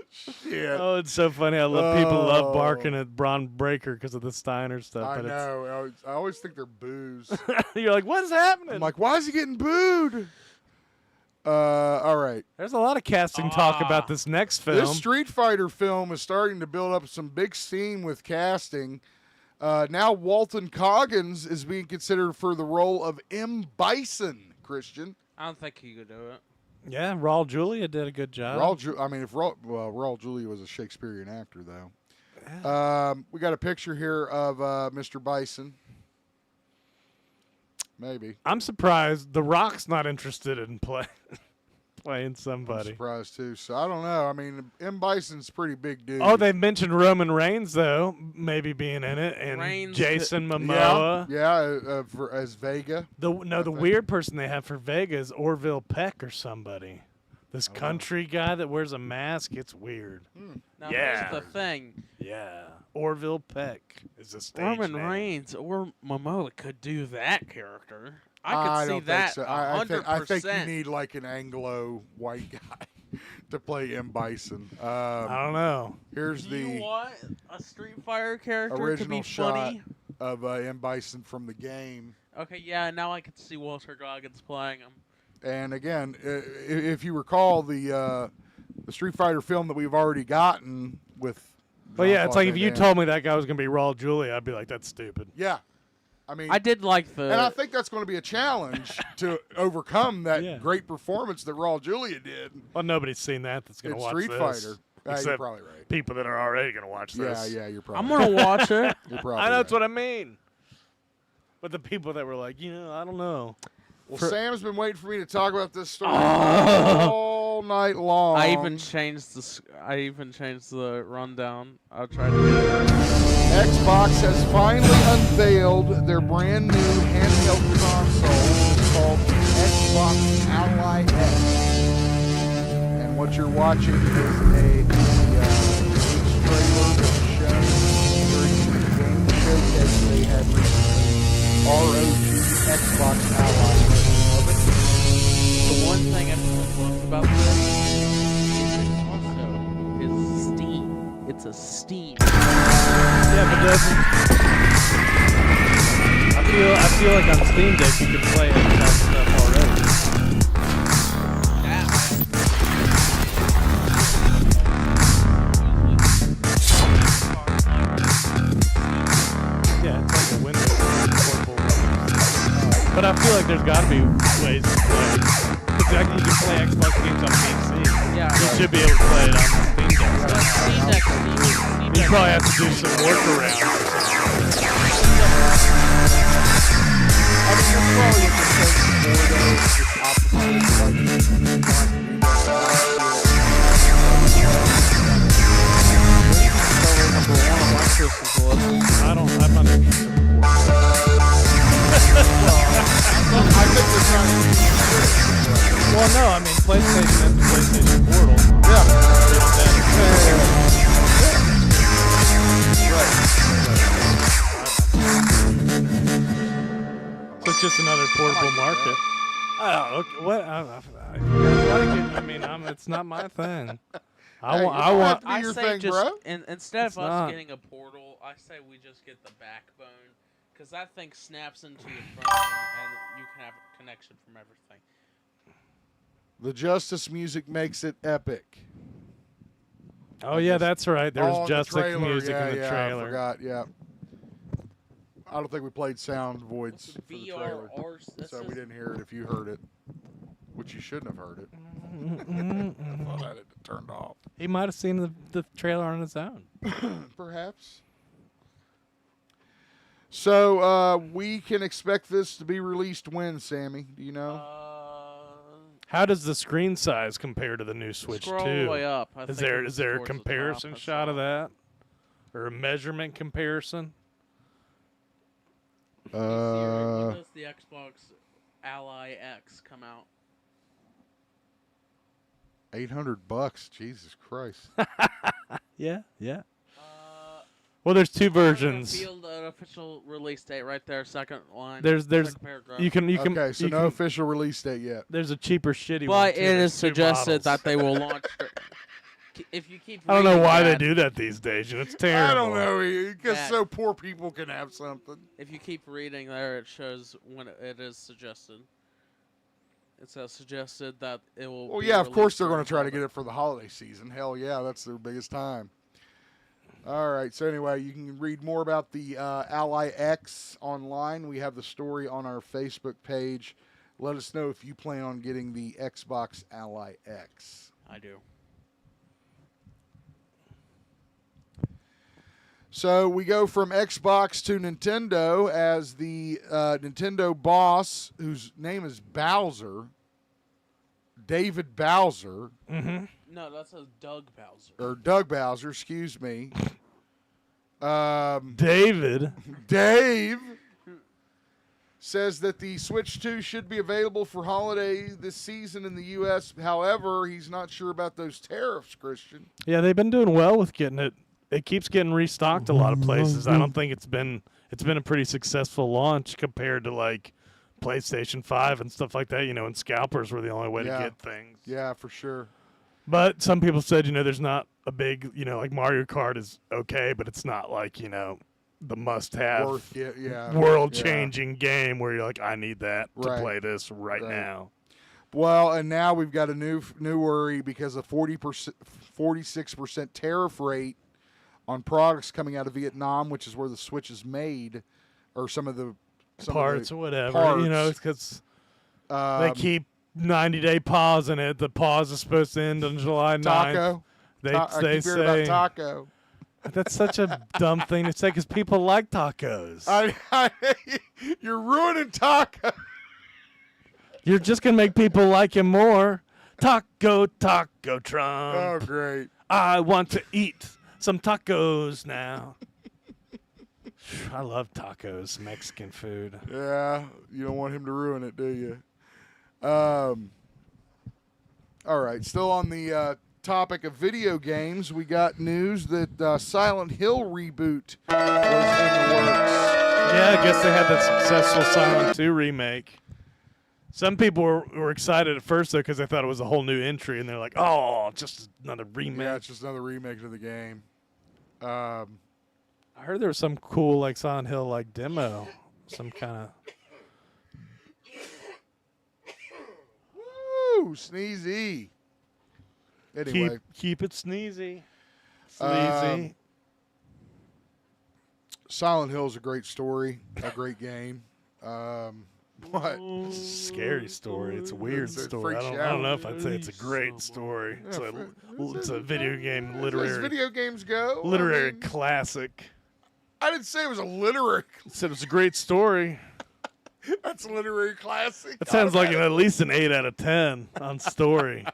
Shit. Oh, it's so funny. I love people love barking at Braun Breaker because of the Steiner stuff. I but know. I always think they're boos. You're like, what is happening? I'm like, why is he getting booed? All right. There's a lot of casting talk about this next film. This Street Fighter film is starting to build up some big steam with casting. Now Walton Goggins is being considered for the role of M. Bison, Christian. I don't think he could do it. Yeah, Raul Julia did a good job. Raul Julia was a Shakespearean actor, though. Yeah. We got a picture here of Mr. Bison. Maybe. I'm surprised The Rock's not interested in playing somebody. I'm surprised, too. So, I don't know. I mean, M. Bison's a pretty big dude. Oh, they mentioned Roman Reigns, though, maybe being in it, and Jason Momoa. Yeah, as Vega. The weird person they have for Vega is Orville Peck or somebody. This country guy that wears a mask. It's weird. Now, here's the thing. Yeah. Orville Peck is a stage Roman name. Reigns or Momoa could do that character. I could see that 100%. I think you need like an Anglo white guy to play M. Bison. I don't know. Here's Do the you want a Street Fighter character original to be shot funny? of M. Bison from the game. Okay, yeah, now I can see Walter Goggins playing him. And again, if you recall the Street Fighter film that we've already gotten with. Well, yeah, it's like if you told me that guy was going to be Raul Julia, I'd be like, that's stupid. Yeah. I mean, I did like the. And I think that's going to be a challenge to overcome that great performance that Raul Julia did. Well, nobody's seen that that's going to watch Street this. Fighter. You're Except probably right. people that are already going to watch this. Yeah, you're probably I'm going to watch it. You're probably I know that's right. what I mean. But the people that were like, I don't know. Well, Sam's been waiting for me to talk about this story all night long. I even changed the rundown. I'll try to get it. Xbox has finally unveiled their brand new handheld console called Xbox Ally X. And what you're watching is a trailer that was shown during the game showcase they had recently. it's a Steam. Yeah, but doesn't. I feel like on Steam Deck you can play Xbox stuff already. Yeah, it's like a Windows portable. But I feel like there's got to be ways to play. Because you can play Xbox games on PC. Yeah. You should be able to play it on Steam Deck. You probably have to do some workarounds. I mean, you're probably at the same board though, just optimized I'm not interested. I think they're trying to Well, no, I mean, PlayStation and the PlayStation Portal. Yeah. So it's just another portable market. Oh, okay. What? I mean, it's not my thing. I want. I say just bro. Instead It's of us not. getting a portal, I say we just get the backbone, because that thing snaps into your phone and you can have a connection from everything. The Justice music makes it epic. Oh yeah, that's right. There was the Justice trailer. music Yeah, in the yeah, trailer. I forgot. Yeah. I don't think we played sound voids for the trailer, so we didn't hear it. If you heard it, which you shouldn't have heard it. I thought I had it turned off. He might have seen the trailer on his own. Perhaps. So we can expect this to be released when, Sammy? Do you know? How does the screen size compare to the new Switch 2? Scroll way up. I Is think there it's a towards the comparison top, I shot saw. of that, or a measurement comparison? When does the Xbox Ally X come out? $800. Jesus Christ. Yeah. Well, there's two versions. Field an official release date right there. Second line. There's second paragraph. you can Okay, so you no can- official release date yet. There's a cheaper shitty one. But too. it There's is two suggested models. that they will launch. If you keep. I don't know reading why they that- do that these days. It's terrible. I don't know, because That- so poor people can have something. If you keep reading there, it shows when it is suggested. It says suggested that it will. Well, be yeah, of course released they're going during to try to holiday. get it for the holiday season. Hell yeah, that's their biggest time. All right, so anyway, you can read more about the Ally X online. We have the story on our Facebook page. Let us know if you plan on getting the Xbox Ally X. I do. So we go from Xbox to Nintendo as the Nintendo boss, whose name is Bowser, David Bowser, No, that says Doug Bowser. or Doug Bowser, excuse me. David. Dave says that the Switch 2 should be available for holiday this season in the U.S. However, he's not sure about those tariffs, Christian. Yeah, they've been doing well with getting it. It keeps getting restocked a lot of places. I don't think it's been a pretty successful launch compared to like PlayStation 5 and stuff like that. And scalpers were the only way to get things. Yeah, for sure. But some people said, there's not a big, like Mario Kart is okay, but it's not like, the must-have, Worth it, yeah. world-changing game where you're like, I need that to Right. play this right now. Well, and now we've got a new worry because of 46% tariff rate on products coming out of Vietnam, which is where the Switch is made, or some of the Parts or whatever. parts. It's because they keep 90-day pause in it. The pause is supposed to end on July 9th. Taco. They I keep hearing about say taco. that's such a dumb thing to say because people like tacos. You're ruining taco. You're just gonna make people like him more. Taco Trump. Oh, great. I want to eat some tacos now. I love tacos, Mexican food. Yeah, you don't want him to ruin it, do you? All right, still on the topic of video games, we got news that Silent Hill reboot was in the works. Yeah, I guess they had that successful Silent 2 remake. Some people were excited at first, though, because they thought it was a whole new entry, and they're like, oh, just another remake. Yeah, it's just another remake of the game. I heard there was some cool like Silent Hill like demo, some kind of. Woo, sneezy. Anyway, Keep it sneezy. Sleazy. Silent Hill is a great story, a great game. What? It's a scary story. It's a weird story. I don't know if I'd say it's a great story. It's a video game literary. As video games go, Literary classic. I didn't say it was a literary. I said it was a great story. That's a literary classic. That sounds like at least an 8 out of 10 on story.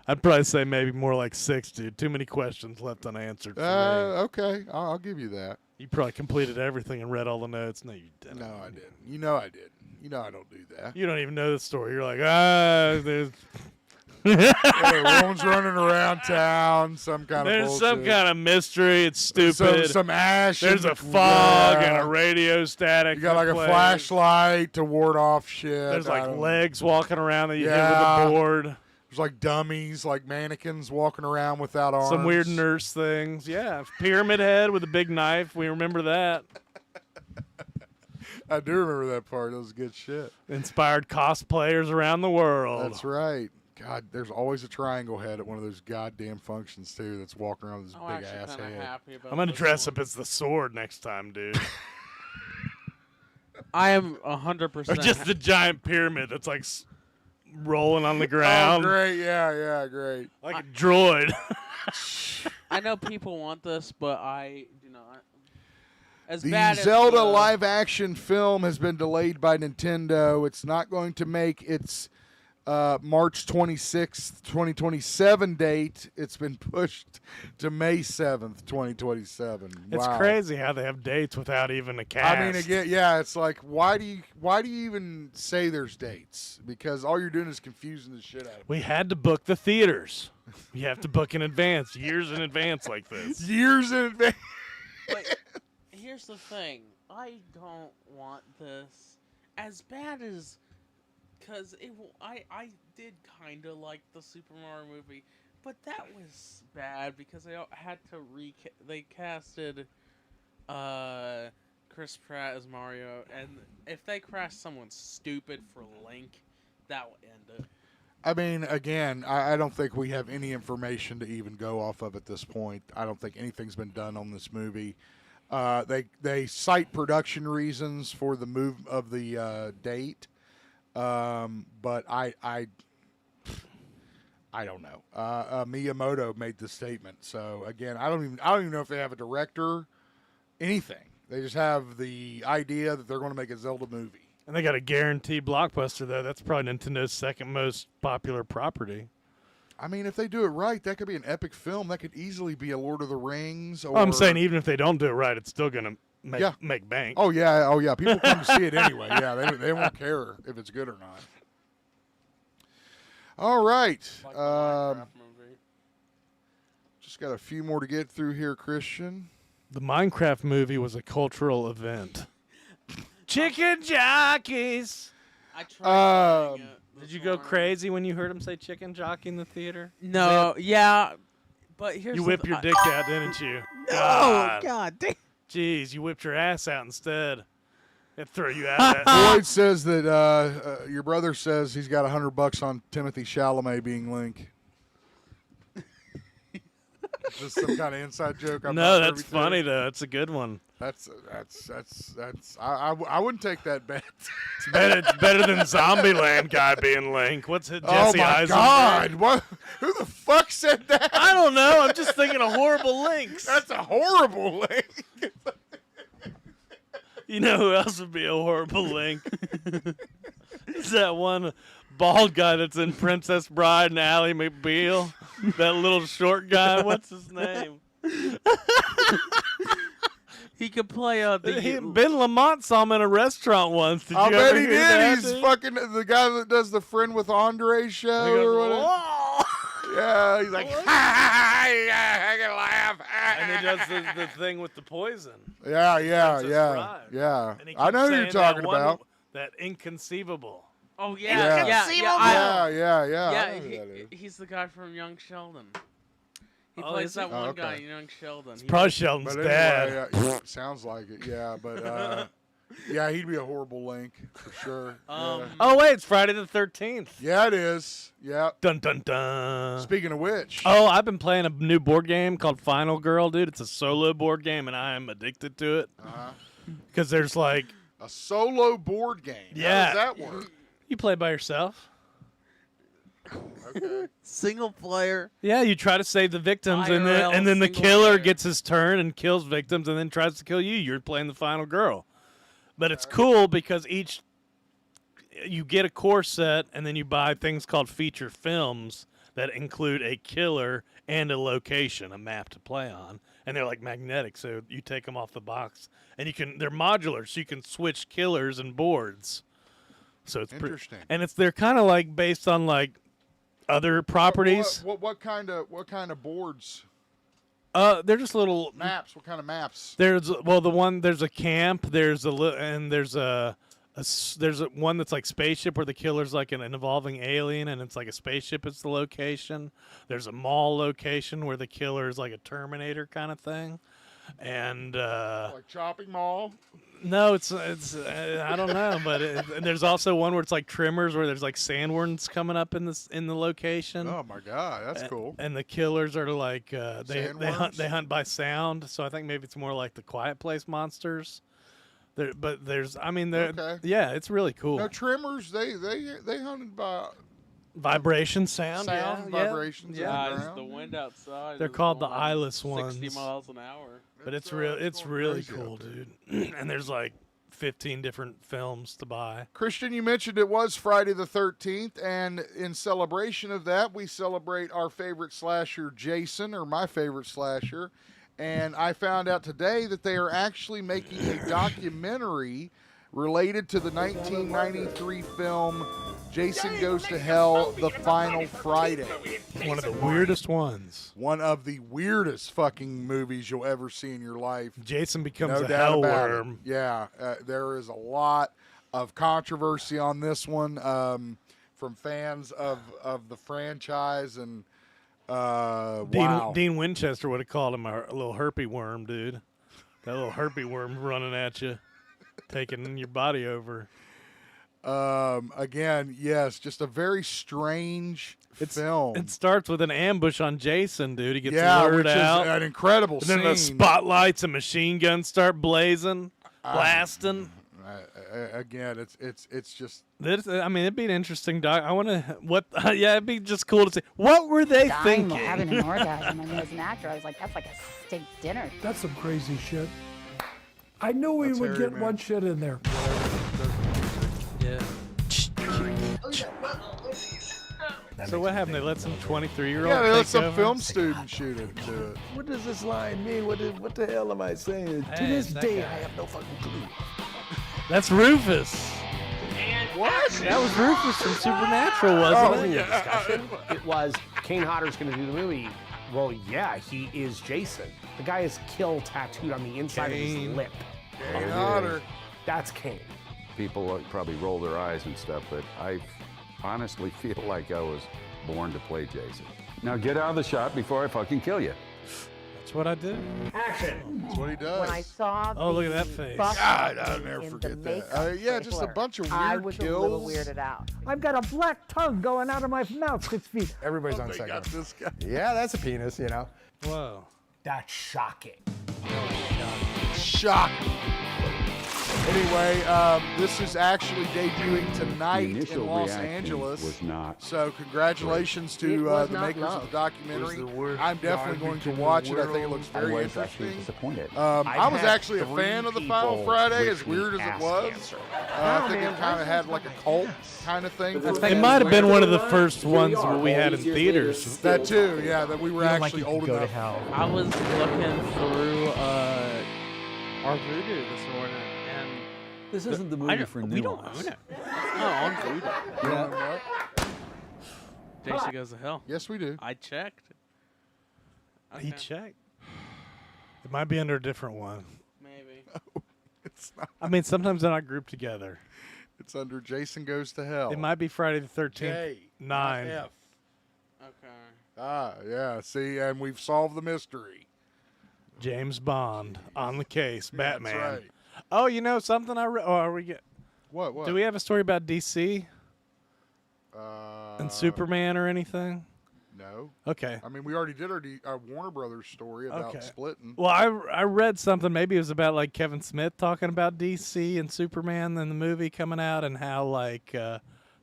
I'd probably say maybe more like 6, dude. Too many questions left unanswered for me. Okay, I'll give you that. You probably completed everything and read all the notes. No, you didn't. No, I didn't. You know I didn't. You know I don't do that. You don't even know the story. You're like, there's... Everyone's running around town, some kind of bullshit. Some kind of mystery. It's stupid. Some ash. There's a fog and a radio static. You got like a flashlight to ward off shit. There's like legs walking around that you hit with a board. There's like dummies, like mannequins walking around without arms. Some weird nurse things. Yeah, pyramid head with a big knife. We remember that. I do remember that part. That was good shit. Inspired cosplayers around the world. That's right. God, there's always a triangle head at one of those goddamn functions, too, that's walking around with this big ass head. I'm going to dress up as the sword next time, dude. I am 100%. Or just the giant pyramid that's like rolling on the ground. Oh, great. Yeah, great. Like a droid. I know people want this, but I do not. The Zelda live-action film has been delayed by Nintendo. It's not going to make its March 26th, 2027 date. It's been pushed to May 7th, 2027. It's crazy how they have dates without even a cast. I mean, again, yeah, it's like, why do you even say there's dates? Because all you're doing is confusing the shit out of it. We had to book the theaters. You have to book in advance, years in advance like this. Years in advance. But here's the thing. I don't want this as bad as... Because I did kind of like the Super Mario movie, but that was bad because they had to they casted Chris Pratt as Mario, and if they cast someone stupid for Link, that will end it. I mean, again, I don't think we have any information to even go off of at this point. I don't think anything's been done on this movie. They cite production reasons for the move of the date. But I don't know. Miyamoto made the statement. So again, I don't even know if they have a director, anything. They just have the idea that they're going to make a Zelda movie. And they got a guaranteed blockbuster though. That's probably Nintendo's second most popular property. I mean, if they do it right, that could be an epic film. That could easily be a Lord of the Rings. Or... I'm saying even if they don't do it right, it's still going to make bank. Oh yeah. People come to see it anyway. Yeah, they won't care if it's good or not. All right. Just got a few more to get through here, Christian. The Minecraft movie was a cultural event. Chicken jockeys. I tried. Did you go crazy when you heard him say chicken jockey in the theater? No, yeah, but here's you whipped your dick out, didn't you? No, God damn. Jeez, you whipped your ass out instead. It threw you out of that. Floyd says that your brother says he's got $100 on Timothy Chalamet being Link. Is this some kind of inside joke? No, that's funny though. It's a good one. That's. I wouldn't take that bet. It's better than Zombieland guy being Link. What's it? Oh Jesse my Eisenberg? God! What? Who the fuck said that? I don't know. I'm just thinking of horrible links. That's a horrible link. You know who else would be a horrible link? Is that one bald guy that's in Princess Bride and Ally McBeal? That little short guy. What's his name? He could play Ben Lamont saw him in a restaurant once. Did I you bet ever he hear did. that, He's dude? fucking the guy that does the Friend with Andre show. He goes, or whatever. "Whoa!" Yeah, he's like, I can laugh. And he does the thing with the poison. Yeah. And he I know who keeps you're saying talking that one- about. That inconceivable. Oh yeah. Yeah. I know who that is. He's the guy from Young Sheldon. He Oh, plays is that he? one Okay. guy, young Sheldon. It's He probably was- Sheldon's But dad. anyway, yeah, sounds like it. Yeah, but yeah, he'd be a horrible Link for sure. Yeah. Oh wait, it's Friday the 13th. Yeah, it is. Yeah. Dun dun dun. Speaking of which, Oh, I've been playing a new board game called Final Girl, dude. It's a solo board game, and I am addicted to it. Because there's like a solo board game. Yeah. How does that work? You play by yourself. Okay. Single player. Yeah, you try to save the victims, and then IRL the single killer player. gets his turn and kills victims, and then tries to kill you. You're playing the final girl, but it's cool because you get a core set, and then you buy things called feature films that include a killer and a location, a map to play on, and they're like magnetic, so you take them off the box, and they're modular, so you can switch killers and boards. So it's Interesting. and they're kind of like based on like other properties. What kind of boards? They're just little Maps. What kind of maps? There's there's a camp. There's there's one that's like spaceship where the killer's like an evolving alien, and it's like a spaceship. It's the location. There's a mall location where the killer is like a Terminator kind of thing, and Like Chopping Mall. no, it's I don't know, but and there's also one where it's like trimmers where there's like sandworms coming up in the location. Oh my God, that's cool. And the killers are like they Sandworms? hunt by sound, so I think maybe it's more like the Quiet Place monsters. Okay. Yeah, it's really cool. No, trimmers. They hunted by Vibration sound, sound yeah, vibrations. yeah. in Yeah, the it's ground. the wind outside. They're is called the going eyeless ones. 60 miles an hour. But it's going really crazy cool, out there. dude. And there's like 15 different films to buy. Christian, you mentioned it was Friday the 13th, and in celebration of that, we celebrate our favorite slasher, Jason, or my favorite slasher. And I found out today that they are actually making a documentary related to the 1993 film Jason Goes to Hell, The Final Friday. One of the weirdest ones. One of the weirdest fucking movies you'll ever see in your life. Jason becomes No a doubt hell about it. worm. Yeah, there is a lot of controversy on this one from fans of the franchise, and wow. Dean Winchester would have called him a little herpy worm, dude. That little herpy worm running at you, taking your body over. Again, yes, just a very strange film. It starts with an ambush on Jason, dude. He gets Yeah, lured which is out. an incredible and then the scene. spotlights and machine guns start blazing, blasting. Again, it's just. I mean, it'd be an interesting doc. I want to. Yeah, it'd be just cool to see. What were they Dying thinking? while having an orgasm. I mean, as an actor, I was like, that's like a steak dinner. That's some crazy shit. I knew we would get one shit in there. Yeah. So what happened? They let some 23-year-old. Yeah, they let take some over? film student shoot into it. What does this line mean? What the hell am I saying? To Hey, this that day, guy. I have no fucking clue. That's Rufus. What? That was Rufus from Supernatural, wasn't it? Discussion. It was Kane Hodder's going to do the movie. Well, yeah, he is Jason. The guy has kill tattooed on the inside of his Kane. lip. Kane Hodder. That's Kane. People probably roll their eyes and stuff, but I honestly feel like I was born to play Jason. Now get out of the shot before I fucking kill you. That's what I do. Action. That's what he does. When I saw Oh, look at that the face. buff God, I'll in never the forget that. makeup Yeah, just a trailer, bunch of I weird was a little kills. weirded out. I've got a black tongue going out of my mouth 6 feet. Everybody's on They second. got this guy. Yeah, that's a penis, you know. Whoa. That's shocking. Shocking. Anyway, this is actually debuting tonight The initial in Los reaction Angeles. was not So congratulations It to was the not makers love. of the documentary. It was the worst I'm definitely going garbage to in the watch it. I think it world. looks I very was actually interesting. disappointed. I I've was had actually a 3 fan of the Final people Friday, wish as me weird as it ass was. cancer. I think it kind of had like a cult kind of thing. for It me. might have been one of the first ones that we had in theaters. That too, yeah, that we were actually old enough. I was looking through our Voodoo this morning, and This isn't the I movie don't- for we don't nuance. own it. It's not on Voodoo. Yeah. Jason Goes to Hell. Yes, we do. I checked. He Okay. checked. It might be under a different one. Maybe. It's not. I mean, sometimes they're not grouped together. It's under Jason Goes to Hell. It might be Friday the 13th. J, 9. not F. Okay. Yeah. See, and we've solved the mystery. James Bond on the case. Batman. That's right. Oh, you know something I read? Oh, are we get? What? Do we have a story about DC and Superman or anything? No. Okay. I mean, we already did our Warner Brothers story about splitting. Well, I read something. Maybe it was about like Kevin Smith talking about DC and Superman in the movie coming out, and how like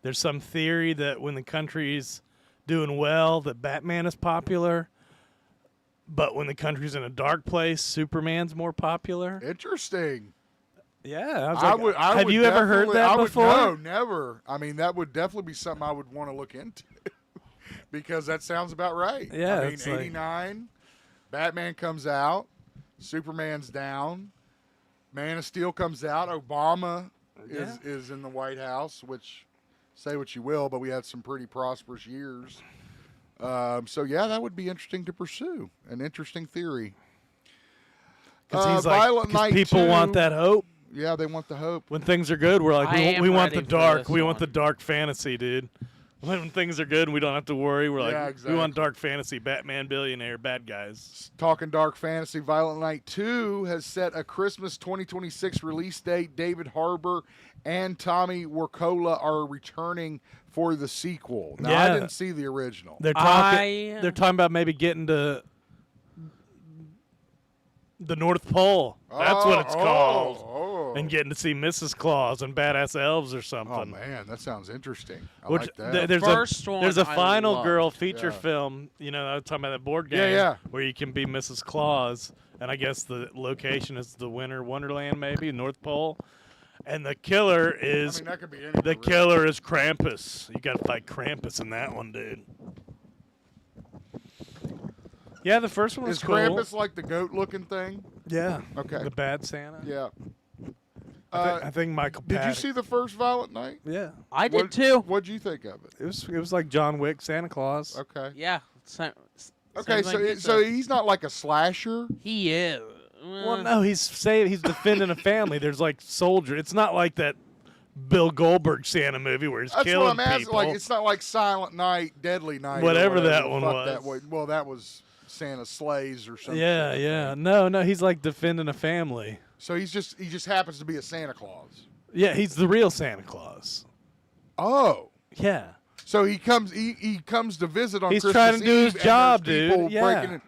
there's some theory that when the country's doing well, that Batman is popular, but when the country's in a dark place, Superman's more popular. Interesting. Yeah, have you ever heard that before? No, never. I mean, that would definitely be something I would want to look into because that sounds about right. Yeah, I mean, it's like- 89, Batman comes out, Superman's down, Man of Steel comes out, Obama is in the White House, which say what you will, but we had some pretty prosperous years. So yeah, that would be interesting to pursue. An interesting theory. Because Violent Night people 2, want that hope. Yeah, they want the hope. When things are good, we're like, I am we want the ready for dark. this We want one. the dark fantasy, dude. When things are good and we don't have to worry, we're like, Yeah, we want exactly. dark fantasy, Batman, billionaire, bad guys. Talking dark fantasy, Violent Night 2 has set a Christmas 2026 release date. David Harbour and Tommy Wirkola are returning for the sequel. Now, I Yeah. didn't see the original. They're talking. They're talking about maybe getting to the North Pole. That's what it's called. And getting to see Mrs. Claus and badass elves or something. Oh man, that sounds interesting. I Which like that. there's a final loved. girl feature Yeah. film. You know, I was talking about that board game. Yeah. Where you can be Mrs. Claus, and I guess the location is the Winter Wonderland, maybe North Pole. And the killer is that could be anywhere, the killer is Krampus. You got to fight Krampus in that one, dude. Yeah, the first one was Is cool. Krampus like the goat-looking thing? Yeah. Okay. The bad Santa. Yeah. I think Michael. Did you Paddock- see the first Violent Night? Yeah. I did too. What'd you think of it? It was like John Wick, Santa Claus. Okay. Yeah. Okay, so he's not like a slasher. He is. Well, no, he's defending a family. There's like soldier. It's not like that Bill Goldberg Santa movie where he's That's killing what I'm asking. people. Like, it's not like Silent Night, Deadly Night, or Whatever that the one fuck was. That way. Well, that was Santa Slays or something. Yeah, yeah. No, he's like defending a family. So he just happens to be a Santa Claus. Yeah, he's the real Santa Claus. Oh. Yeah. So he comes to visit on He's Christmas trying to do his Eve, job, and there's people dude. Yeah. breaking in.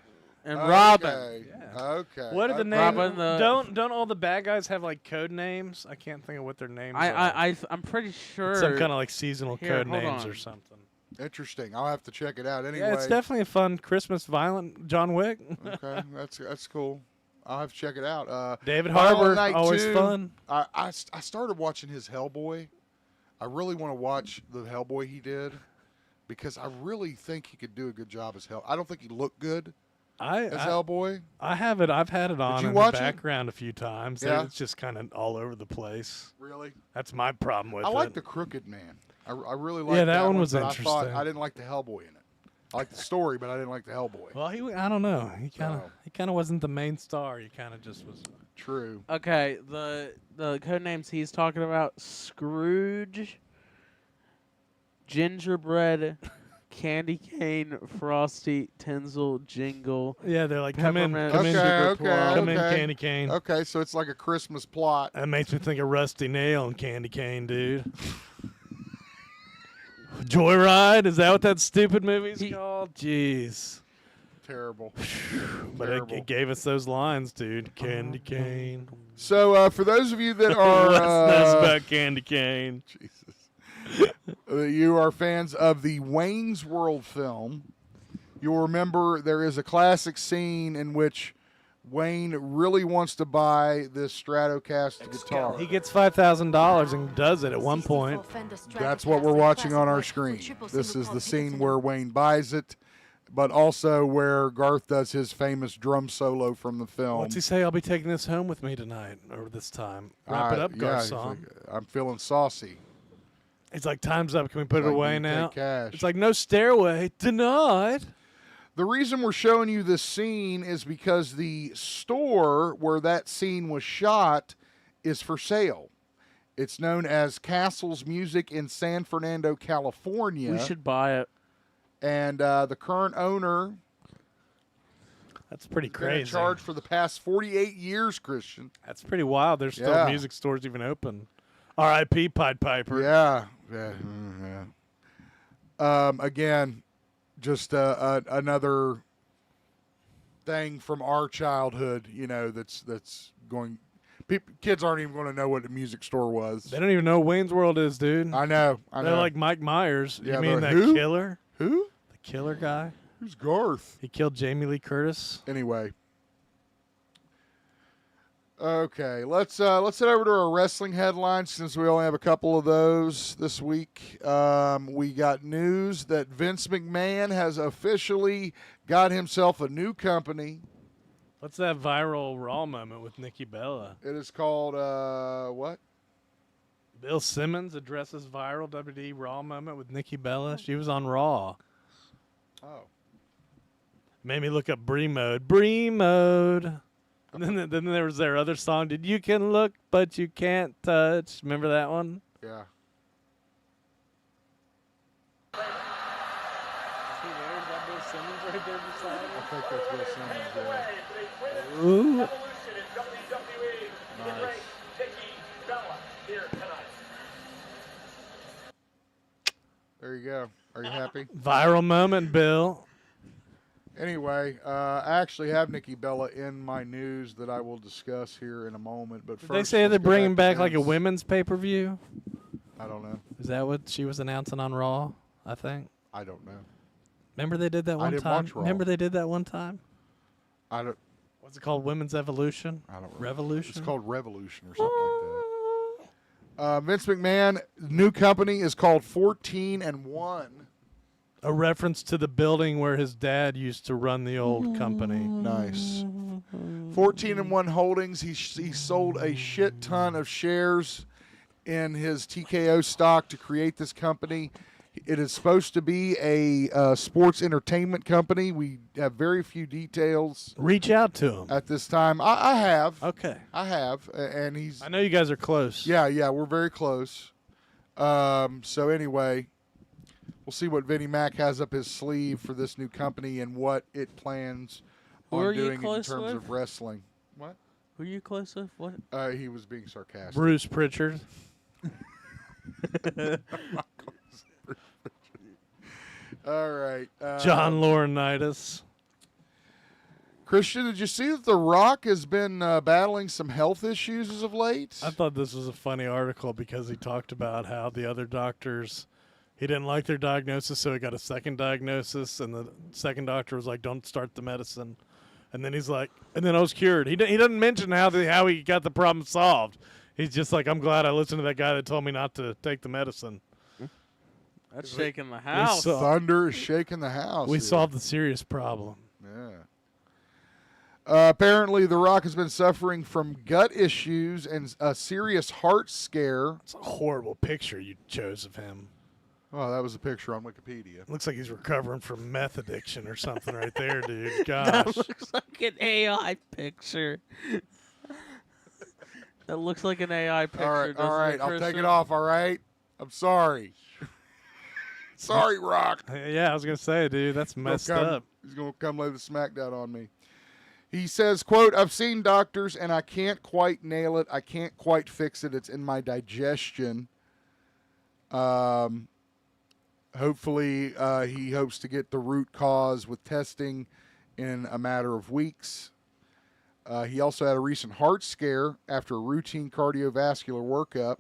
And Robin. Okay. Okay. What are the okay. names? Robin the- Don't all the bad guys have like code names? I can't think of what their names are. I'm pretty sure. Some kind of like seasonal Here, code hold names on. or something. Interesting. I'll have to check it out anyway. Yeah, it's definitely a fun Christmas violent John Wick. Okay, that's cool. I'll have to check it out. David Violent Harbour, Night always 2, fun. I started watching his Hellboy. I really want to watch the Hellboy he did because I really think he could do a good job as Hell. I don't think he looked good as Hellboy. I have it. I've had it on you in watch the it? background a few times. Yeah. It's just kind of all over the place. Really? That's my problem with I it. like the Crooked Man. I really like Yeah, that that one was but I interesting. thought I didn't like the Hellboy in it. I liked the story, but I didn't like the Hellboy. Well, I don't know. He kind of wasn't the main star. He kind of just was. True. Okay, the code names he's talking about: Scrooge, Gingerbread, Candy Cane, Frosty, Tinsel, Jingle. Yeah, they're like, come in, Peppermint, come in, Sugar Plum. come in, Candy Cane. Okay, so it's like a Christmas plot. That makes me think of Rusty Nail and Candy Cane, dude. Joyride? Is that what that stupid movie's called? Jeez. Terrible. But it gave us those lines, dude. Candy cane. So for those of you that are What's this about Candy Cane? Jesus. You are fans of the Wayne's World film, you'll remember there is a classic scene in which Wayne really wants to buy this Stratocaster guitar. He gets $5,000 and does it at one point. That's what we're watching on our screen. This is the scene where Wayne buys it, but also where Garth does his famous drum solo from the film. What's he say? I'll be taking this home with me tonight, or this time. Wrap it up, yeah, he's Garcon. like, I'm feeling saucy. It's like, time's up. Can we put it Like, away you now? take cash. It's like, no stairway. Denied. The reason we're showing you this scene is because the store where that scene was shot is for sale. It's known as Castle's Music in San Fernando, California. We should buy it. And the current owner. That's pretty Been in crazy. charge for the past 48 years, Christian. That's pretty wild. There's still music stores even open. R.I.P. Pied Piper. Yeah. Again, just another thing from our childhood, that's going. Kids aren't even going to know what a music store was. They don't even know what Wayne's World is, dude. I know. They're like Mike Myers. Yeah, you mean that who? killer? Who? The killer guy? Who's Garth? He killed Jamie Lee Curtis. Anyway. Okay, let's head over to our wrestling headlines since we only have a couple of those this week. We got news that Vince McMahon has officially got himself a new company. What's that viral Raw moment with Nikki Bella? It is called what? Bill Simmons addresses viral WWE Raw moment with Nikki Bella. She was on Raw. Oh. Made me look up Brie Mode. Brie Mode. And then there was their other song, Did You Can Look But You Can't Touch. Remember that one? Yeah. I think that's Bill Simmons, yeah. Ooh. Nice. There you go. Are you happy? Viral moment, Bill. Anyway, I actually have Nikki Bella in my news that I will discuss here in a moment. But Did first, they say let's they're go bringing to back like a Vince. women's pay-per-view? I don't know. Is that what she was announcing on Raw, I think? I don't know. Remember they did that I one didn't time? watch Raw. Remember they did that one time? I don't. What's it called? Women's Evolution? I don't remember. Revolution? It's called Revolution or something like that. Vince McMahon, new company is called 14 and 1. A reference to the building where his dad used to run the old company. Nice. 14 and 1 Holdings. He sold a shit ton of shares in his TKO stock to create this company. It is supposed to be a sports entertainment company. We have very few details. Reach out to him at this time. I have. Okay. I have, and he's. I know you guys are close. Yeah, we're very close. So anyway, we'll see what Vinnie Mac has up his sleeve for this new company and what it plans Who on are you doing in close terms with? of wrestling. What? Who are you close with? What? He was being sarcastic. Bruce Pritchard. All right. John Laurinaitis. Christian, did you see that The Rock has been battling some health issues as of late? I thought this was a funny article because he talked about how the other doctors, he didn't like their diagnosis, so he got a second diagnosis, and the second doctor was like, don't start the medicine. And then he's like, and then I was cured. He doesn't mention how he got the problem solved. He's just like, I'm glad I listened to that guy that told me not to take the medicine. That's shaking the house. Thunder is shaking the house. We here. solved the serious problem. Yeah. Apparently, The Rock has been suffering from gut issues and a serious heart scare. It's a horrible picture you chose of him. Oh, that was a picture on Wikipedia. Looks like he's recovering from meth addiction or something right there, dude. That Gosh. looks like an AI picture. That looks like an AI picture. All right, doesn't it, I'll take Christian? it off, all right? I'm sorry. Sorry, Rock. Yeah, I was going to say, dude, that's messed up. He's going to come lay the smackdown on me. He says, quote, I've seen doctors and I can't quite nail it. I can't quite fix it. It's in my digestion. Hopefully, he hopes to get the root cause with testing in a matter of weeks. He also had a recent heart scare after a routine cardiovascular workup.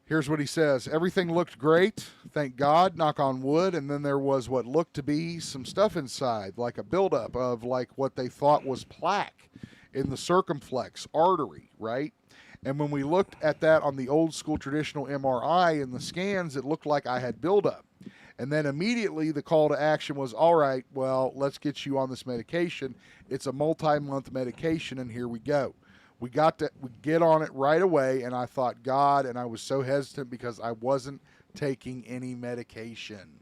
Here's what he says. Everything looked great, thank God, knock on wood, and then there was what looked to be some stuff inside, like a buildup of like what they thought was plaque in the circumflex artery, right? And when we looked at that on the old school traditional MRI in the scans, it looked like I had buildup. And then immediately the call to action was, all right, well, let's get you on this medication. It's a multi-month medication, and here we go. We get on it right away, and I thought, God, and I was so hesitant because I wasn't taking any medication.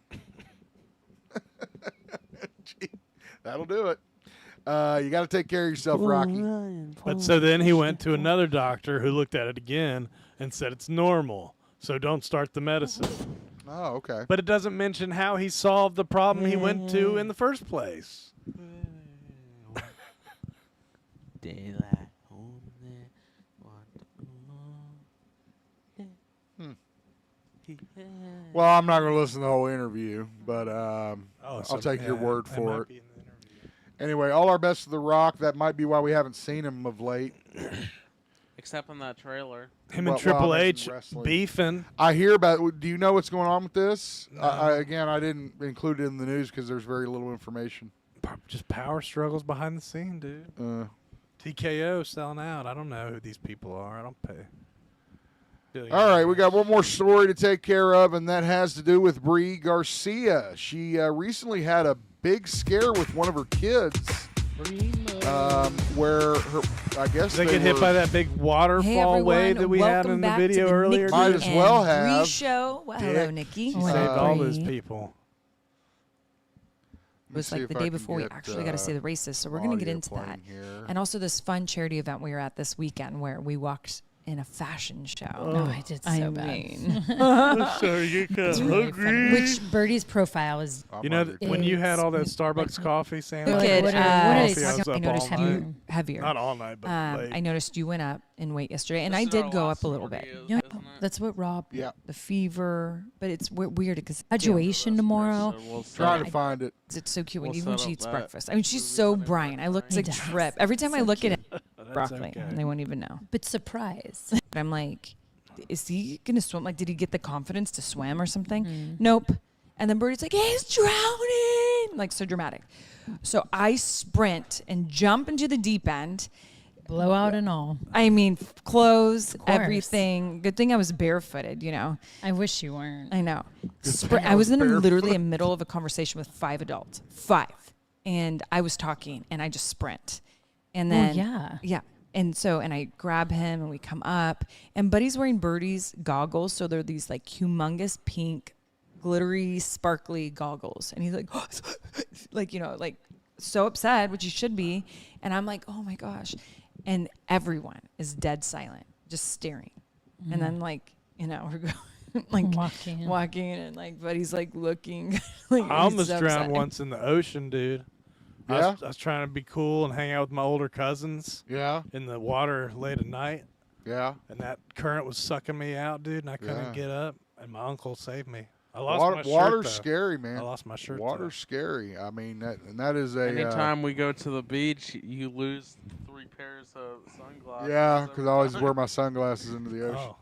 Gee, that'll do it. You got to take care of yourself, Rocky. But so then he went to another doctor who looked at it again and said it's normal, so don't start the medicine. Oh, okay. But it doesn't mention how he solved the problem he went to in the first place. Daylight. Well, I'm not going to listen to the whole interview, but I'll take your word for it. Anyway, all our best to The Rock. That might be why we haven't seen him of late. Except on that trailer. Him and Triple H beefing. I hear about. Do you know what's going on with this? Again, I didn't include it in the news because there's very little information. Just power struggles behind the scene, dude. TKO selling out. I don't know who these people are. I don't pay. All right, we got one more story to take care of, and that has to do with Brie Garcia. She recently had a big scare with one of her kids, where I guess they get hit by that big waterfall wave that we had in the video earlier. Might as well have. Show. Well, hello, Nikki. She saved all those people. It was like the day before we actually got to see the races, so we're going to get into that. And also this fun charity event we were at this weekend where we walked in a fashion show. Oh, I did so bad. Mean. Sorry, you got hungry. Which Birdie's profile is. You know, when you had all that Starbucks coffee, Sam. Look at, I noticed you heavier. Not all night, but late. I noticed you went up in weight yesterday, and I did go up a little bit. Yeah, that's what Rob. Yeah. The fever, but it's weird because graduation tomorrow. Trying to find it. It's so cute when she eats breakfast. I mean, she's so Brian. I look like Trip every time I look at it. Broccoli, and they won't even know. But surprise. But I'm like, is he gonna swim? Like, did he get the confidence to swim or something? Nope. And then Birdie's like, he's drowning. Like, so dramatic. So I sprint and jump into the deep end. Blowout and all. I mean, clothes, everything. Good thing I was barefooted, you know. I wish you weren't. I know. I was in literally the middle of a conversation with 5 adults. 5. And I was talking, and I just sprint. And then, yeah. And so, and I grab him and we come up, and Buddy's wearing Birdie's goggles. So they're these like humongous pink, glittery, sparkly goggles. And he's like, like, you know, like so upset, which he should be. And I'm like, oh my gosh. And everyone is dead silent, just staring. And then like, you know, we're going like walking and like Buddy's like looking. Like, I almost drowned once in the ocean, dude. Yeah? I was trying to be cool and hang out with my older cousins. Yeah. In the water late at night. Yeah. And that current was sucking me out, dude, and I couldn't get up. And my uncle saved me. I lost my shirt. Water's scary, man. I lost my shirt. Water's scary. I mean, that is a. Anytime we go to the beach, you lose 3 pairs of sunglasses. Yeah, because I always wear my sunglasses into the ocean.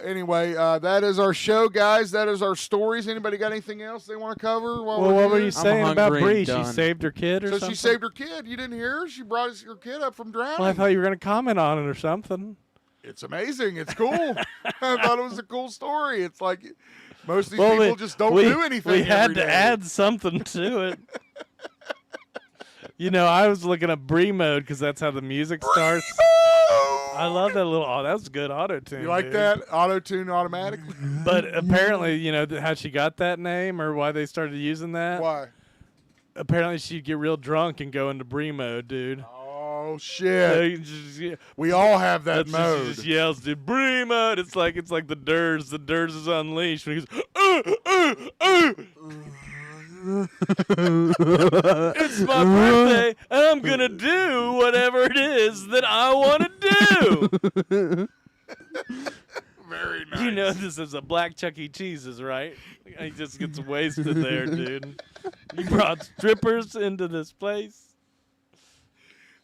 Anyway, that is our show, guys. That is our stories. Anybody got anything else they want to cover? Well, what were you saying about Bree? She saved her kid or something? So she saved her kid. You didn't hear her? She brought her kid up from drowning. Well, I thought you were going to comment on it or something. It's amazing. It's cool. I thought it was a cool story. It's like most of these people just don't do anything. We had to add something to it. You know, I was looking at Bree mode because that's how the music starts. I love that little. Oh, that was good auto tune. You like that auto tune automatically? But apparently, you know how she got that name or why they started using that. Why? Apparently, she'd get real drunk and go into Bree mode, dude. Oh shit! We all have that mode. She just yells, "Dude, Bree mode!" It's like the Durs. The Durs is unleashed. When he goes, it's my birthday, and I'm gonna do whatever it is that I want to do. Very nice. You know this is a black Chuck E. Cheese's, right? He just gets wasted there, dude. You brought strippers into this place.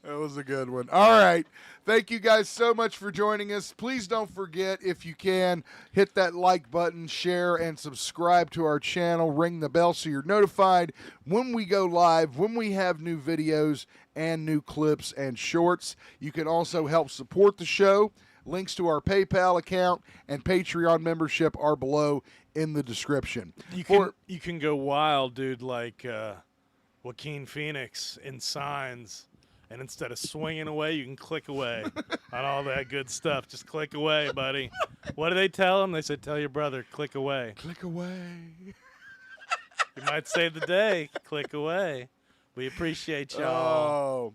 That was a good one. All right. Thank you guys so much for joining us. Please don't forget, if you can, hit that like button, share, and subscribe to our channel. Ring the bell so you're notified when we go live, when we have new videos and new clips and shorts. You can also help support the show. Links to our PayPal account and Patreon membership are below in the description. You can go wild, dude, like Joaquin Phoenix in Signs. And instead of swinging away, you can click away on all that good stuff. Just click away, buddy. What do they tell him? They said, tell your brother, click away. Click away. You might save the day. Click away. We appreciate y'all.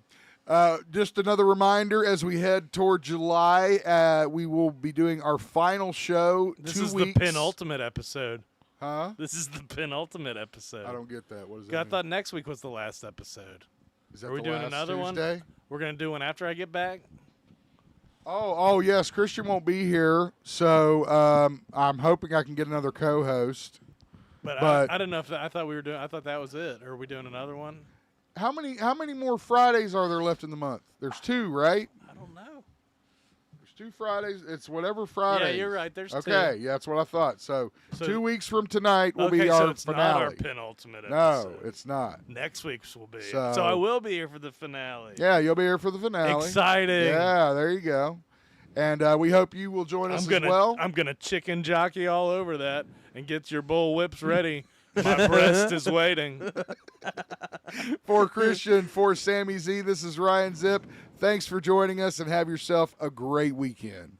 Just another reminder as we head toward July, we will be doing our final show. This is the penultimate episode. Huh? This is the penultimate episode. I don't get that. What does that I mean? thought next week was the last episode. Is that Are we the doing last another Tuesday? one? We're going to do one after I get back? Oh, yes. Christian won't be here, so I'm hoping I can get another co-host. But I don't know if I thought we were doing. I thought that was it. Or are we doing another one? How many more Fridays are there left in the month? There's 2, right? I don't know. There's 2 Fridays. It's whatever Friday. Yeah, you're right. There's 2. Okay, yeah, that's what I thought. So 2 weeks from tonight will be so our it's finale. not our penultimate episode. No, it's not. Next week's will be. So I will be here for the finale. Yeah, you'll be here for the finale. Exciting. Yeah, there you go. And we hope you will join us as well. I'm gonna chicken jockey all over that and get your bull whips ready. My breast is waiting. For Christian, for Sammy Z, this is Ryan Zip. Thanks for joining us and have yourself a great weekend.